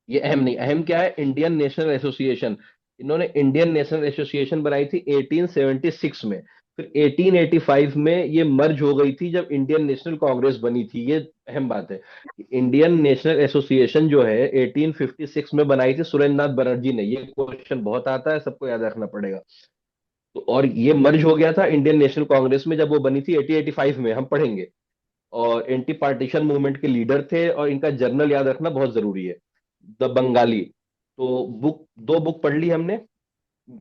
ये अहम नहीं, अहम क्या है, इंडियन नेशनल एसोसिएशन। इन्होंने इंडियन नेशनल एसोसिएशन बनाई थी 1876 में। फिर 1885 में ये मर्ज हो गई थी जब इंडियन नेशनल कांग्रेस बनी थी। ये अहम बात है। इंडियन नेशनल एसोसिएशन जो है 1856 में बनाई थी सुरेंद्रनाथ बनर्जी ने। ये क्वेश्चन बहुत आता है, सबको याद रखना पड़ेगा। तो और ये मर्ज हो गया था इंडियन नेशनल कांग्रेस में जब वो बनी थी 1885 में, हम पढ़ेंगे। और एंटी पार्टीशन मूवमेंट के लीडर थे, और इनका जर्नल याद रखना बहुत जरूरी है, द बंगाली। तो बुक, दो बुक पढ़ ली हमने,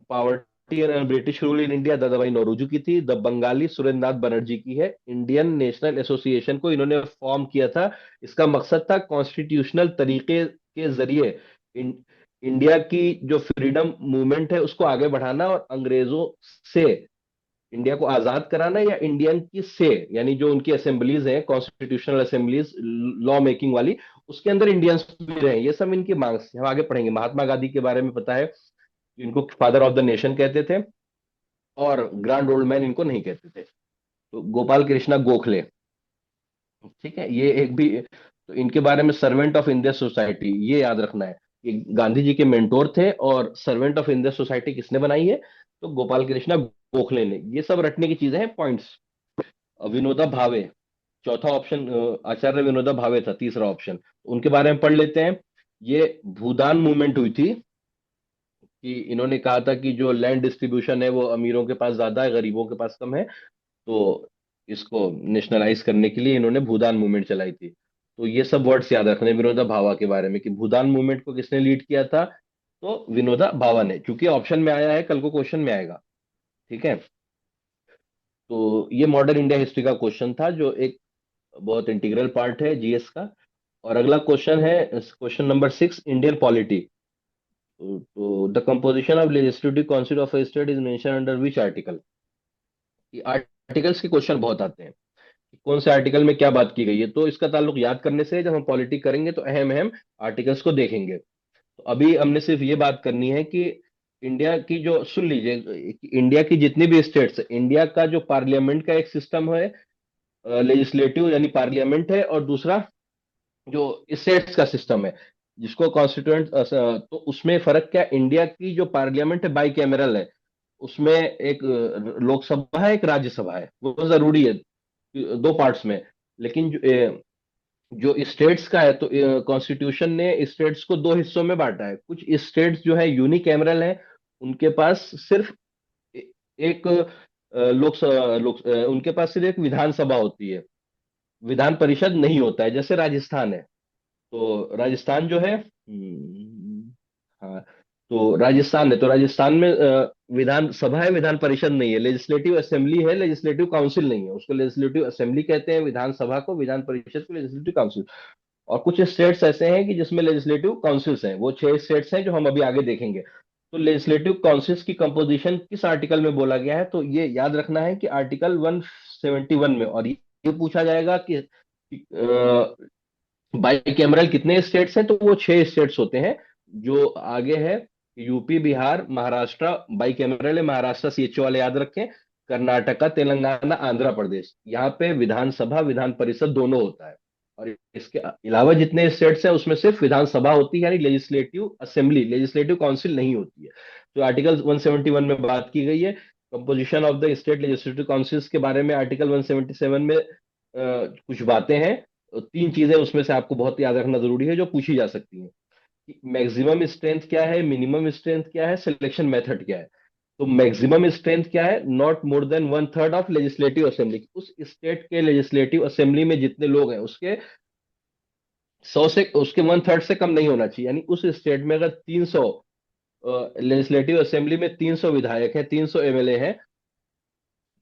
poverty and British rule in India Dadabhai Naoroji की थी, द बंगाली सुरेंद्रनाथ बनर्जी की है। इंडियन नेशनल एसोसिएशन को इन्होंने फॉर्म किया था, इसका मकसद था कॉन्स्टिट्यूशनल तरीके के जरिए इंडिया की जो फ्रीडम मूवमेंट है उसको आगे बढ़ाना, और अंग्रेजों से इंडिया को आजाद कराना, या इंडियन की से यानी जो उनकी असेंबलीज हैं, कॉन्स्टिट्यूशनल असेंबलीज लॉ मेकिंग वाली, उसके अंदर इंडियंस भी रहे। ये सब इनकी मांग हम आगे पढ़ेंगे। महात्मा गांधी के बारे में पता है, इनको फादर ऑफ द नेशन कहते थे, और ग्रैंड ओल्ड मैन इनको नहीं कहते थे। तो गोपाल कृष्णा गोखले, ठीक है, ये एक भी। तो इनके बारे में सर्वेंट ऑफ इंडिया सोसाइटी, ये याद रखना है, ये गांधी जी के मेंटोर थे। और सर्वेंट ऑफ इंडिया सोसाइटी किसने बनाई है, तो गोपाल कृष्णा गोखले ने। ये सब रटने की चीजें हैं, पॉइंट्स। विनोदा भावे, चौथा ऑप्शन आचार्य विनोदा भावे था, तीसरा ऑप्शन। उनके बारे में पढ़ लेते हैं। ये भूदान मूवमेंट हुई थी, कि इन्होंने कहा था कि जो लैंड डिस्ट्रीब्यूशन है वो अमीरों के पास ज्यादा है, गरीबों के पास कम है। तो इसको नेशनलाइज करने के लिए इन्होंने भूदान मूवमेंट चलाई थी। तो ये सब वर्ड्स याद रखने विनोदा भावा के बारे में, कि भूदान मूवमेंट को किसने लीड किया था, तो विनोदा भावा ने। क्योंकि ऑप्शन में आया है, कल को क्वेश्चन में आएगा, ठीक है। तो ये मॉडर्न इंडिया हिस्ट्री का क्वेश्चन था, जो एक बहुत इंटीग्रल पार्ट है जीएस का। और अगला क्वेश्चन है क्वेश्चन नंबर 6, इंडियन पॉलिटी। तो the composition of legislative council of a state is mention under which article. Articles के क्वेश्चन बहुत आते हैं, कि कौन से आर्टिकल में क्या बात की गई है। तो इसका ताल्लुक याद करने से है। जब हम पॉलिटी करेंगे तो अहम अहम आर्टिकल्स को देखेंगे। तो अभी हमने सिर्फ ये बात करनी है कि इंडिया की जो, सुन लीजिए, इंडिया की जितनी भी स्टेट्स, इंडिया का जो पार्लियामेंट का एक सिस्टम है, लेजिस्लेटिव यानी पार्लियामेंट है, और दूसरा जो स्टेट्स का सिस्टम है जिसको कॉन्स्टिट्यूएंट। तो उसमें फर्क क्या, इंडिया की जो पार्लियामेंट है बाई कैमरल है, उसमें एक लोकसभा है, एक राज्यसभा है, वो जरूरी है दो पार्ट्स में। लेकिन जो स्टेट्स का है, तो कॉन्स्टिट्यूशन ने स्टेट्स को दो हिस्सों में बांटा है। कुछ स्टेट्स जो है यूनिकैमरल है, उनके पास सिर्फ एक उनके पास सिर्फ एक विधानसभा होती है, विधान परिषद नहीं होता है, जैसे राजस्थान है। तो राजस्थान जो है, हाँ, तो राजस्थान है, तो राजस्थान में विधान सभा है, विधान परिषद नहीं है। लेजिस्लेटिव असेंबली है, लेजिस्लेटिव काउंसिल नहीं है। उसको लेजिस्लेटिव असेंबली कहते हैं, विधानसभा को, विधान परिषद को लेजिस्लेटिव काउंसिल। और कुछ स्टेट्स ऐसे हैं कि जिसमें लेजिस्लेटिव काउंसिल्स हैं, वो 6 स्टेट्स हैं जो हम अभी आगे देखेंगे। तो लेजिस्लेटिव काउंसिल्स की कंपोजिशन किस आर्टिकल में बोला गया है, तो ये याद रखना है कि आर्टिकल 171 में। और ये पूछा जाएगा कि बाई कैमरल कितने स्टेट्स हैं, तो वो 6 स्टेट्स होते हैं। जो आगे है, UP, Bihar, Maharashtra, by cameral है महाराष्ट्र, सीएचओ वाले याद रखें, कर्नाटका, तेलंगाना, आंध्र प्रदेश। यहाँ पे विधानसभा विधान परिषद दोनों होता है। और इसके अलावा जितने स्टेट्स हैं उसमें सिर्फ विधानसभा होती है, यानी लेजिस्लेटिव असेंबली, लेजिस्लेटिव काउंसिल नहीं होती है। तो आर्टिकल 171 में बात की गई है composition of the state legislative councils के बारे में। आर्टिकल 177 में कुछ बातें हैं, 3 चीजें उसमें से आपको बहुत याद रखना जरूरी है, जो पूछी जा सकती हैं। मैक्सिमम स्ट्रेंथ क्या है, मिनिमम स्ट्रेंथ क्या है, सिलेक्शन मेथड क्या है। तो मैक्सिमम स्ट्रेंथ क्या है, not more than 1/3 of legislative assembly. उस स्टेट के लेजिस्लेटिव असेंबली में जितने लोग हैं उसके 100 से, उसके 1/3 से कम नहीं होना चाहिए। यानी उस स्टेट में अगर 300 लेजिस्लेटिव असेंबली में 300 विधायक हैं, 300 एमएलए हैं,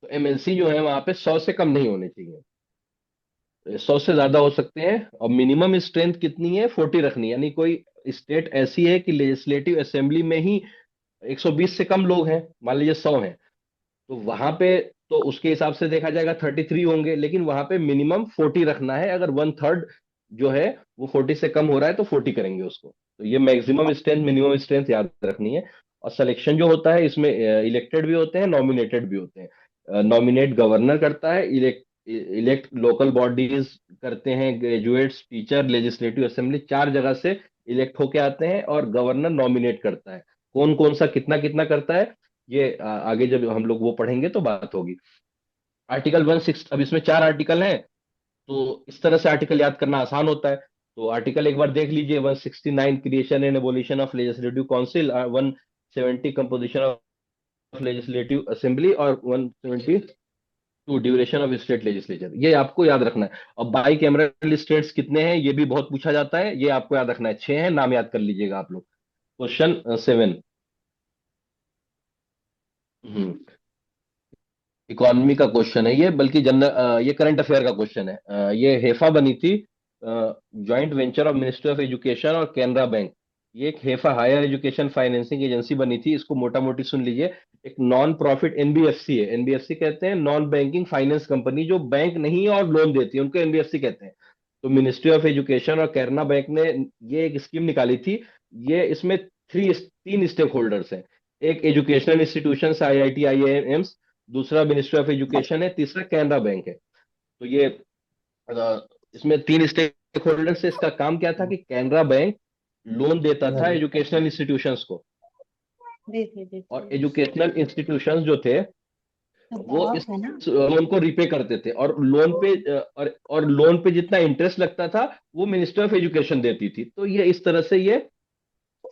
तो एमएलसी जो है वहां पे 100 से कम नहीं होने चाहिए, 100 से ज्यादा हो सकते हैं। और मिनिमम स्ट्रेंथ कितनी है, 40 रखनी है। यानी कोई स्टेट ऐसी है कि लेजिस्लेटिव असेंबली में ही 120 से कम लोग हैं, मान लीजिए 100 हैं, तो वहां पे तो उसके हिसाब से देखा जाएगा 33 होंगे। लेकिन वहां पे मिनिमम 40 रखना है। अगर 1/3 जो है वो 40 से कम हो रहा है तो 40 करेंगे उसको। तो ये मैक्सिमम स्ट्रेंथ मिनिमम स्ट्रेंथ याद रखनी है। और सिलेक्शन जो होता है इसमें इलेक्टेड भी होते हैं, नॉमिनेटेड भी होते हैं। नॉमिनेट गवर्नर करता है, इलेक्ट लोकल बॉडीज करते हैं, ग्रेजुएट्स, टीचर, लेजिस्लेटिव असेंबली, चार जगह से इलेक्ट होके आते हैं, और गवर्नर नॉमिनेट करता है। कौन कौन सा कितना कितना करता है, ये आगे जब हम लोग वो पढ़ेंगे तो बात होगी। आर्टिकल 160, अब इसमें चार आर्टिकल हैं, तो इस तरह से आर्टिकल याद करना आसान होता है। तो आर्टिकल एक बार देख लीजिए, 169 creation and abolition of legislative council, 170 composition of legislative assembly, और 172 ड्यूरेशन ऑफ स्टेट लेजिस्लेचर। ये आपको याद रखना है। और बाई कैमरल स्टेट्स कितने हैं ये भी बहुत पूछा जाता है, ये आपको याद रखना है, 6 हैं, नाम याद कर लीजिएगा आप लोग। क्वेश्चन 7। इकोनॉमी का क्वेश्चन है ये, बल्कि जनरल, ये करंट अफेयर का क्वेश्चन है। ये हेफा बनी थी, joint venture of ministry of education और कैनरा बैंक। ये एक हेफा हायर एजुकेशन फाइनेंसिंग एजेंसी बनी थी, इसको मोटा मोटी सुन लीजिए। एक नॉन प्रॉफिट एनबीएफसी है, एनबीएफसी कहते हैं नॉन बैंकिंग फाइनेंस कंपनी, जो बैंक नहीं है और लोन देती है, उनको एनबीएफसी कहते हैं। तो मिनिस्ट्री ऑफ एजुकेशन और कैनरा बैंक ने ये एक स्कीम निकाली थी। ये इसमें तीन स्टेक होल्डर्स हैं। एक एजुकेशनल इंस्टीट्यूशन, आईआईटी, आईआईएम, दूसरा मिनिस्ट्री ऑफ एजुकेशन है, तीसरा कैनरा बैंक है। तो ये इसमें तीन स्टेक होल्डर से, इसका काम क्या था कि कैनरा बैंक लोन देता था एजुकेशनल इंस्टीट्यूशंस को, और एजुकेशनल इंस्टीट्यूशंस जो थे वो इस लोन को रिपे करते थे, और लोन पे और लोन पे जितना इंटरेस्ट लगता था वो मिनिस्ट्री ऑफ एजुकेशन देती थी। तो ये इस तरह से ये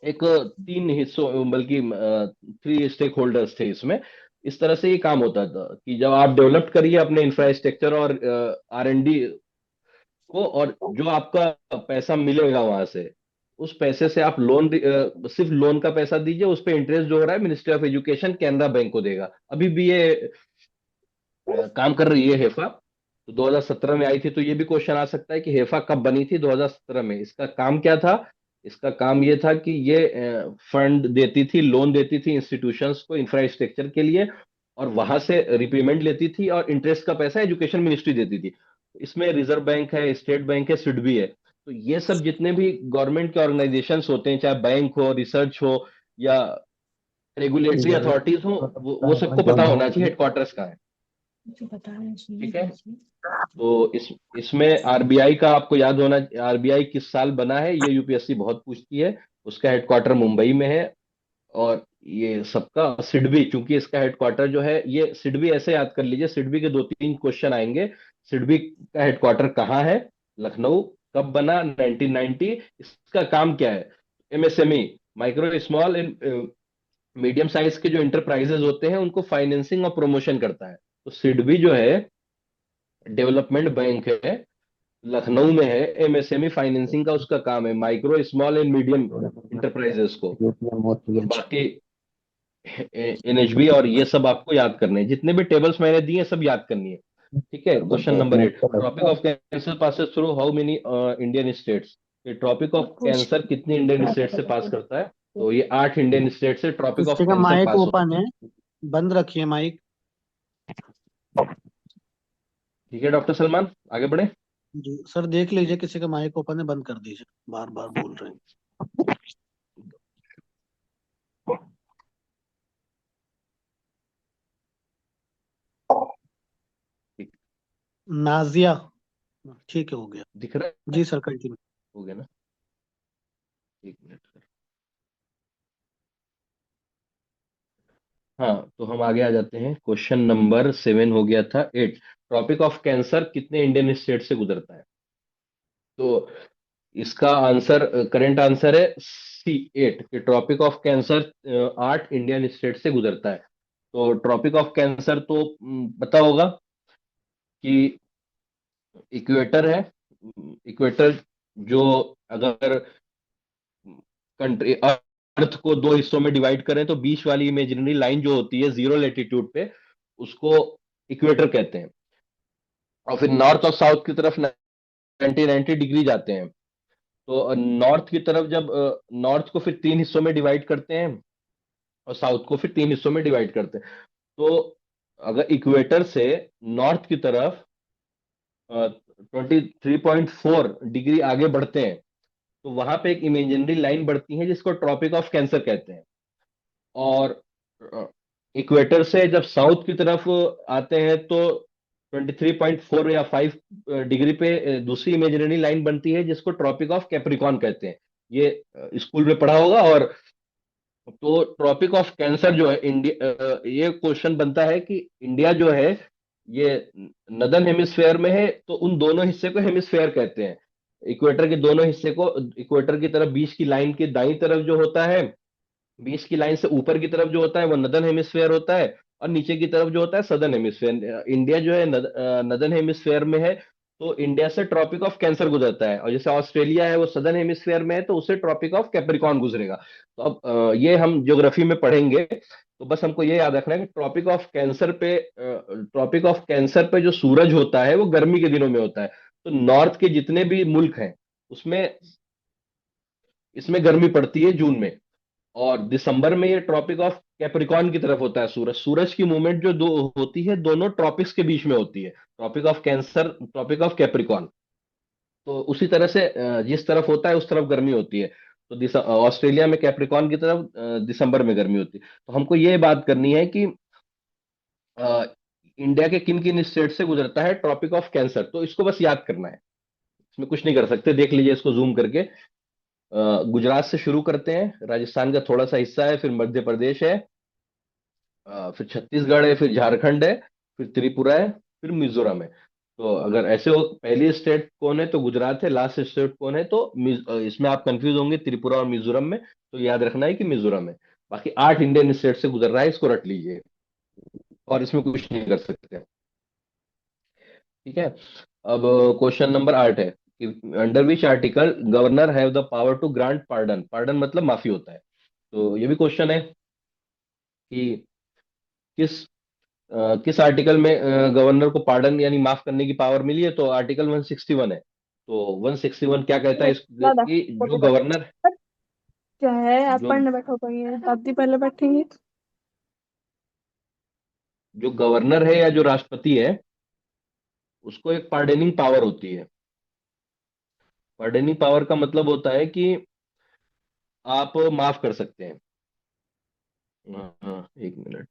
एक तीन हिस्सों, बल्कि 3 स्टेक होल्डर्स थे इसमें। इस तरह से ये काम होता था कि जब आप डेवलप करिए अपने इंफ्रास्ट्रक्चर और आर एंड डी को, और जो आपका पैसा मिलेगा वहां से, उस पैसे से आप लोन, सिर्फ लोन का पैसा दीजिए, उस पर इंटरेस्ट जो हो रहा है ministry of education Canara bank को देगा। अभी भी ये काम कर रही है हेफा। तो 2017 में आई थी। तो ये भी क्वेश्चन आ सकता है कि हेफा कब बनी थी 2017 में, इसका काम क्या था। इसका काम ये था कि ये फंड देती थी, लोन देती थी इंस्टीट्यूशंस को इंफ्रास्ट्रक्चर के लिए, और वहां से रिपेमेंट लेती थी, और इंटरेस्ट का पैसा एजुकेशन मिनिस्ट्री देती थी। इसमें रिजर्व बैंक है, स्टेट बैंक है, सिडबी है। तो ये सब जितने भी गवर्नमेंट के ऑर्गेनाइजेशंस होते हैं, चाहे बैंक हो, रिसर्च हो, या रेगुलेटरी अथॉरिटीज हो, वो सबको पता होना चाहिए हेडक्वार्टर्स कहाँ है। ठीक है। तो इसमें आरबीआई का आपको याद होना, आरबीआई किस साल बना है ये यूपीएससी बहुत पूछती है। उसका हेडक्वार्टर मुंबई में है। और ये सबका सिडबी, चूंकि इसका हेडक्वार्टर जो है, ये सिडबी ऐसे याद कर लीजिए, सिडबी के 2-3 क्वेश्चन आएंगे। सिडबी का हेडक्वार्टर कहाँ है, लखनऊ। कब बना, 1990। इसका काम क्या है, MSME, micro small and medium size के जो इंटरप्राइजेज होते हैं उनको फाइनेंसिंग और प्रमोशन करता है। तो सिडबी जो है डेवलपमेंट बैंक है, लखनऊ में है, एमएसएमई फाइनेंसिंग का उसका काम है, micro small and medium enterprises को। और बाकी एनएचबी और ये सब आपको याद करने हैं, जितने भी टेबल्स मैंने दिए सब याद करनी है। ठीक है। Question number 8, tropic of cancer passes through how many Indian states. ये ट्रॉपिक ऑफ कैंसर कितने इंडियन स्टेट से पास करता है, तो ये 8 इंडियन स्टेट से ट्रॉपिक ऑफ किसी का कैंसर माइक पास होता ओपन है, बंद रखिए माइक। है। ठीक है डॉक्टर सलमान, आगे बढ़े। जी सर, देख लीजिए किसी का माइक ओपन है, बंद कर दीजिए, बार बार बोल रहे हैं। ठीक, नाजिया, ठीक है, हो गया। दिख रहा है, जी सर, कंटिन्यू। हो गया ना। एक मिनट सर। हाँ, तो हम आगे आ जाते हैं। क्वेश्चन नंबर 7 हो गया था। 8, ट्रॉपिक ऑफ कैंसर कितने इंडियन स्टेट से गुजरता है। तो इसका आंसर, करेंट आंसर है C8, कि tropic of cancer 8 Indian state से गुजरता है। तो ट्रॉपिक ऑफ कैंसर तो पता होगा कि इक्वेटर है। इक्वेटर जो, अगर कंट्री अर्थ को दो हिस्सों में डिवाइड करें तो बीच वाली इमेजिनरी लाइन जो होती है जीरो लेटीट्यूड पे, उसको इक्वेटर कहते हैं। और फिर नॉर्थ और साउथ की तरफ 90-90 डिग्री जाते हैं। तो नॉर्थ की तरफ जब, नॉर्थ को फिर 3 हिस्सों में डिवाइड करते हैं, और साउथ को फिर 3 हिस्सों में डिवाइड करते हैं। तो अगर इक्वेटर से नॉर्थ की तरफ 23.4 डिग्री आगे बढ़ते हैं, तो वहां पे एक इमेजिनरी लाइन बढ़ती है जिसको ट्रॉपिक ऑफ कैंसर कहते हैं। और इक्वेटर से जब साउथ की तरफ आते हैं तो 23.4 या 5 डिग्री पे दूसरी इमेजिनरी लाइन बनती है जिसको ट्रॉपिक ऑफ कैप्रिकॉर्न कहते हैं। ये स्कूल में पढ़ा होगा। और तो ट्रॉपिक ऑफ कैंसर जो है इंडिया, ये क्वेश्चन बनता है कि इंडिया जो है ये नदर्न हेमिस्फेयर में है, तो उन दोनों हिस्से को हेमिस्फेयर कहते हैं। इक्वेटर के दोनों हिस्से को, इक्वेटर की तरफ बीच की लाइन के दाईं तरफ जो होता है, बीच की लाइन से ऊपर की तरफ जो होता है वो नदर्न हेमिस्फेयर होता है, और नीचे की तरफ जो होता है सदर्न हेमिस्फेयर। इंडिया जो है नदर्न हेमिस्फेयर में है, तो इंडिया से ट्रॉपिक ऑफ कैंसर गुजरता है। और जैसे ऑस्ट्रेलिया है वो सदर्न हेमिस्फेयर में है, तो उसे ट्रॉपिक ऑफ कैप्रिकॉर्न गुजरेगा। तो अब ये हम ज्योग्राफी में पढ़ेंगे, तो बस हमको ये याद रखना है कि ट्रॉपिक ऑफ कैंसर पे जो सूरज होता है वो गर्मी के दिनों में होता है। तो नॉर्थ के जितने भी मुल्क हैं उसमें इसमें गर्मी पड़ती है जून में। और दिसंबर में ये ट्रॉपिक ऑफ कैप्रिकॉर्न की तरफ होता है सूरज। सूरज की मूवमेंट जो दो होती है दोनों ट्रॉपिक्स के बीच में होती है, tropic of cancer, tropic of capricorn. तो उसी तरह से जिस तरफ होता है उस तरफ गर्मी होती है। तो ऑस्ट्रेलिया में कैप्रिकॉर्न की तरफ दिसंबर में गर्मी होती है। तो हमको ये बात करनी है कि अ, इंडिया के किन किन स्टेट से गुजरता है ट्रॉपिक ऑफ कैंसर, तो इसको बस याद करना है। इसमें कुछ नहीं कर सकते, देख लीजिए इसको जूम करके। गुजरात से शुरू करते हैं, राजस्थान का थोड़ा सा हिस्सा है, फिर मध्य प्रदेश है, फिर छत्तीसगढ़ है, फिर झारखंड है, फिर त्रिपुरा है, फिर मिजोरम है। तो अगर ऐसे हो, पहली स्टेट कौन है तो गुजरात है, लास्ट स्टेट कौन है तो इसमें आप कंफ्यूज होंगे त्रिपुरा और मिजोरम में, तो याद रखना है कि मिजोरम है। बाकी 8 इंडियन स्टेट से गुजर रहा है, इसको रट लीजिए और इसमें कुछ नहीं कर सकते। ठीक है। अब क्वेश्चन नंबर 8 है कि under which article governor have the power to grant pardon. Pardon मतलब माफी होता है। तो ये भी क्वेश्चन है कि किस किस आर्टिकल में गवर्नर को पार्डन यानी माफ करने की पावर मिली है, तो आर्टिकल 161 है। तो 161 क्या कहता है दादा कि जो फोटो गवर्नर, क्या है, आप जो पढ़ने बैठो कोई है, दादी पहले बैठेंगे। जो गवर्नर है या जो राष्ट्रपति है उसको एक पार्डनिंग पावर होती है। पार्डनिंग पावर का मतलब होता है कि आप माफ कर सकते हैं। हाँ हाँ, एक मिनट।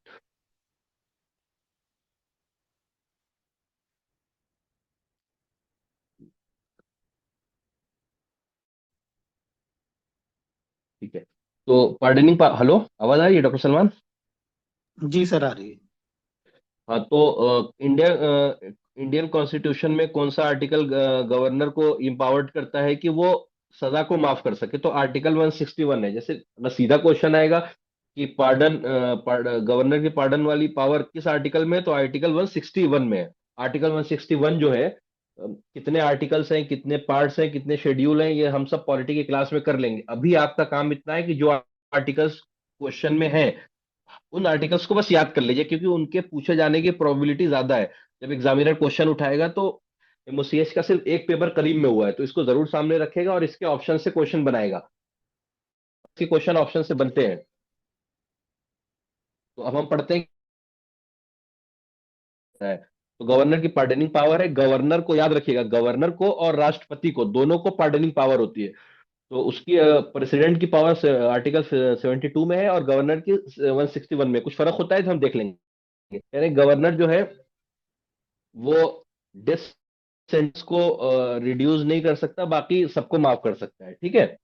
ठीक है। तो पार्डनिंग हेलो, आवाज आ रही है डॉक्टर सलमान? जी सर, आ रही है। हाँ तो इंडियन कॉन्स्टिट्यूशन में कौन सा आर्टिकल गवर्नर को इम्पावर्ड करता है कि वो सजा को माफ कर सके, तो आर्टिकल 161 है। जैसे अगर सीधा क्वेश्चन आएगा कि गवर्नर की पार्डन वाली पावर किस आर्टिकल में है, तो आर्टिकल 161 में है। आर्टिकल 161 जो है, कितने आर्टिकल्स हैं, कितने पार्ट्स हैं, कितने शेड्यूल हैं, ये हम सब पॉलिटी की क्लास में कर लेंगे। अभी आपका काम इतना है कि जो आर्टिकल्स क्वेश्चन में है उन आर्टिकल्स को बस याद कर लीजिए, क्योंकि उनके पूछे जाने की प्रोबेबिलिटी ज्यादा है। जब एग्जामिनर क्वेश्चन उठाएगा तो एमओसीएच का सिर्फ एक पेपर करीब में हुआ है, तो इसको जरूर सामने रखेगा और इसके ऑप्शन से क्वेश्चन बनाएगा। इसके क्वेश्चन ऑप्शन से बनते हैं। तो अब हम पढ़ते हैं। तो गवर्नर की पार्डनिंग पावर है। गवर्नर को याद रखिएगा, गवर्नर को और राष्ट्रपति को दोनों को पार्डनिंग पावर होती है। तो उसकी प्रेसिडेंट की पावर आर्टिकल 72 में है और गवर्नर की 161 में। कुछ फर्क होता है तो हम देख लेंगे। यानी गवर्नर जो है वो डेथ सेंटेंस को रिड्यूस नहीं कर सकता, बाकी सबको माफ कर सकता है। ठीक है।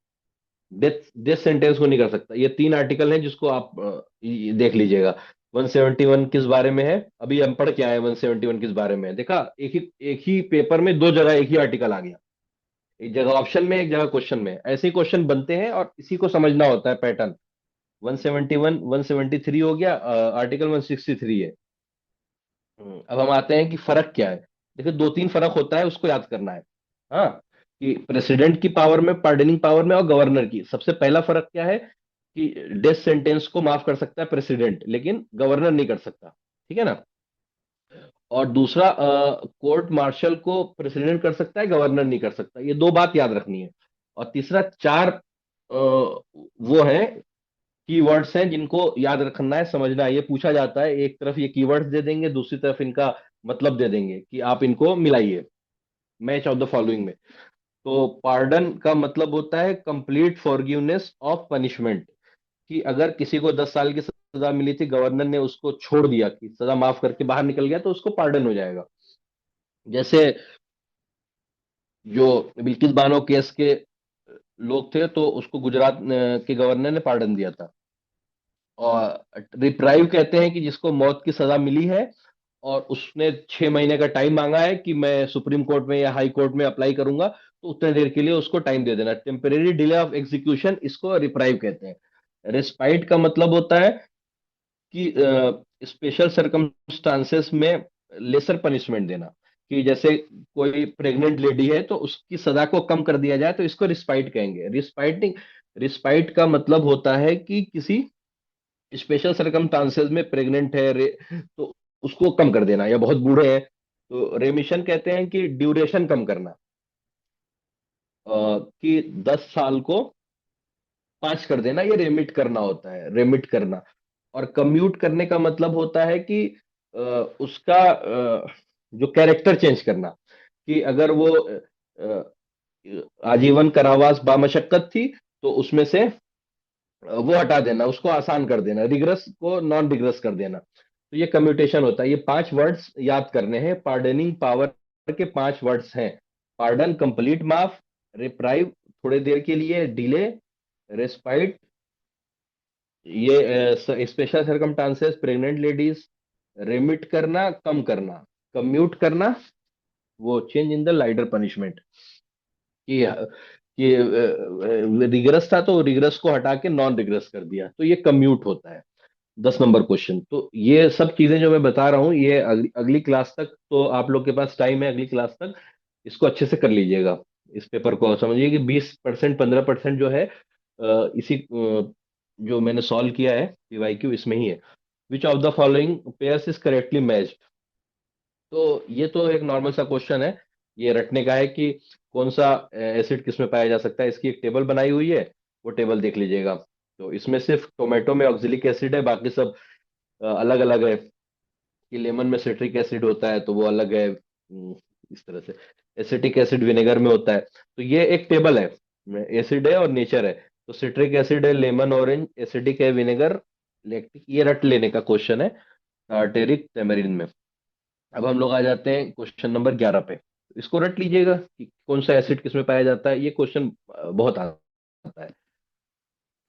डेथ डेथ सेंटेंस को नहीं कर सकता। ये 3 आर्टिकल हैं जिसको आप ये देख लीजिएगा। 171 किस बारे में है, अभी हम पढ़ के आए। 171 किस बारे में है देखा, एक ही पेपर में 2 जगह एक ही आर्टिकल आ गया। एक जगह ऑप्शन में, एक जगह क्वेश्चन में। ऐसे ही क्वेश्चन बनते हैं और इसी को समझना होता है पैटर्न। 171 173 हो गया, आर्टिकल 163 है। अब हम आते हैं कि फर्क क्या है। देखिए 2-3 फर्क होता है, उसको याद करना है। हाँ, कि प्रेसिडेंट की पावर में, पार्डनिंग पावर में और गवर्नर की। सबसे पहला फर्क क्या है कि डेथ सेंटेंस को माफ कर सकता है प्रेसिडेंट, लेकिन गवर्नर नहीं कर सकता। ठीक है ना। और दूसरा, कोर्ट मार्शल को प्रेसिडेंट कर सकता है, गवर्नर नहीं कर सकता। ये 2 बात याद रखनी है। और तीसरा 4 वो है कीवर्ड्स हैं जिनको याद रखना है, समझना है। ये पूछा जाता है, एक तरफ ये कीवर्ड्स दे देंगे, दूसरी तरफ इनका मतलब दे देंगे कि आप इनको मिलाइए, मैच ऑफ द फॉलोइंग में। तो पार्डन का मतलब होता है कंप्लीट फॉरगिवनेस ऑफ पनिशमेंट, कि अगर किसी को 10 साल की सजा मिली थी, गवर्नर ने उसको छोड़ दिया कि सजा माफ करके बाहर निकल गया तो उसको पार्डन हो जाएगा। जैसे जो बिल्किस बानो केस के लोग थे, तो उसको गुजरात के गवर्नर ने पार्डन दिया था। और रिप्राइव कहते हैं कि जिसको मौत की सजा मिली है और उसने 6 महीने का टाइम मांगा है कि मैं सुप्रीम कोर्ट में या हाई कोर्ट में अप्लाई करूंगा, तो उतने देर के लिए उसको टाइम दे देना। टेम्परेरी डिले ऑफ एग्जीक्यूशन, इसको रिप्राइव कहते हैं। रिस्पाइट का मतलब होता है कि स्पेशल सर्कमस्टांसेस में लेसर पनिशमेंट देना, कि जैसे कोई प्रेग्नेंट लेडी है तो उसकी सजा को कम कर दिया जाए, तो इसको रिस्पाइट कहेंगे। रिस्पाइटिंग रिस्पाइट का मतलब होता है कि किसी स्पेशल सर्कमस्टांसेस में प्रेग्नेंट है तो उसको कम कर देना, या बहुत बूढ़े हैं तो रेमिशन कहते हैं कि ड्यूरेशन कम करना। कि 10 साल को 5 कर देना, ये रेमिट करना होता है, रेमिट करना। और कम्यूट करने का मतलब होता है कि उसका जो कैरेक्टर चेंज करना, कि अगर वो आजीवन कारावास बामशक्कत थी तो उसमें से वो हटा देना, उसको आसान कर देना, रिग्रेस को नॉन रिग्रेस कर देना। तो ये कम्यूटेशन होता है। ये 5 वर्ड्स याद करने हैं, पार्डनिंग पावर के 5 वर्ड्स हैं। पार्डन कंप्लीट माफ, रिप्राइव थोड़े देर के लिए, डिले, रेस्पाइट ये special circumstances, pregnant ladies, remit करना कम करना, कम्यूट करना वो change in the lighter punishment, कि रिग्रेस था तो रिग्रेस को हटा के नॉन रिग्रेस कर दिया, तो ये कम्यूट होता है। 10 नंबर क्वेश्चन। तो ये सब चीजें जो मैं बता रहा हूँ, ये अगली क्लास तक तो आप लोग के पास टाइम है, अगली क्लास तक इसको अच्छे से कर लीजिएगा। इस पेपर को समझिए कि 20% 15% जो है इसी जो मैंने सॉल्व किया है पीवाईक्यू, इसमें ही है। विच of the following pairs is correctly matched. तो ये तो एक नॉर्मल सा क्वेश्चन है, ये रटने का है कि कौन सा एसिड किस में पाया जा सकता है। इसकी एक टेबल बनाई हुई है, वो टेबल देख लीजिएगा। तो इसमें सिर्फ टोमेटो में ऑक्जेलिक एसिड है, बाकी सब अलग अलग है। कि लेमन में सिट्रिक एसिड होता है तो वो अलग है, इस तरह से एसिटिक एसिड विनेगर में होता है। तो ये एक टेबल है, एसिड है और नेचर है। तो सिट्रिक एसिड है, लेमन ऑरेंज, एसिडिक है विनेगर, लैक्टिक, ये रट लेने का क्वेश्चन है टार्टेरिक टेमेरिन में। अब हम लोग आ जाते हैं क्वेश्चन नंबर 11 पे। इसको रट लीजिएगा कि कौन सा एसिड किस में पाया जाता है। ये क्वेश्चन बहुत आता है।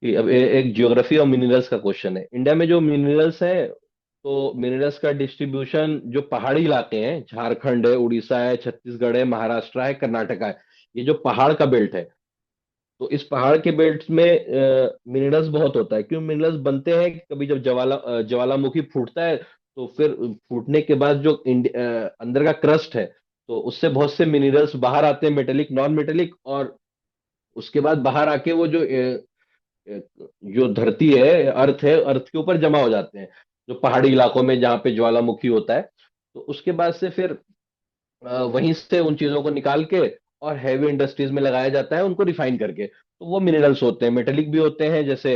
कि अब एक ज्योग्राफी और मिनरल्स का क्वेश्चन है। इंडिया में जो मिनरल्स है, तो मिनरल्स का डिस्ट्रीब्यूशन जो पहाड़ी इलाके हैं, झारखंड है, उड़ीसा है, छत्तीसगढ़ है, महाराष्ट्र है, कर्नाटका है, ये जो पहाड़ का बेल्ट है, तो इस पहाड़ के बेल्ट में मिनरल्स बहुत होता है। क्यों मिनरल्स बनते हैं कि कभी जब ज्वालामुखी फूटता है, तो फिर फूटने के बाद जो अंदर का क्रस्ट है, तो उससे बहुत से मिनरल्स बाहर आते हैं, मेटेलिक नॉन मेटेलिक, और उसके बाद बाहर आके वो जो धरती है, अर्थ है, अर्थ के ऊपर जमा हो जाते हैं, जो पहाड़ी इलाकों में जहाँ पे ज्वालामुखी होता है। तो उसके बाद से फिर वहीं से उन चीजों को निकाल के और हैवी इंडस्ट्रीज में लगाया जाता है, उनको रिफाइन करके। तो वो मिनरल्स होते हैं, मेटेलिक भी होते हैं, जैसे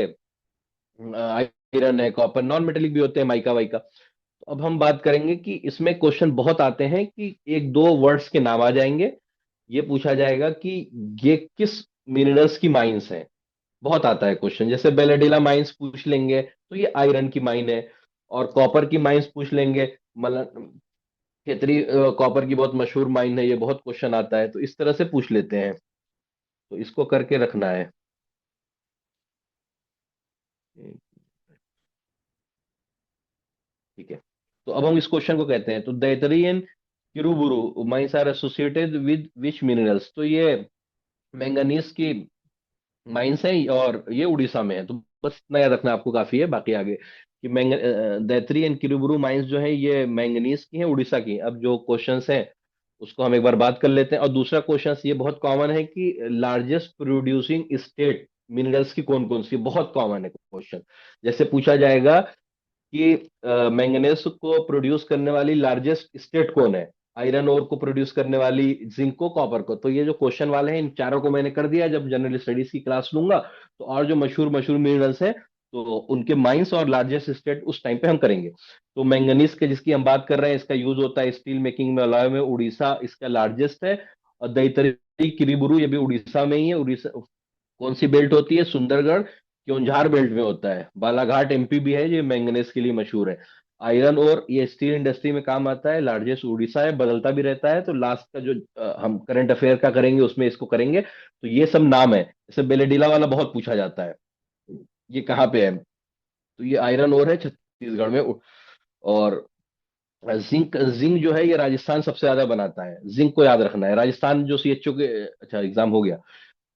आयरन है, कॉपर, नॉन मेटेलिक भी होते हैं, माइका वाइका। तो अब हम बात करेंगे कि इसमें क्वेश्चन बहुत आते हैं कि एक दो वर्ड्स के नाम आ जाएंगे, ये पूछा जाएगा कि ये किस मिनरल्स की माइंस हैं। बहुत आता है क्वेश्चन, जैसे बेलेडिला माइंस पूछ लेंगे तो ये आयरन की माइन है। और कॉपर की माइंस पूछ लेंगे, मतलब खेतरी कॉपर की बहुत मशहूर माइन है, ये बहुत क्वेश्चन आता है। तो इस तरह से पूछ लेते हैं, तो इसको करके रखना है। ठीक है, तो अब हम इस क्वेश्चन को कहते हैं। तो Daitari and Kiriburu mines are associated with which minerals. तो ये मैंगनीज की माइंस है और ये उड़ीसा में है। तो बस इतना याद रखना आपको काफी है, बाकी आगे कि दैत्री एंड किरुबुरु माइंस जो है ये मैंगनीज की है, उड़ीसा की। अब जो क्वेश्चंस हैं उसको हम एक बार बात कर लेते हैं। और दूसरा क्वेश्चन ये बहुत कॉमन है कि लार्जेस्ट प्रोड्यूसिंग स्टेट मिनरल्स की कौन कौन सी, बहुत कॉमन है क्वेश्चन। जैसे पूछा जाएगा कि मैंगनीज को प्रोड्यूस करने वाली लार्जेस्ट स्टेट कौन है, आयरन ओर को प्रोड्यूस करने वाली, जिंक को, कॉपर को। तो ये जो क्वेश्चन वाले हैं, इन चारों को मैंने कर दिया। जब जनरल स्टडीज की क्लास लूंगा तो और जो मशहूर मशहूर मिनरल्स हैं, तो उनके माइंस और लार्जेस्ट स्टेट उस टाइम पे हम करेंगे। तो मैंगनीज के जिसकी हम बात कर रहे हैं, इसका यूज होता है स्टील मेकिंग में, अलॉय में, उड़ीसा इसका लार्जेस्ट है। और दैतरी किरीबुरु ये भी उड़ीसा में ही है। उड़ीसा कौन सी बेल्ट होती है, सुंदरगढ़ क्योंझार बेल्ट में होता है। बालाघाट एमपी भी है, ये मैंगनीज के लिए मशहूर है। आयरन और ये स्टील इंडस्ट्री में काम आता है। लार्जेस्ट उड़ीसा है, बदलता भी रहता है। तो लास्ट का जो हम करंट अफेयर का करेंगे उसमें इसको करेंगे। तो ये सब नाम है। जैसे बेलेडीला वाला बहुत पूछा जाता है, ये कहाँ पे है? तो ये आयरन और है छत्तीसगढ़ में। और जिंक, जिंक जो है ये राजस्थान सबसे ज्यादा बनाता है। जिंक को याद रखना है, राजस्थान जो सीएचओ के, अच्छा एग्जाम हो गया।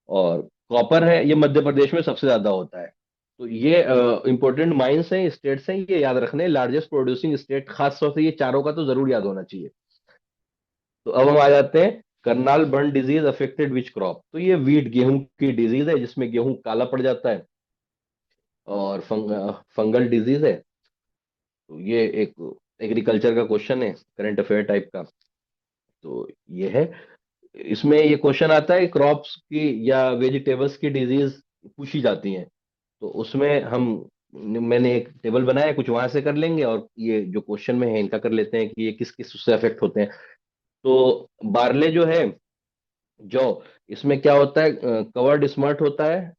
और कॉपर है, ये मध्य प्रदेश में सबसे ज्यादा होता है। तो ये इंपॉर्टेंट माइंस हैं, स्टेट्स हैं, ये याद रखने। लार्जेस्ट प्रोड्यूसिंग स्टेट, खास तौर से ये चारों का तो जरूर याद होना चाहिए। तो अब हम आ जाते हैं, Karnal burn disease affected which crop. तो ये वीट, गेहूं की डिजीज है जिसमें गेहूं काला पड़ जाता है। और फंगल डिजीज है। तो ये एक एग्रीकल्चर का क्वेश्चन है, करंट अफेयर टाइप का। तो ये है, इसमें ये क्वेश्चन आता है क्रॉप्स की या वेजिटेबल्स की डिजीज पूछी जाती हैं। तो उसमें हम, मैंने एक टेबल बनाया है, कुछ वहां से कर लेंगे और ये जो क्वेश्चन में है इनका कर लेते हैं कि ये किस किस उससे अफेक्ट होते हैं। तो बार्ले जो है, जौ, इसमें क्या होता है? कवर्ड स्मर्ट होता है।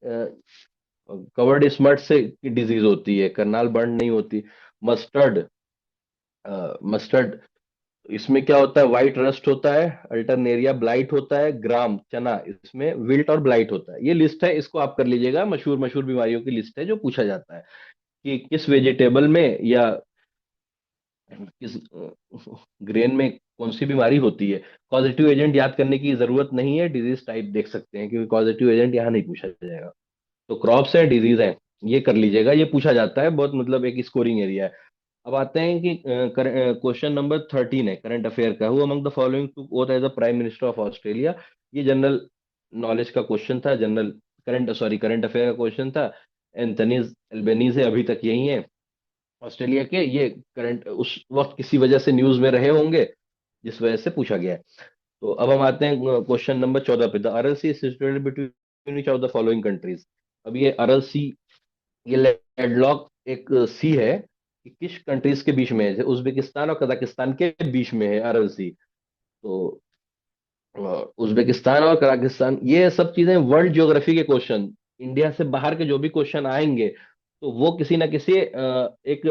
कवर्ड स्मर्ट से की डिजीज होती है, करनाल बर्न नहीं होती। मस्टर्ड, मस्टर्ड, इसमें क्या होता है? व्हाइट रस्ट होता है। अल्टरनेरिया ब्लाइट होता है। ग्राम चना, इसमें विल्ट और ब्लाइट होता है। ये लिस्ट है, इसको आप कर लीजिएगा। मशहूर मशहूर बीमारियों की लिस्ट है जो पूछा जाता है कि किस वेजिटेबल में या किस ग्रेन में कौन सी बीमारी होती है। कॉजेटिव एजेंट याद करने की जरूरत नहीं है, डिजीज टाइप देख सकते हैं क्योंकि कॉजेटिव एजेंट यहाँ नहीं पूछा जाएगा। तो क्रॉप्स है, डिजीज है, ये कर लीजिएगा, ये पूछा जाता है बहुत, मतलब एक स्कोरिंग एरिया है। अब आते हैं कि क्वेश्चन नंबर 13 है करंट अफेयर का। Who among the following took oath as the prime minister of Australia. ये जनरल नॉलेज का क्वेश्चन था, जनरल करंट अफेयर का क्वेश्चन था। एंथनीज एल्बेनीज है, अभी तक यही है ऑस्ट्रेलिया के। ये करंट उस वक्त किसी वजह से न्यूज में रहे होंगे जिस वजह से पूछा गया है। तो अब हम आते हैं क्वेश्चन नंबर 14 पे। The Aral sea is situated between which of the following countries. अब ये अरल सी, ये लैंडलॉक एक सी है कि किस कंट्रीज के बीच में है? जैसे उज्बेकिस्तान और कजाकिस्तान के बीच में है अरल सी। तो उज्बेकिस्तान और कजाकिस्तान, ये सब चीजें वर्ल्ड ज्योग्राफी के क्वेश्चन, इंडिया से बाहर के जो भी क्वेश्चन आएंगे तो वो किसी ना किसी एक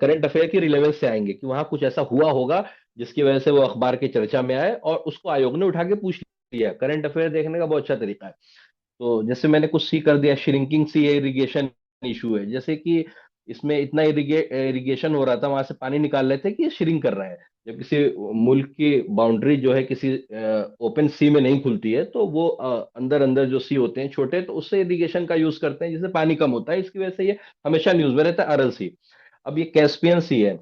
करंट अफेयर की रिलेवेंस से आएंगे कि वहां कुछ ऐसा हुआ होगा जिसकी वजह से वो अखबार की चर्चा में आए और उसको आयोग ने उठा के पूछ लिया। करंट अफेयर देखने का बहुत अच्छा तरीका है। तो जैसे मैंने कुछ सी कर दिया, श्रिंकिंग सी इरिगेशन इशू है, जैसे कि इसमें इतना इरिगेशन हो रहा था, वहां से पानी निकाल रहे थे कि ये श्रिंक कर रहा है। जब किसी मुल्क की बाउंड्री जो है किसी ओपन सी में नहीं खुलती है तो वो अंदर अंदर जो सी होते हैं छोटे, तो उससे इरिगेशन का यूज करते हैं जिससे पानी कम होता है। इसकी वजह से ये हमेशा न्यूज में रहता है, अरल सी। अब ये कैस्पियन सी है,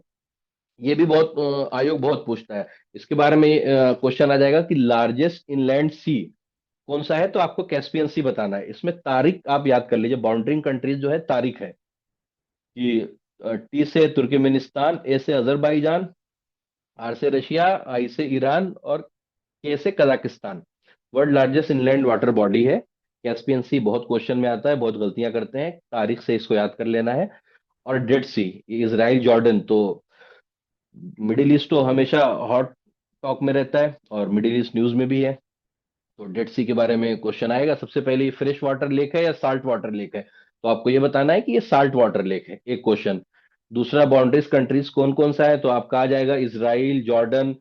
ये भी बहुत आयोग बहुत पूछता है। इसके बारे में क्वेश्चन आ जाएगा कि लार्जेस्ट इनलैंड सी कौन सा है, तो आपको कैस्पियन सी बताना है। इसमें तारीख आप याद कर लीजिए, बाउंड्रिंग कंट्रीज जो है तारीख है कि टी से तुर्कमेनिस्तान, ए से अजरबैजान, आर से रशिया, आई से ईरान और के से Kazakhstan. World largest inland water body है कैस्पियन सी। बहुत क्वेश्चन में आता है, बहुत गलतियां करते हैं, तारीख से इसको याद कर लेना है। और डेड सी, इसराइल जॉर्डन। तो मिडिल ईस्ट तो हमेशा हॉट टॉक में रहता है और मिडिल ईस्ट न्यूज में भी है। तो डेड सी के बारे में क्वेश्चन आएगा। सबसे पहले फ्रेश वाटर लेक है या साल्ट वाटर लेक है, तो आपको ये बताना है कि ये साल्ट वाटर लेक है, एक क्वेश्चन। दूसरा, बाउंड्रीज कंट्रीज कौन कौन सा है, तो आपका आ जाएगा इसराइल, जॉर्डन,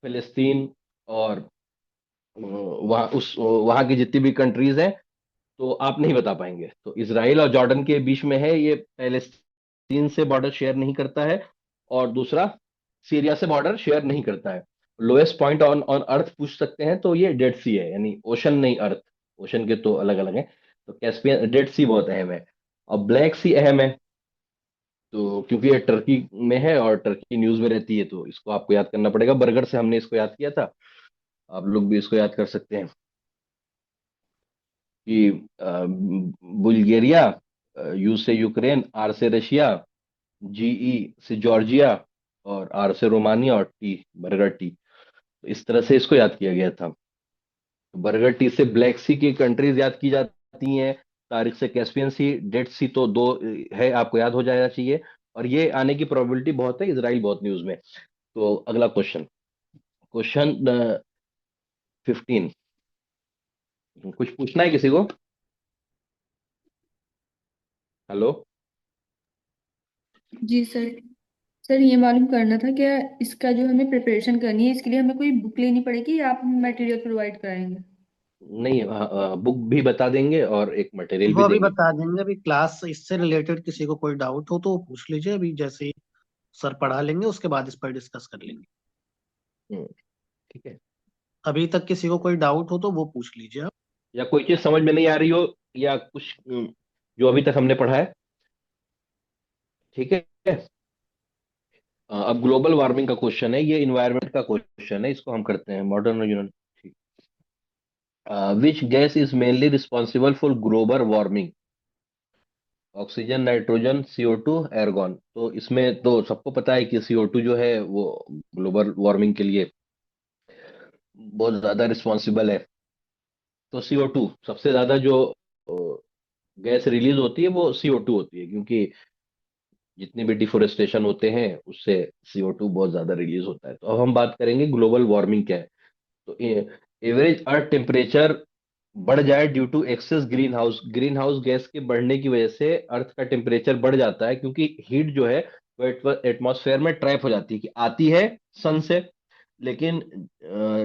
फिलिस्तीन और वहां की जितनी भी कंट्रीज हैं तो आप नहीं बता पाएंगे। तो इसराइल और जॉर्डन के बीच में है, ये पैलेस्तीन से बॉर्डर शेयर नहीं करता है। और दूसरा, सीरिया से बॉर्डर शेयर नहीं करता है। Lowest point on on earth पूछ सकते हैं तो ये डेड सी है, यानी ओशन नहीं अर्थ। ओशन के तो अलग अलग हैं। तो कैस्पियन, डेड सी बहुत अहम है। और ब्लैक सी अहम है, तो क्योंकि ये टर्की में है और टर्की न्यूज में रहती है तो इसको आपको याद करना पड़ेगा। बर्गर से हमने इसको याद किया था, आप लोग भी इसको याद कर सकते हैं कि बुल्गारिया, यू से यूक्रेन, आर से रशिया, जीई से जॉर्जिया और आर से रोमानिया और टी, बर्गर टी। तो इस तरह से इसको याद किया गया था। बर्गर टी से ब्लैक सी की कंट्रीज याद की जाती हैं। तारीख से कैस्पियन सी, डेड सी तो दो है, आपको याद हो जाना चाहिए। और ये आने की प्रोबेबिलिटी बहुत है, इसराइल बहुत न्यूज में। तो अगला क्वेश्चन, क्वेश्चन 15। कुछ पूछना है किसी को? हेलो। जी सर। सर ये मालूम करना था क्या इसका जो हमें प्रिपरेशन करनी है इसके लिए हमें कोई बुक लेनी पड़ेगी या आप मटेरियल प्रोवाइड कराएंगे? नहीं, बुक भी बता देंगे और एक मटेरियल वो भी अभी देंगे। बता देंगे। अभी क्लास इससे रिलेटेड किसी को कोई डाउट हो तो वो पूछ लीजिए, अभी जैसे ही सर पढ़ा लेंगे उसके बाद इस पर डिस्कस कर लेंगे। हम्म, ठीक है। अभी तक किसी को कोई डाउट हो तो वो पूछ लीजिए आप। या कोई चीज समझ में नहीं आ रही हो, या कुछ जो अभी तक हमने पढ़ा है। ठीक है। अब ग्लोबल वार्मिंग का क्वेश्चन है, ये इन्वायरमेंट का क्वेश्चन है, इसको हम करते हैं मॉडर्न यूनियन। ठीक। Which gas is mainly responsible for global warming? Oxygen, nitrogen, CO2, एर्गॉन। तो इसमें तो सबको पता है कि CO2 जो है वो ग्लोबल वार्मिंग के लिए बहुत ज्यादा रिस्पॉन्सिबल है। तो CO2 सबसे ज्यादा जो गैस रिलीज होती है वो CO2 होती है, क्योंकि जितने भी डिफोरेस्टेशन होते हैं उससे CO2 बहुत ज्यादा रिलीज होता है। तो अब हम बात करेंगे ग्लोबल वार्मिंग क्या है। तो एवरेज अर्थ टेम्परेचर बढ़ जाए due to excess green house gas के बढ़ने की वजह से अर्थ का टेम्परेचर बढ़ जाता है, क्योंकि हीट जो है वो एटमॉस्फेयर में ट्रैप हो जाती है, कि आती है सन से, लेकिन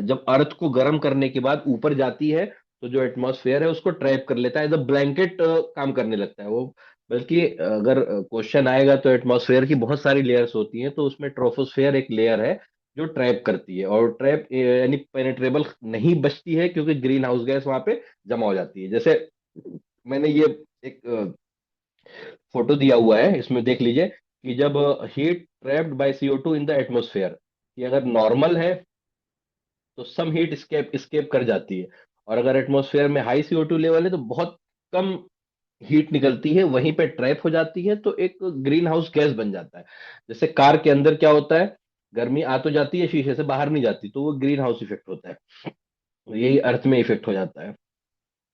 जब अर्थ को गर्म करने के बाद ऊपर जाती है तो जो एटमॉस्फेयर है उसको ट्रैप कर लेता है, एज अ ब्लैंकेट काम करने लगता है वो। बल्कि अगर क्वेश्चन आएगा तो एटमॉस्फेयर की बहुत सारी लेयर्स होती हैं, तो उसमें ट्रोपोस्फेयर एक लेयर है जो ट्रैप करती है, और ट्रैप यानी पेनेट्रेबल नहीं बचती है, क्योंकि ग्रीन हाउस गैस वहां पे जमा हो जाती है। जैसे मैंने ये एक फोटो दिया हुआ है, इसमें देख लीजिए कि जब heat trapped bye CO2 in the atmosphere, कि अगर नॉर्मल है तो सम हीट स्केप स्केप कर जाती है, और अगर एटमॉस्फेयर में हाई CO2 लेवल है तो बहुत कम हीट निकलती है, वहीं पे ट्रैप हो जाती है, तो एक ग्रीन हाउस गैस बन जाता है। जैसे कार के अंदर क्या होता है, गर्मी आ तो जाती है शीशे से, बाहर नहीं जाती, तो वो ग्रीन हाउस इफेक्ट होता है। तो यही अर्थ में इफेक्ट हो जाता है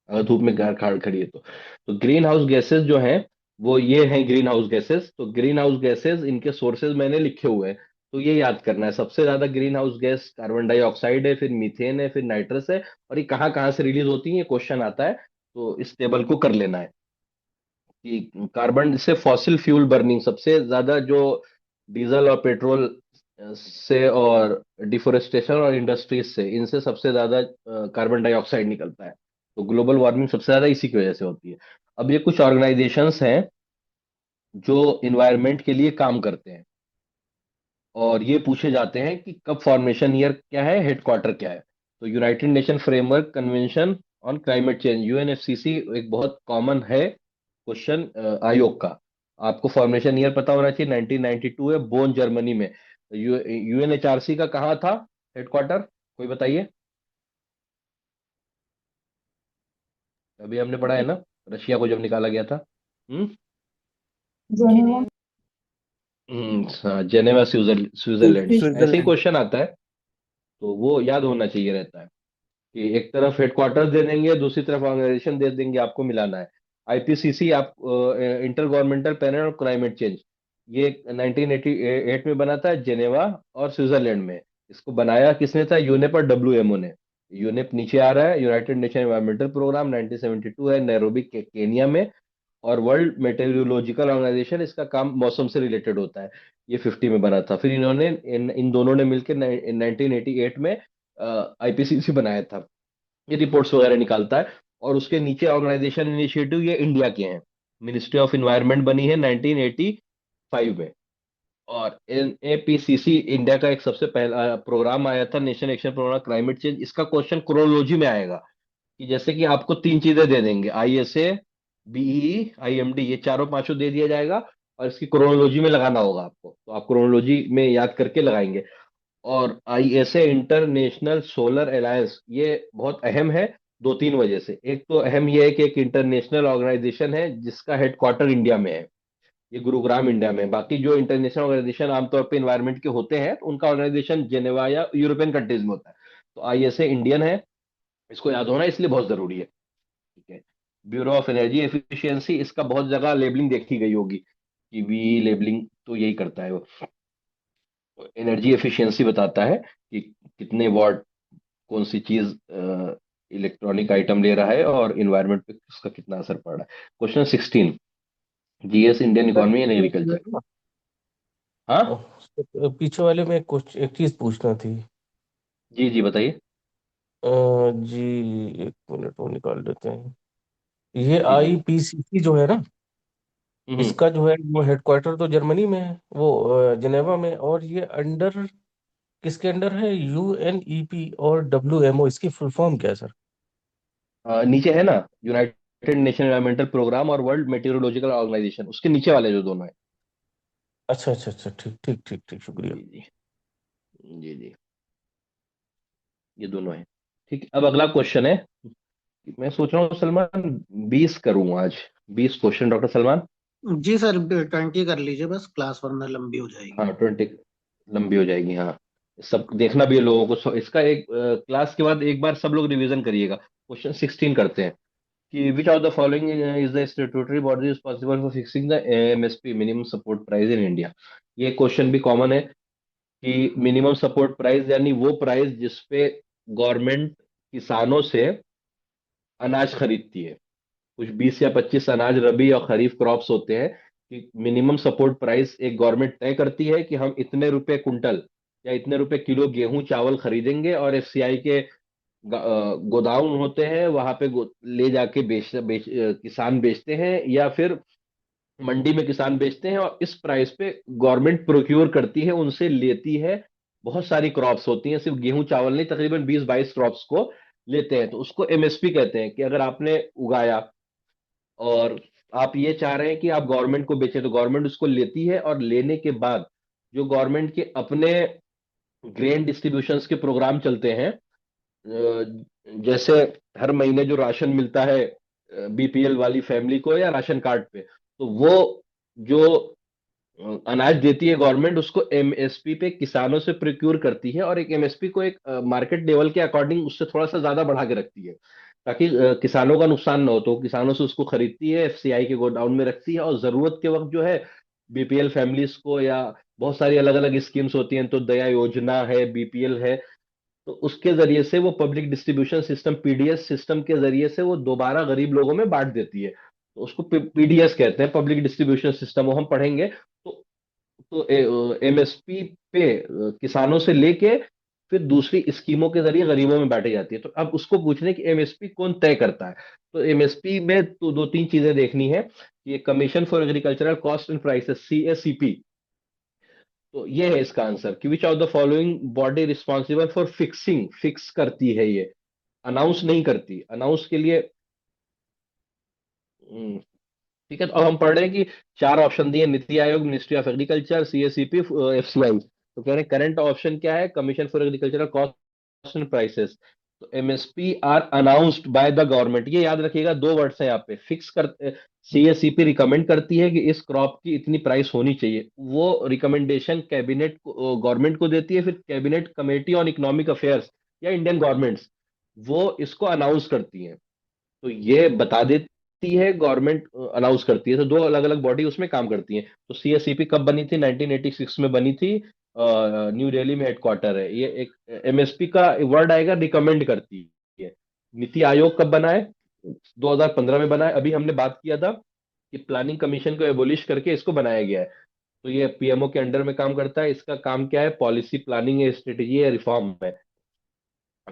अगर धूप में कार खाड़ खड़ी है तो ग्रीन हाउस गैसेस जो हैं वो ये हैं ग्रीन हाउस गैसेस। तो ग्रीन हाउस गैसेस, इनके सोर्सेज मैंने लिखे हुए हैं, तो ये याद करना है। सबसे ज्यादा green house gas carbon dioxide है, फिर मीथेन है, फिर नाइट्रस है। और ये कहाँ कहाँ से रिलीज होती है, ये क्वेश्चन आता है, तो इस टेबल को कर लेना है कि कार्बन से फॉसिल फ्यूल बर्निंग सबसे ज्यादा, जो डीजल और पेट्रोल से और डिफोरेस्टेशन और इंडस्ट्रीज से, इनसे सबसे ज्यादा कार्बन डाइऑक्साइड निकलता है। तो ग्लोबल वार्मिंग सबसे ज्यादा इसी की वजह से होती है। अब ये कुछ ऑर्गेनाइजेशंस हैं जो इन्वायरमेंट के लिए काम करते हैं, और ये पूछे जाते हैं कि कब फॉर्मेशन ईयर क्या है, हेडक्वार्टर क्या है। तो United nation framework convention on climate change, UNFCCC, एक बहुत कॉमन है क्वेश्चन आयोग का। आपको फॉर्मेशन ईयर पता होना चाहिए, 1992 है, बोन जर्मनी में। UNHRC का कहाँ था हेडक्वार्टर, कोई बताइए। अभी हमने पढ़ा है ना, रशिया को जब निकाला गया था। हम्म। जेनेवा। Geneva, Switzerland. ऐसे ही स्विट्जरलैंड। क्वेश्चन आता है, तो वो याद होना चाहिए रहता है कि एक तरफ हेडक्वार्टर दे देंगे, दूसरी तरफ ऑर्गेनाइजेशन दे देंगे, आपको मिलाना है। IPCC, आप inter governmental panel on climate change, ये 1988 में बना था जेनेवा और स्विट्जरलैंड में। इसको बनाया किसने था, यूनेप और WMO ने। यूनेप नीचे आ रहा है, यूनाइटेड नेशन एनवायरमेंटल प्रोग्राम, 1972 है, नैरोबी केनिया में। और वर्ल्ड मेटेरियोलॉजिकल ऑर्गेनाइजेशन, इसका काम मौसम से रिलेटेड होता है, ये 50 में बना था। फिर इन्होंने इन दोनों ने मिलकर 1988 में IPCC बनाया था। ये रिपोर्ट्स वगैरह निकालता है। और उसके नीचे ऑर्गेनाइजेशन इनिशिएटिव, ये इंडिया के हैं। मिनिस्ट्री ऑफ इन्वायरमेंट बनी है 1985 में। और NAPCC इंडिया का एक सबसे पहला प्रोग्राम आया था, national action program climate change. इसका क्वेश्चन क्रोनोलॉजी में आएगा, कि जैसे कि आपको तीन चीजें दे देंगे, ISA, BEE, IMD, ये चारों पांचों दे दिया जाएगा, और इसकी क्रोनोलॉजी में लगाना होगा आपको, तो आप क्रोनोलॉजी में याद करके लगाएंगे। और ISA, इंटरनेशनल सोलर अलायंस, ये बहुत अहम है दो तीन वजह से। एक तो अहम ये है कि एक इंटरनेशनल ऑर्गेनाइजेशन है जिसका हेडक्वार्टर इंडिया में है, ये गुरुग्राम इंडिया में है। बाकी जो इंटरनेशनल ऑर्गेनाइजेशन आमतौर पे इन्वायरमेंट के होते हैं, तो उनका ऑर्गेनाइजेशन जेनेवा या यूरोपियन कंट्रीज में होता है। तो ISA इंडियन है, इसको याद होना इसलिए बहुत जरूरी है। ठीक है। ब्यूरो ऑफ एनर्जी एफिशिएंसी, इसका बहुत जगह लेबलिंग देखी गई होगी, कि BE लेबलिंग तो यही करता है वो। एनर्जी एफिशिएंसी बताता है कि कितने वॉट कौन सी चीज इलेक्ट्रॉनिक आइटम ले रहा है, और इन्वायरमेंट पे उसका कितना असर पड़ रहा है। Question 16, GS Indian economy and पीछे एग्रीकल्चर। हाँ पीछे वाले में कुछ एक चीज पूछना थी। जी जी बताइए। जी, एक मिनट वो निकाल देते हैं। ये जी जी। आईपीसीसी जो है ना, हम्म। इसका जो है वो हेडक्वार्टर तो जर्मनी में है, वो जिनेवा में। और ये अंडर किसके अंडर है? यूएनईपी और डब्ल्यूएमओ, इसकी फुल फॉर्म क्या है सर? नीचे है ना, यूनाइटेड नेशन एनवायरमेंटल प्रोग्राम और वर्ल्ड मेटीरियोलॉजिकल ऑर्गेनाइजेशन, उसके नीचे वाले जो दोनों है। अच्छा अच्छा अच्छा, ठीक ठीक ठीक ठीक, शुक्रिया। जी जी। जी जी, ये दोनों है। ठीक, अब अगला क्वेश्चन है। मैं सोच रहा हूँ सलमान 20 करूँ आज, 20 क्वेश्चन डॉक्टर सलमान। जी सर, 20 कर लीजिए बस, क्लास वरना लंबी हो जाएगी। हाँ 20 लंबी हो जाएगी, हाँ। सब देखना भी है लोगों को, इसका एक क्लास के बाद एक बार सब लोग रिवीजन करिएगा। क्वेश्चन 16 करते हैं कि विच of the following is the statutory body responsible for fixing the MSP minimum support price in India. ये क्वेश्चन भी कॉमन है कि मिनिमम सपोर्ट प्राइस यानी वो प्राइस जिसपे गवर्नमेंट किसानों से अनाज खरीदती है। कुछ 20 या 25 अनाज रबी और खरीफ क्रॉप्स होते हैं कि मिनिमम सपोर्ट प्राइस एक गवर्नमेंट तय करती है कि हम इतने रुपए कुंटल या इतने रुपए किलो गेहूं चावल खरीदेंगे, और एफसीआई के गोदाम होते हैं वहां पे ले जाके किसान बेचते हैं, या फिर मंडी में किसान बेचते हैं, और इस प्राइस पे गवर्नमेंट प्रोक्योर करती है, उनसे लेती है। बहुत सारी क्रॉप्स होती हैं, सिर्फ गेहूं चावल नहीं, तकरीबन 20-22 क्रॉप्स को लेते हैं, तो उसको एमएसपी कहते हैं। कि अगर आपने उगाया और आप ये चाह रहे हैं कि आप गवर्नमेंट को बेचें, तो गवर्नमेंट उसको लेती है, और लेने के बाद जो गवर्नमेंट के अपने ग्रेन डिस्ट्रीब्यूशंस के प्रोग्राम चलते हैं, जैसे हर महीने जो राशन मिलता है बीपीएल वाली फैमिली को या राशन कार्ड पे, तो वो जो अनाज देती है गवर्नमेंट, उसको एमएसपी पे किसानों से प्रोक्योर करती है, और एक एमएसपी को एक मार्केट लेवल के अकॉर्डिंग उससे थोड़ा सा ज्यादा बढ़ा के रखती है, ताकि किसानों का नुकसान ना हो। तो किसानों से उसको खरीदती है, एफसीआई के गोडाउन में रखती है, और जरूरत के वक्त जो है बीपीएल फैमिलीज को, या बहुत सारी अलग अलग स्कीम्स होती हैं, तो दया योजना है, बीपीएल है, तो उसके जरिए से वो public distribution system PDS system के जरिए से वो दोबारा गरीब लोगों में बांट देती है। तो उसको पीडीएस कहते हैं, पब्लिक डिस्ट्रीब्यूशन सिस्टम, वो हम पढ़ेंगे। तो एमएसपी पे किसानों से लेके फिर दूसरी स्कीमों के जरिए गरीबों में बांटी जाती है। तो अब उसको पूछने की एमएसपी कौन तय करता है, तो एमएसपी में तो दो तीन चीजें देखनी है। ये commission for agricultural cost and prices, CACP. तो ये है इसका आंसर कि विच of the following body responsible for fixing, fix करती है ये, अनाउंस नहीं करती। अनाउंस के लिए ठीक है। तो अब हम पढ़ रहे हैं कि चार ऑप्शन दिए, NITI Aayog, ministry of agriculture, CSCP, FCI. तो कह रहे हैं करंट ऑप्शन क्या है, commission for agricultural cost and prices. तो MSP are announced by the government, ये याद रखिएगा, दो वर्ड्स हैं यहाँ पे, फिक्स कर। सीएससीपी रिकमेंड करती है कि इस क्रॉप की इतनी प्राइस होनी चाहिए, वो रिकमेंडेशन कैबिनेट को, गवर्नमेंट को देती है, फिर cabinet committee on economic affairs या इंडियन गवर्नमेंट्स, वो इसको अनाउंस करती है। तो ये बता देती है गवर्नमेंट, अनाउंस करती है। तो दो अलग अलग बॉडी उसमें काम करती हैं। तो सीएससीपी कब बनी थी? 1986 में बनी थी। न्यू दिल्ली में हेडक्वार्टर है। ये एक एमएसपी का वर्ड आएगा, रिकमेंड करती है। नीति आयोग कब बना है? 2015 में बना है। अभी हमने बात किया था कि प्लानिंग कमीशन को एबोलिश करके इसको बनाया गया है। तो ये पीएमओ के अंडर में काम करता है। इसका काम क्या है? पॉलिसी प्लानिंग है, स्ट्रेटेजी है, रिफॉर्म है।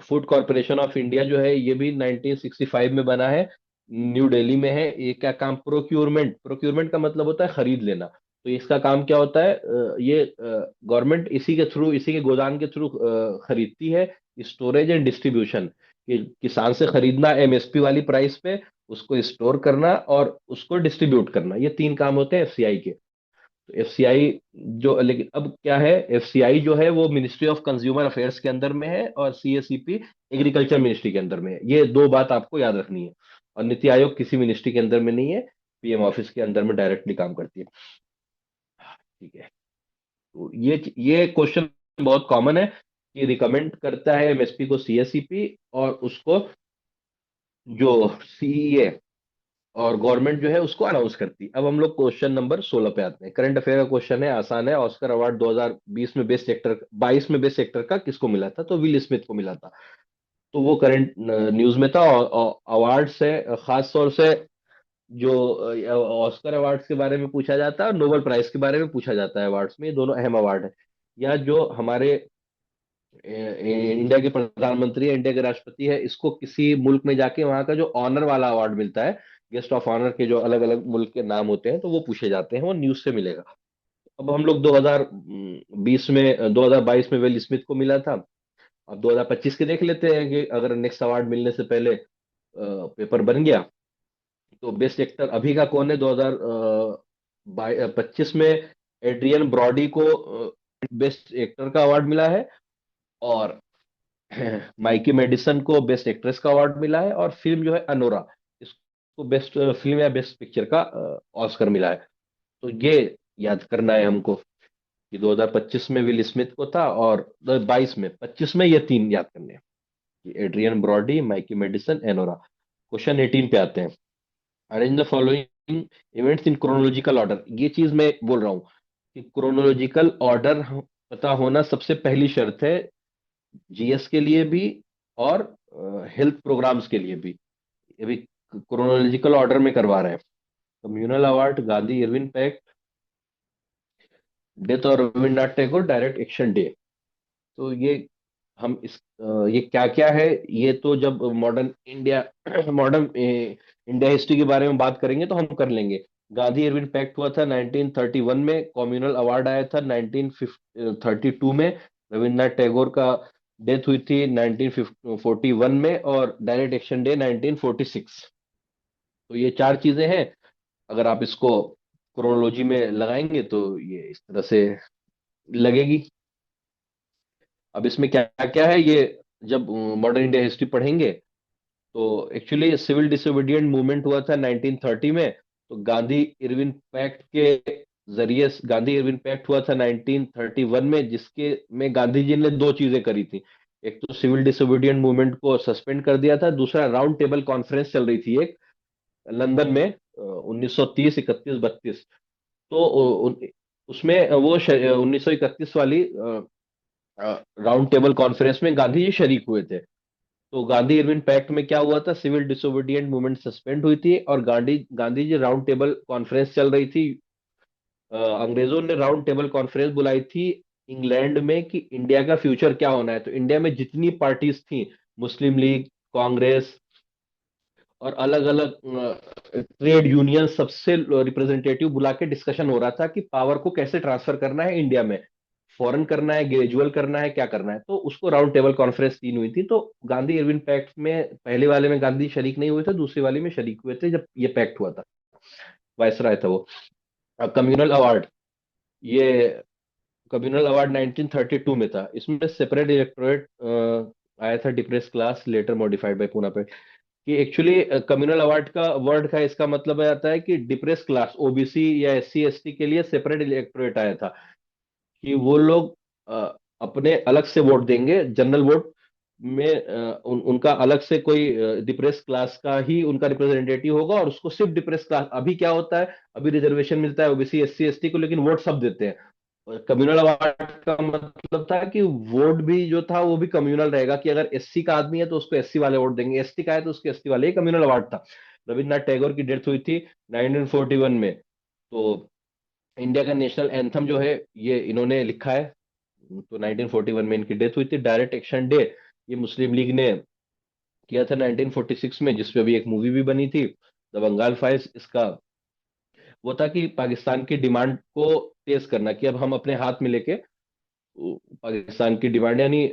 फूड कॉरपोरेशन ऑफ इंडिया जो है, ये भी 1965 में बना है, न्यू दिल्ली में है। ये क्या काम? प्रोक्यूरमेंट। प्रोक्यूरमेंट का मतलब होता है खरीद लेना। तो इसका काम क्या होता है? ये गवर्नमेंट इसी के थ्रू, इसी के गोदाम के थ्रू खरीदती है। स्टोरेज एंड डिस्ट्रीब्यूशन, कि किसान से खरीदना एमएसपी वाली प्राइस पे, उसको स्टोर करना और उसको डिस्ट्रीब्यूट करना, ये तीन काम होते हैं एफसीआई के। एफसीआई जो, लेकिन अब क्या है, एफसीआई जो है वो मिनिस्ट्री ऑफ कंज्यूमर अफेयर्स के अंदर में है, और सीएसईपी एग्रीकल्चर मिनिस्ट्री के अंदर में है। ये दो बात आपको याद रखनी है। और नीति आयोग किसी मिनिस्ट्री के अंदर में नहीं है, पीएम ऑफिस के अंदर में डायरेक्टली काम करती है। ठीक है। तो ये क्वेश्चन बहुत कॉमन है कि रिकमेंड करता है एमएसपी को सीएसईपी, और उसको जो सीईए और गवर्नमेंट जो है उसको अनाउंस करती है। अब हम लोग क्वेश्चन नंबर 16 पे आते हैं। करंट अफेयर का क्वेश्चन है, आसान है। ऑस्कर अवार्ड 2020 में बेस्ट एक्टर, 22 में बेस्ट एक्टर का किसको मिला था? तो विल स्मिथ को मिला था। तो वो करंट न्यूज में था। अवार्ड से खास तौर से जो ऑस्कर अवार्ड्स के बारे में पूछा जाता है और नोबेल प्राइज के बारे में पूछा जाता है अवार्ड्स में, ये दोनों अहम अवार्ड है। या जो हमारे इंडिया के प्रधानमंत्री है, इंडिया के राष्ट्रपति है, इसको किसी मुल्क में जाके वहाँ का जो ऑनर वाला अवार्ड मिलता है, गेस्ट ऑफ ऑनर के जो अलग अलग मुल्क के नाम होते हैं, तो वो पूछे जाते हैं, वो न्यूज से मिलेगा। अब हम लोग 2020 में 2022 में विल स्मिथ को मिला था। अब 2025 के देख लेते हैं कि अगर नेक्स्ट अवार्ड मिलने से पहले पेपर बन गया तो बेस्ट एक्टर अभी का कौन है। 2025 में एड्रियन ब्रॉडी को बेस्ट एक्टर का अवार्ड मिला है, और माइकी मेडिसन को बेस्ट एक्ट्रेस का अवार्ड मिला है, और फिल्म जो है अनोरा, इसको बेस्ट फिल्म या बेस्ट पिक्चर का ऑस्कर मिला है। तो ये याद करना है हमको कि 2025 में विल स्मिथ को था, और 2022 में, 25 में, ये तीन याद करने हैं कि Adrien Brody, Mikey Madison, Anora. Question 18 पे आते हैं। Arrange the following events in chronological order. ये चीज मैं बोल रहा हूँ कि क्रोनोलॉजिकल ऑर्डर पता होना सबसे पहली शर्त है, जीएस के लिए भी और हेल्थ प्रोग्राम्स के लिए भी। ये भी क्रोनोलॉजिकल ऑर्डर में करवा रहे हैं। Communal award, Gandhi Irwin pact, death और Rabindranath Tagore, direct action day. तो ये हम ये क्या क्या है, ये तो जब modern India modern India history के बारे में बात करेंगे तो हम कर लेंगे। गांधी इरविन पैक्ट हुआ था 1931 में, कम्युनल अवार्ड आया था 1932 में, रविन्द्रनाथ टैगोर का डेथ हुई थी 1941 में, और डायरेक्ट एक्शन डे 1946। तो ये चार चीजें हैं। अगर आप इसको क्रोनोलॉजी में लगाएंगे तो ये इस तरह से लगेगी। अब इसमें क्या क्या है, ये जब मॉडर्न इंडिया हिस्ट्री पढ़ेंगे तो एक्चुअली सिविल डिसोबीडियंट मूवमेंट हुआ था 1930 में। तो गांधी इरविन पैक्ट के जरिए, गांधी इरविन पैक्ट हुआ था 1931 में, जिसके में गांधी जी ने दो चीजें करी थी। एक तो सिविल डिसोबीडियंट मूवमेंट को सस्पेंड कर दिया था, दूसरा राउंड टेबल कॉन्फ्रेंस चल रही थी एक लंदन में 1930, 31, 32। तो उसमें वो 1931 वाली राउंड टेबल कॉन्फ्रेंस में गांधी जी शरीक हुए थे। तो गांधी इरविन पैक्ट में क्या हुआ था, सिविल डिसोबीडियंट मूवमेंट सस्पेंड हुई थी, और Gandhi Gandhi ji round table conference चल रही थी। अंग्रेजों ने राउंड टेबल कॉन्फ्रेंस बुलाई थी इंग्लैंड में कि इंडिया का फ्यूचर क्या होना है। तो इंडिया में जितनी पार्टीज थी, मुस्लिम लीग, कांग्रेस और अलग अलग ट्रेड यूनियन, सबसे रिप्रेजेंटेटिव बुला के डिस्कशन हो रहा था कि पावर को कैसे ट्रांसफर करना है इंडिया में, फॉरेन करना है, ग्रेजुअल करना है, क्या करना है। तो उसको राउंड टेबल कॉन्फ्रेंस 3 हुई थी। तो गांधी इरविन पैक्ट में पहले वाले में गांधी शरीक नहीं हुए थे, दूसरे वाले में शरीक हुए थे जब ये पैक्ट हुआ था। वायसराय था वो। कम्युनल अवार्ड, ये कम्युनल अवार्ड 1932 में था। इसमें सेपरेट इलेक्टोरेट आया था, depress class, later modified by Poona. कि एक्चुअली कम्युनल अवार्ड का वर्ड का इसका मतलब आता है कि डिप्रेस क्लास, ओबीसी या एससी एसटी के लिए सेपरेट इलेक्टोरेट आया था, कि वो लोग अपने अलग से वोट देंगे, जनरल वोट में उनका अलग से कोई डिप्रेस क्लास का ही उनका रिप्रेजेंटेटिव होगा, और उसको सिर्फ डिप्रेस क्लास। अभी क्या होता है, अभी रिजर्वेशन मिलता है ओबीसी एससी एसटी को, लेकिन वोट सब देते हैं। कम्युनल अवार्ड का मतलब था कि वोट भी जो था वो भी कम्युनल रहेगा, कि अगर एससी का आदमी है तो उसको एससी वाले वोट देंगे, एसटी का है तो उसको एसटी वाले। कम्युनल अवार्ड था। रविन्द्रनाथ टैगोर की डेथ हुई थी 1941 में। तो इंडिया का नेशनल एंथम जो है ये इन्होंने लिखा है। तो 1941 में इनकी डेथ हुई थी। डायरेक्ट एक्शन डे ये मुस्लिम लीग ने किया था 1946 में, जिसपे अभी एक मूवी भी बनी थी, द बंगाल फाइल्स। इसका वो था कि पाकिस्तान की डिमांड को तेज करना, कि अब हम अपने हाथ में लेके पाकिस्तान की डिमांड, यानी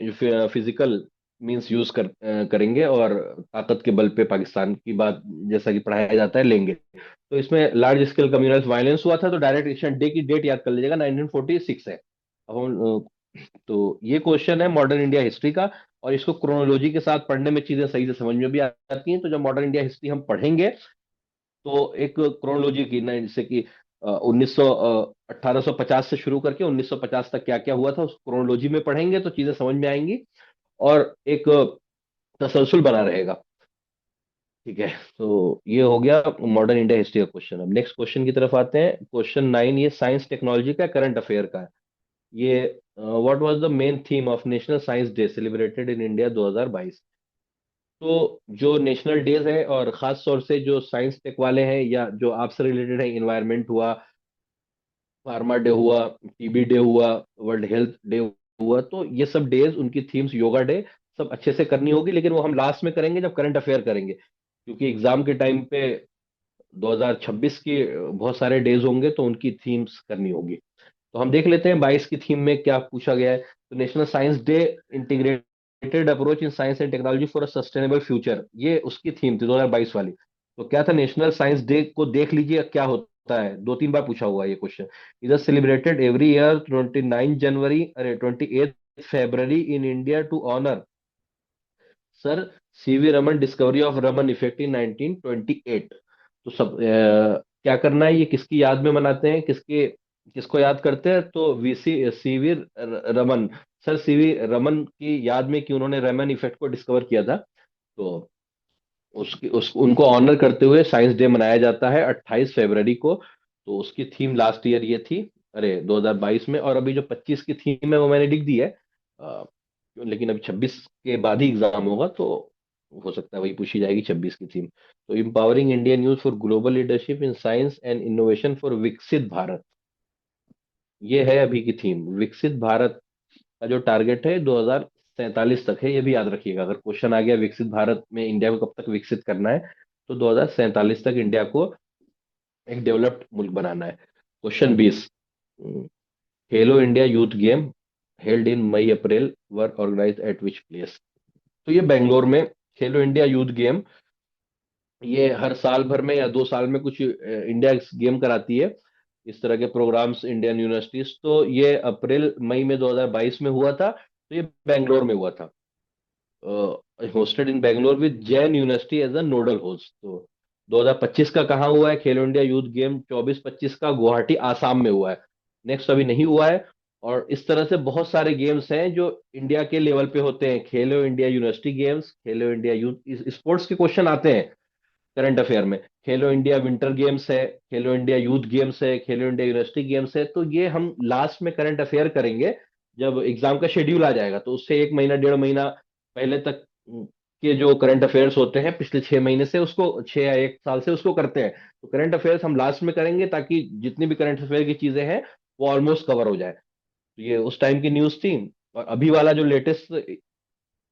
फिजिकल मींस यूज करेंगे, और ताकत के बल पे पाकिस्तान की बात, जैसा कि पढ़ाया जाता है, लेंगे। तो इसमें लार्ज स्केल कम्युनल वायलेंस हुआ था। तो डायरेक्ट एक्शन डे की डेट याद कर लीजिएगा, 1946 है। अब हम तो ये क्वेश्चन है मॉडर्न इंडिया हिस्ट्री का, और इसको क्रोनोलॉजी के साथ पढ़ने में चीजें सही से समझ में भी आती हैं। तो जब मॉडर्न इंडिया हिस्ट्री हम पढ़ेंगे तो एक क्रोनोलॉजी की ना, जैसे कि 1850 से शुरू करके 1950 तक क्या क्या हुआ था, उस क्रोनोलॉजी में पढ़ेंगे तो चीजें समझ में आएंगी, और एक तसलसल बना रहेगा। ठीक है, तो ये हो गया मॉडर्न इंडिया हिस्ट्री का क्वेश्चन। अब नेक्स्ट क्वेश्चन की तरफ आते हैं। क्वेश्चन 9 ये साइंस टेक्नोलॉजी का, करंट अफेयर का है। ये what was the main theme of national science day celebrated in India 2022। तो जो नेशनल डेज है और खास तौर से जो साइंस टेक वाले हैं या जो आपसे रिलेटेड है, इन्वायरमेंट हुआ, फार्मा डे हुआ, टीबी डे हुआ, वर्ल्ड हेल्थ डे हुआ, तो ये सब डेज उनकी थीम्स, योगा डे, सब अच्छे से करनी होगी, लेकिन वो हम लास्ट में करेंगे जब करंट अफेयर करेंगे, क्योंकि एग्जाम के टाइम पे 2026 की बहुत सारे डेज होंगे तो उनकी थीम्स करनी होगी। तो हम देख लेते हैं 22 की थीम में क्या पूछा गया है। तो national science day, integrated approach in science and technology for a sustainable future, ये उसकी थीम थी 2022 वाली। तो क्या था, नेशनल साइंस डे को देख लीजिए क्या होता है, 2 3 बार पूछा हुआ है ये क्वेश्चन। इधर सेलिब्रेटेड एवरी ईयर 29 जनवरी, अरे 28 February in India to honour sir CV Raman discovery of Raman effect in 1928। तो सब क्या करना है, ये किसकी याद में मनाते हैं, किसको याद करते हैं, तो VC CV Raman, sir CV Raman की याद में कि उन्होंने रमन इफेक्ट को डिस्कवर किया था। तो उनको ऑनर करते हुए साइंस डे मनाया जाता है 28 फरवरी को। तो उसकी थीम लास्ट ईयर ये थी, अरे 2022 में, और अभी जो 25 की थीम है वो मैंने लिख दी है। अ, लेकिन अभी 26 के बाद ही एग्जाम होगा, तो हो सकता है वही पूछी जाएगी 26 की थीम। तो empowering Indian youth for global leadership in science and innovation for विकसित भारत, ये है अभी की थीम। विकसित भारत का जो टारगेट है 2047 तक है, ये भी याद रखिएगा। अगर क्वेश्चन आ गया विकसित भारत में इंडिया को कब तक विकसित करना है, तो 2047 तक इंडिया को एक डेवलप्ड मुल्क बनाना है। Question 20, Khelo India youth game held in May April were organized at which place. तो ये बेंगलोर में खेलो इंडिया यूथ गेम, ये हर साल भर में या 2 साल में कुछ इंडिया गेम कराती है, इस तरह के प्रोग्राम्स इंडियन यूनिवर्सिटीज। तो ये अप्रैल मई में 2022 में हुआ था, तो ये बेंगलोर में हुआ था, hosted in Bangalore with Jain university as a nodal host. तो 2025 का कहाँ हुआ है खेलो इंडिया यूथ गेम, 24-25 का गुवाहाटी आसाम में हुआ है, नेक्स्ट अभी नहीं हुआ है। और इस तरह से बहुत सारे गेम्स हैं जो इंडिया के लेवल पे होते हैं, खेलो इंडिया यूनिवर्सिटी गेम्स, खेलो इंडिया यूथ स्पोर्ट्स के क्वेश्चन आते हैं करंट अफेयर में। खेलो इंडिया विंटर गेम्स है, खेलो इंडिया यूथ गेम्स है, खेलो इंडिया यूनिवर्सिटी गेम्स है। तो ये हम लास्ट में करंट अफेयर करेंगे जब एग्जाम का शेड्यूल आ जाएगा, तो उससे 1 महीना 1.5 महीना पहले तक के जो करंट अफेयर्स होते हैं पिछले 6 महीने से, उसको 6 या 1 साल से उसको करते हैं। तो करंट अफेयर्स हम लास्ट में करेंगे ताकि जितनी भी करंट अफेयर की चीजें हैं वो ऑलमोस्ट कवर हो जाए। तो ये उस टाइम की न्यूज थी। और अभी वाला जो लेटेस्ट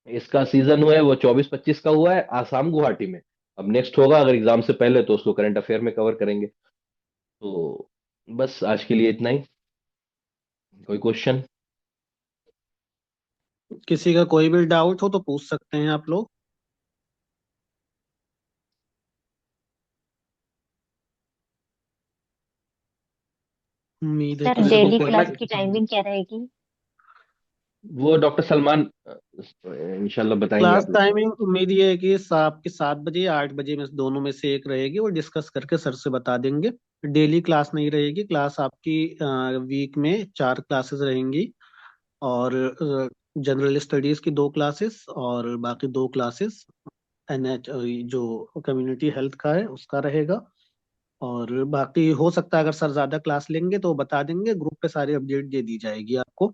इसका सीजन हुआ है वो 24-25 का हुआ है आसाम गुवाहाटी में। अब नेक्स्ट होगा अगर एग्जाम से पहले, तो उसको करंट अफेयर में कवर करेंगे। तो बस आज के लिए इतना ही। कोई क्वेश्चन? किसी का कोई भी डाउट हो तो पूछ सकते हैं आप लोग। उम्मीद है सर किसी को डेली कोई क्लास की टाइमिंग क्या रहेगी? वो डॉक्टर सलमान इंशाल्लाह बताएंगे क्लास आप लोग को। टाइमिंग उम्मीद ये है कि आपकी 7 बजे या 8 बजे में से दोनों में से एक रहेगी, वो डिस्कस करके सर से बता देंगे। डेली क्लास नहीं रहेगी, क्लास आपकी वीक में 4 क्लासेस रहेंगी। और जनरल स्टडीज की 2 क्लासेस और बाकी 2 क्लासेस एनएच जो कम्युनिटी हेल्थ का है उसका रहेगा। और बाकी हो सकता है अगर सर ज्यादा क्लास लेंगे तो बता देंगे, ग्रुप पे सारी अपडेट दे दी जाएगी आपको।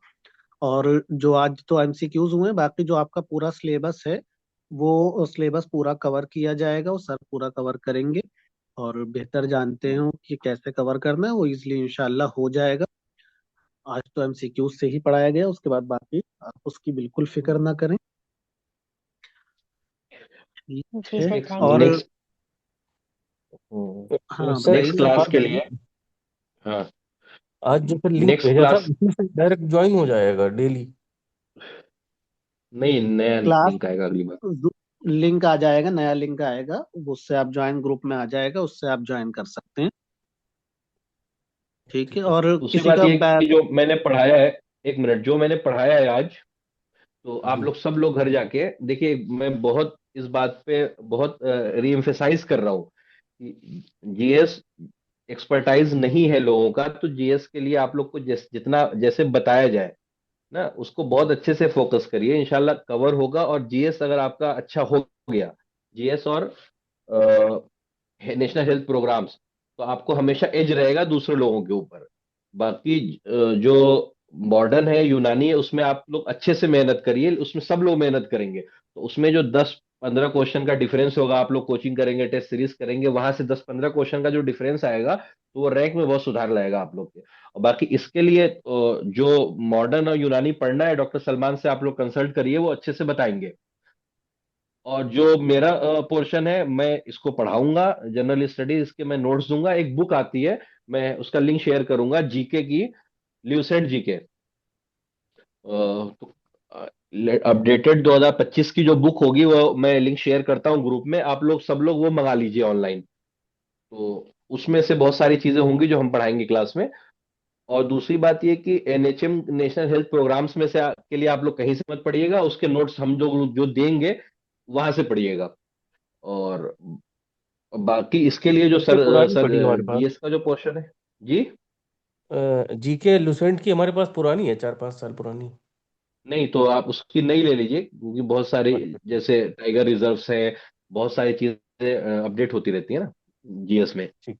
और जो आज तो एमसीक्यूज हुए हैं, बाकी जो आपका पूरा सिलेबस है वो सिलेबस पूरा कवर किया जाएगा, वो सर पूरा कवर करेंगे और बेहतर जानते हैं कि कैसे कवर करना है, वो इजली इंशाल्लाह हो जाएगा। आज तो एमसीक्यूज से ही पढ़ाया गया, उसके बाद बाकी आप उसकी बिल्कुल फिक्र ना करें। ठीक जी है। सर, नेक्स्ट थैंक और यू। नेक्स्ट हाँ सर नेक्स्ट बताइए। क्लास आज के लिए, हाँ, आज जो फिर लिंक नेक्स्ट भेजा था क्लास, उसी से डायरेक्ट ज्वाइन हो जाएगा डेली? नहीं नया क्लास लिंक आएगा अगली बार। लिंक आ जाएगा, नया लिंक आएगा, उससे आप ज्वाइन ग्रुप में आ जाएगा, उससे आप ज्वाइन कर सकते हैं। ठीक है। ठीक है। और दूसरी किसी बात का ये कि जो मैंने पढ़ाया है, 1 मिनट, जो मैंने पढ़ाया है आज, तो आप जी। लोग सब लोग घर जाके देखिए। मैं बहुत इस बात पे बहुत री एम्फेसाइज कर रहा हूँ कि जीएस एक्सपर्टाइज नहीं है लोगों का, तो जीएस के लिए आप लोग को जितना जैसे बताया जाए ना, उसको बहुत अच्छे से फोकस करिए, इंशाल्लाह कवर होगा। और जीएस अगर आपका अच्छा हो गया, जीएस और नेशनल हेल्थ प्रोग्राम्स, तो आपको हमेशा एज रहेगा दूसरे लोगों के ऊपर। बाकी जो मॉडर्न है, यूनानी है, उसमें आप लोग अच्छे से मेहनत करिए, उसमें सब लोग मेहनत करेंगे, तो उसमें जो 10 15 क्वेश्चन का डिफरेंस होगा। आप लोग कोचिंग करेंगे, टेस्ट सीरीज करेंगे, वहां से 10-15 क्वेश्चन का जो डिफरेंस आएगा तो वो रैंक में बहुत सुधार लाएगा आप लोग के। और बाकी इसके लिए जो मॉडर्न और यूनानी पढ़ना है, डॉक्टर सलमान से आप लोग कंसल्ट करिए, वो अच्छे से बताएंगे। और जो मेरा पोर्शन है, मैं इसको पढ़ाऊंगा, जनरल स्टडीज इसके मैं नोट्स दूंगा। एक बुक आती है, मैं उसका लिंक शेयर करूंगा, जीके की, ल्यूसेंट जीके, तो अपडेटेड 2025 की जो बुक होगी वो मैं लिंक शेयर करता हूँ ग्रुप में, आप लोग सब लोग वो मंगा लीजिए ऑनलाइन। तो उसमें से बहुत सारी चीजें होंगी जो हम पढ़ाएंगे क्लास में। और दूसरी बात ये कि एनएचएम, नेशनल हेल्थ प्रोग्राम्स में से के लिए आप लोग कहीं से मत पढ़िएगा, उसके नोट्स हम जो जो देंगे वहां से पढ़िएगा। और बाकी इसके लिए जो जीके सर पुरानी सर पड़ी है हमारे पास। जीएस का जो पोर्शन है। जी। जीके लुसेंट की हमारे पास पुरानी है, 4-5 साल पुरानी। नहीं तो आप उसकी नहीं ले लीजिए, क्योंकि बहुत सारी, अच्छा। जैसे टाइगर रिजर्व्स है, बहुत सारी चीजें अपडेट होती रहती है ना जीएस में। ठीक। जी।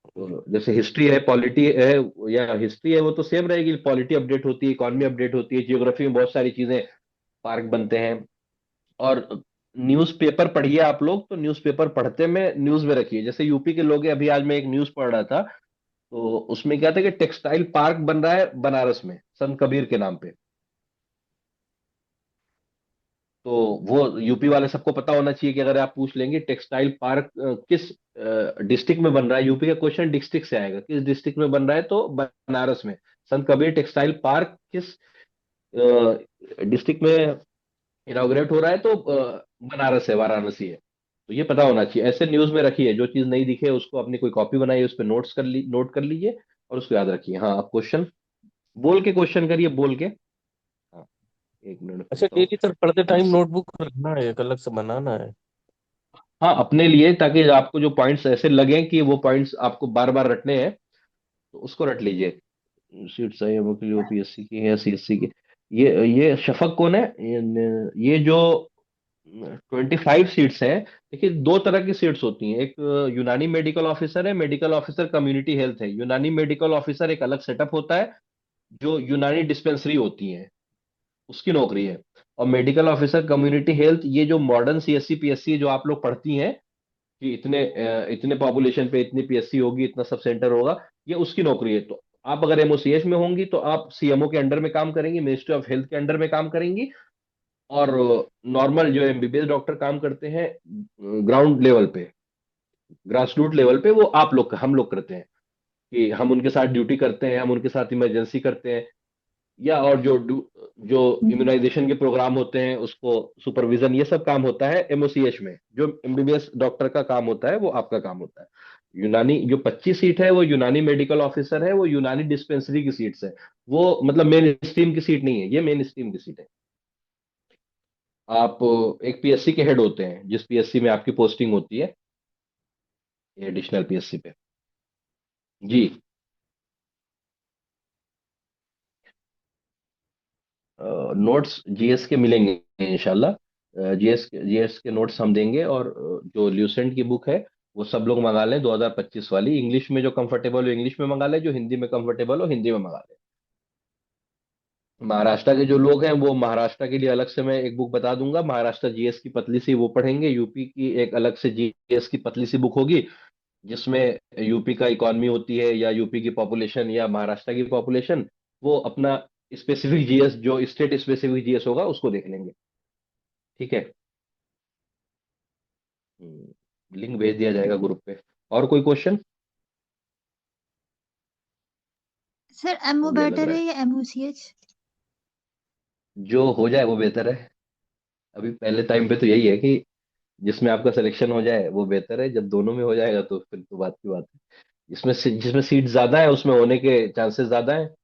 तो जैसे हिस्ट्री है, पॉलिटी है, या हिस्ट्री है वो तो सेम रहेगी, पॉलिटी अपडेट होती है, इकोनॉमी अपडेट होती है, जियोग्राफी में बहुत सारी चीजें, पार्क बनते हैं। और न्यूज़पेपर पढ़िए आप लोग, तो न्यूज़पेपर पढ़ते में न्यूज़ में रखिए। जैसे यूपी के लोग हैं, अभी आज मैं एक न्यूज़ पढ़ रहा था, तो उसमें क्या था कि टेक्सटाइल पार्क बन रहा है बनारस में, संत कबीर के नाम पे। तो वो यूपी वाले सबको पता होना चाहिए कि अगर आप पूछ लेंगे टेक्सटाइल पार्क किस डिस्ट्रिक्ट में बन रहा है, यूपी का क्वेश्चन डिस्ट्रिक्ट से आएगा, किस डिस्ट्रिक्ट में बन रहा है, तो बनारस में। संत कबीर टेक्सटाइल पार्क किस डिस्ट्रिक्ट में इनॉग्रेट हो रहा है, तो बनारस है, वाराणसी है। तो ये पता होना चाहिए, ऐसे न्यूज में रखिए। जो चीज नहीं दिखे उसको अपनी कोई कॉपी बनाइए, उस पर नोट कर लीजिए, और उसको याद रखिए। हाँ, आप क्वेश्चन बोल के क्वेश्चन करिए, बोल के। हाँ, एक मिनट अच्छा, बोलता हूँ। डेली सर पढ़ते टाइम नोटबुक रखना है, एक अलग से बनाना है? हाँ, अपने लिए, ताकि आपको जो पॉइंट्स ऐसे लगे कि वो पॉइंट्स आपको बार बार रटने हैं, तो उसको रट लीजिए। सीट्स है यूपीएससी की है, सीएससी की। ये शफक कौन है? ये जो 25 सीट्स हैं, देखिए दो तरह की सीट्स होती हैं। एक यूनानी मेडिकल ऑफिसर है, मेडिकल ऑफिसर कम्युनिटी हेल्थ है। यूनानी मेडिकल ऑफिसर एक अलग सेटअप होता है, जो यूनानी डिस्पेंसरी होती है, उसकी नौकरी है। और मेडिकल ऑफिसर कम्युनिटी हेल्थ, ये जो मॉडर्न सीएससी पीएससी जो आप लोग पढ़ती हैं, कि इतने पॉपुलेशन पे इतनी पीएससी होगी, इतना सब सेंटर होगा, ये उसकी नौकरी है। तो आप अगर एमओसीएच में होंगी तो आप सीएमओ के अंडर में काम करेंगी, मिनिस्ट्री ऑफ हेल्थ के अंडर में काम करेंगी। और नॉर्मल जो एमबीबीएस डॉक्टर काम करते हैं ग्राउंड लेवल पे, ग्रास रूट लेवल पे, वो आप लोग हम लोग करते हैं, कि हम उनके साथ ड्यूटी करते हैं, हम उनके साथ इमरजेंसी करते हैं, या और जो इम्यूनाइजेशन के प्रोग्राम होते हैं उसको सुपरविजन, ये सब काम होता है एमओसीएच में। जो एमबीबीएस डॉक्टर का काम होता है वो आपका काम होता है। यूनानी जो 25 सीट है वो यूनानी मेडिकल ऑफिसर है, वो यूनानी डिस्पेंसरी की सीट्स है। वो मतलब मेन स्ट्रीम की सीट नहीं है, ये मेन स्ट्रीम की सीट है। आप एक पीएससी के हेड होते हैं, जिस पीएससी में आपकी पोस्टिंग होती है, एडिशनल पीएससी पे। जी। नोट्स जीएस के मिलेंगे इंशाल्लाह। जीएस के नोट्स हम देंगे। और जो ल्यूसेंट की बुक है वो सब लोग मंगा लें, 2025 वाली। इंग्लिश में जो कंफर्टेबल हो इंग्लिश में मंगा लें, जो हिंदी में कंफर्टेबल हो हिंदी में मंगा लें। महाराष्ट्र के जो लोग हैं वो महाराष्ट्र के लिए अलग से मैं एक बुक बता दूंगा, महाराष्ट्र जीएस की पतली सी, वो पढ़ेंगे। यूपी की एक अलग से जीएस की पतली सी बुक होगी, जिसमें यूपी का इकॉनमी होती है, या यूपी की पॉपुलेशन, या महाराष्ट्र की पॉपुलेशन, वो अपना स्पेसिफिक जीएस, जो स्टेट स्पेसिफिक जीएस होगा, उसको देख लेंगे। ठीक है। लिंक भेज दिया जाएगा ग्रुप पे। और कोई क्वेश्चन? सर एमओ हो गया लग बेटर रहा है है। या एमओसीएच? जो हो जाए वो बेहतर है। अभी पहले टाइम पे तो यही है कि जिसमें आपका सिलेक्शन हो जाए वो बेहतर है। जब दोनों में हो जाएगा तो फिर तो बात की बात है। जिसमें सीट ज्यादा है उसमें होने के चांसेस ज्यादा है।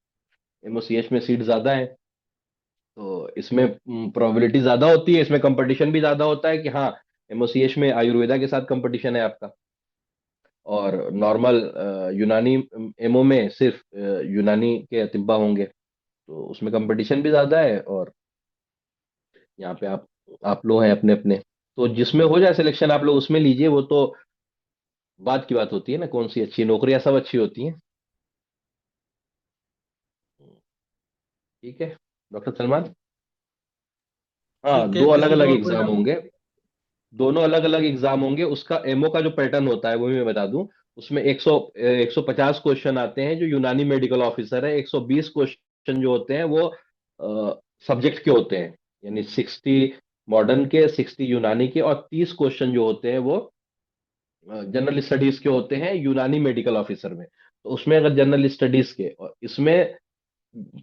एमओसीएच में सीट ज्यादा है, तो इसमें प्रोबेबिलिटी ज्यादा होती है, इसमें कंपटीशन भी ज्यादा होता है। कि हाँ, एमओसीएच में आयुर्वेदा के साथ कंपटीशन है आपका, और नॉर्मल यूनानी एमओ में सिर्फ यूनानी के अतिब्बा होंगे, तो उसमें कंपटीशन भी ज्यादा है। और यहाँ पे आप लोग हैं अपने अपने, तो जिसमें हो जाए सिलेक्शन आप लोग उसमें लीजिए। वो तो बात की बात होती है ना, कौन सी अच्छी नौकरियां, सब अच्छी होती हैं। ठीक है डॉक्टर सलमान। हाँ, ठीक है, दो अलग किसी अलग और को एग्जाम या होंगे। दोनों अलग अलग एग्जाम होंगे। उसका एमओ का जो पैटर्न होता है वो भी मैं बता दूं। उसमें 150 क्वेश्चन आते हैं जो यूनानी मेडिकल ऑफिसर है, 120 क्वेश्चन जो होते हैं वो सब्जेक्ट के होते हैं, यानी 60 मॉडर्न के, 60 यूनानी के, और 30 क्वेश्चन जो होते हैं वो जनरल स्टडीज के होते हैं यूनानी मेडिकल ऑफिसर में। तो उसमें अगर जनरल स्टडीज के और इसमें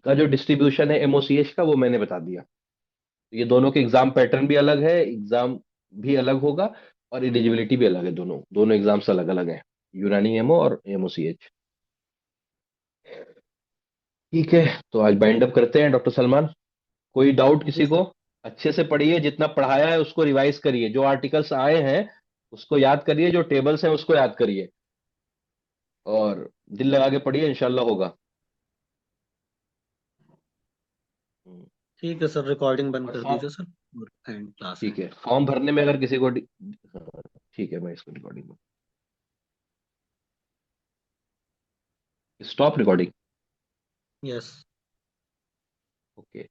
का जो डिस्ट्रीब्यूशन है एमओसीएच का वो मैंने बता दिया। तो ये दोनों के एग्जाम पैटर्न भी अलग है, एग्जाम भी अलग होगा, और एलिजिबिलिटी भी अलग है। दोनों दोनों एग्जाम्स अलग अलग हैं, यूनानी एमओ और एमओसीएच। ठीक है, तो आज बाइंड अप करते हैं डॉक्टर सलमान। कोई डाउट जी किसी सर। को? अच्छे से पढ़िए, जितना पढ़ाया है उसको रिवाइज करिए, जो आर्टिकल्स आए हैं उसको याद करिए, जो टेबल्स हैं उसको याद करिए, और दिल लगा के पढ़िए, इंशाल्लाह होगा। हम्म, ठीक है सर, रिकॉर्डिंग बंद और कर फॉर्म, दीजिए सर, और एंड क्लास ठीक एंड। है, फॉर्म भरने में अगर किसी को हाँ, ठीक है, मैं इसको recording, stop recording. Yes. Okay.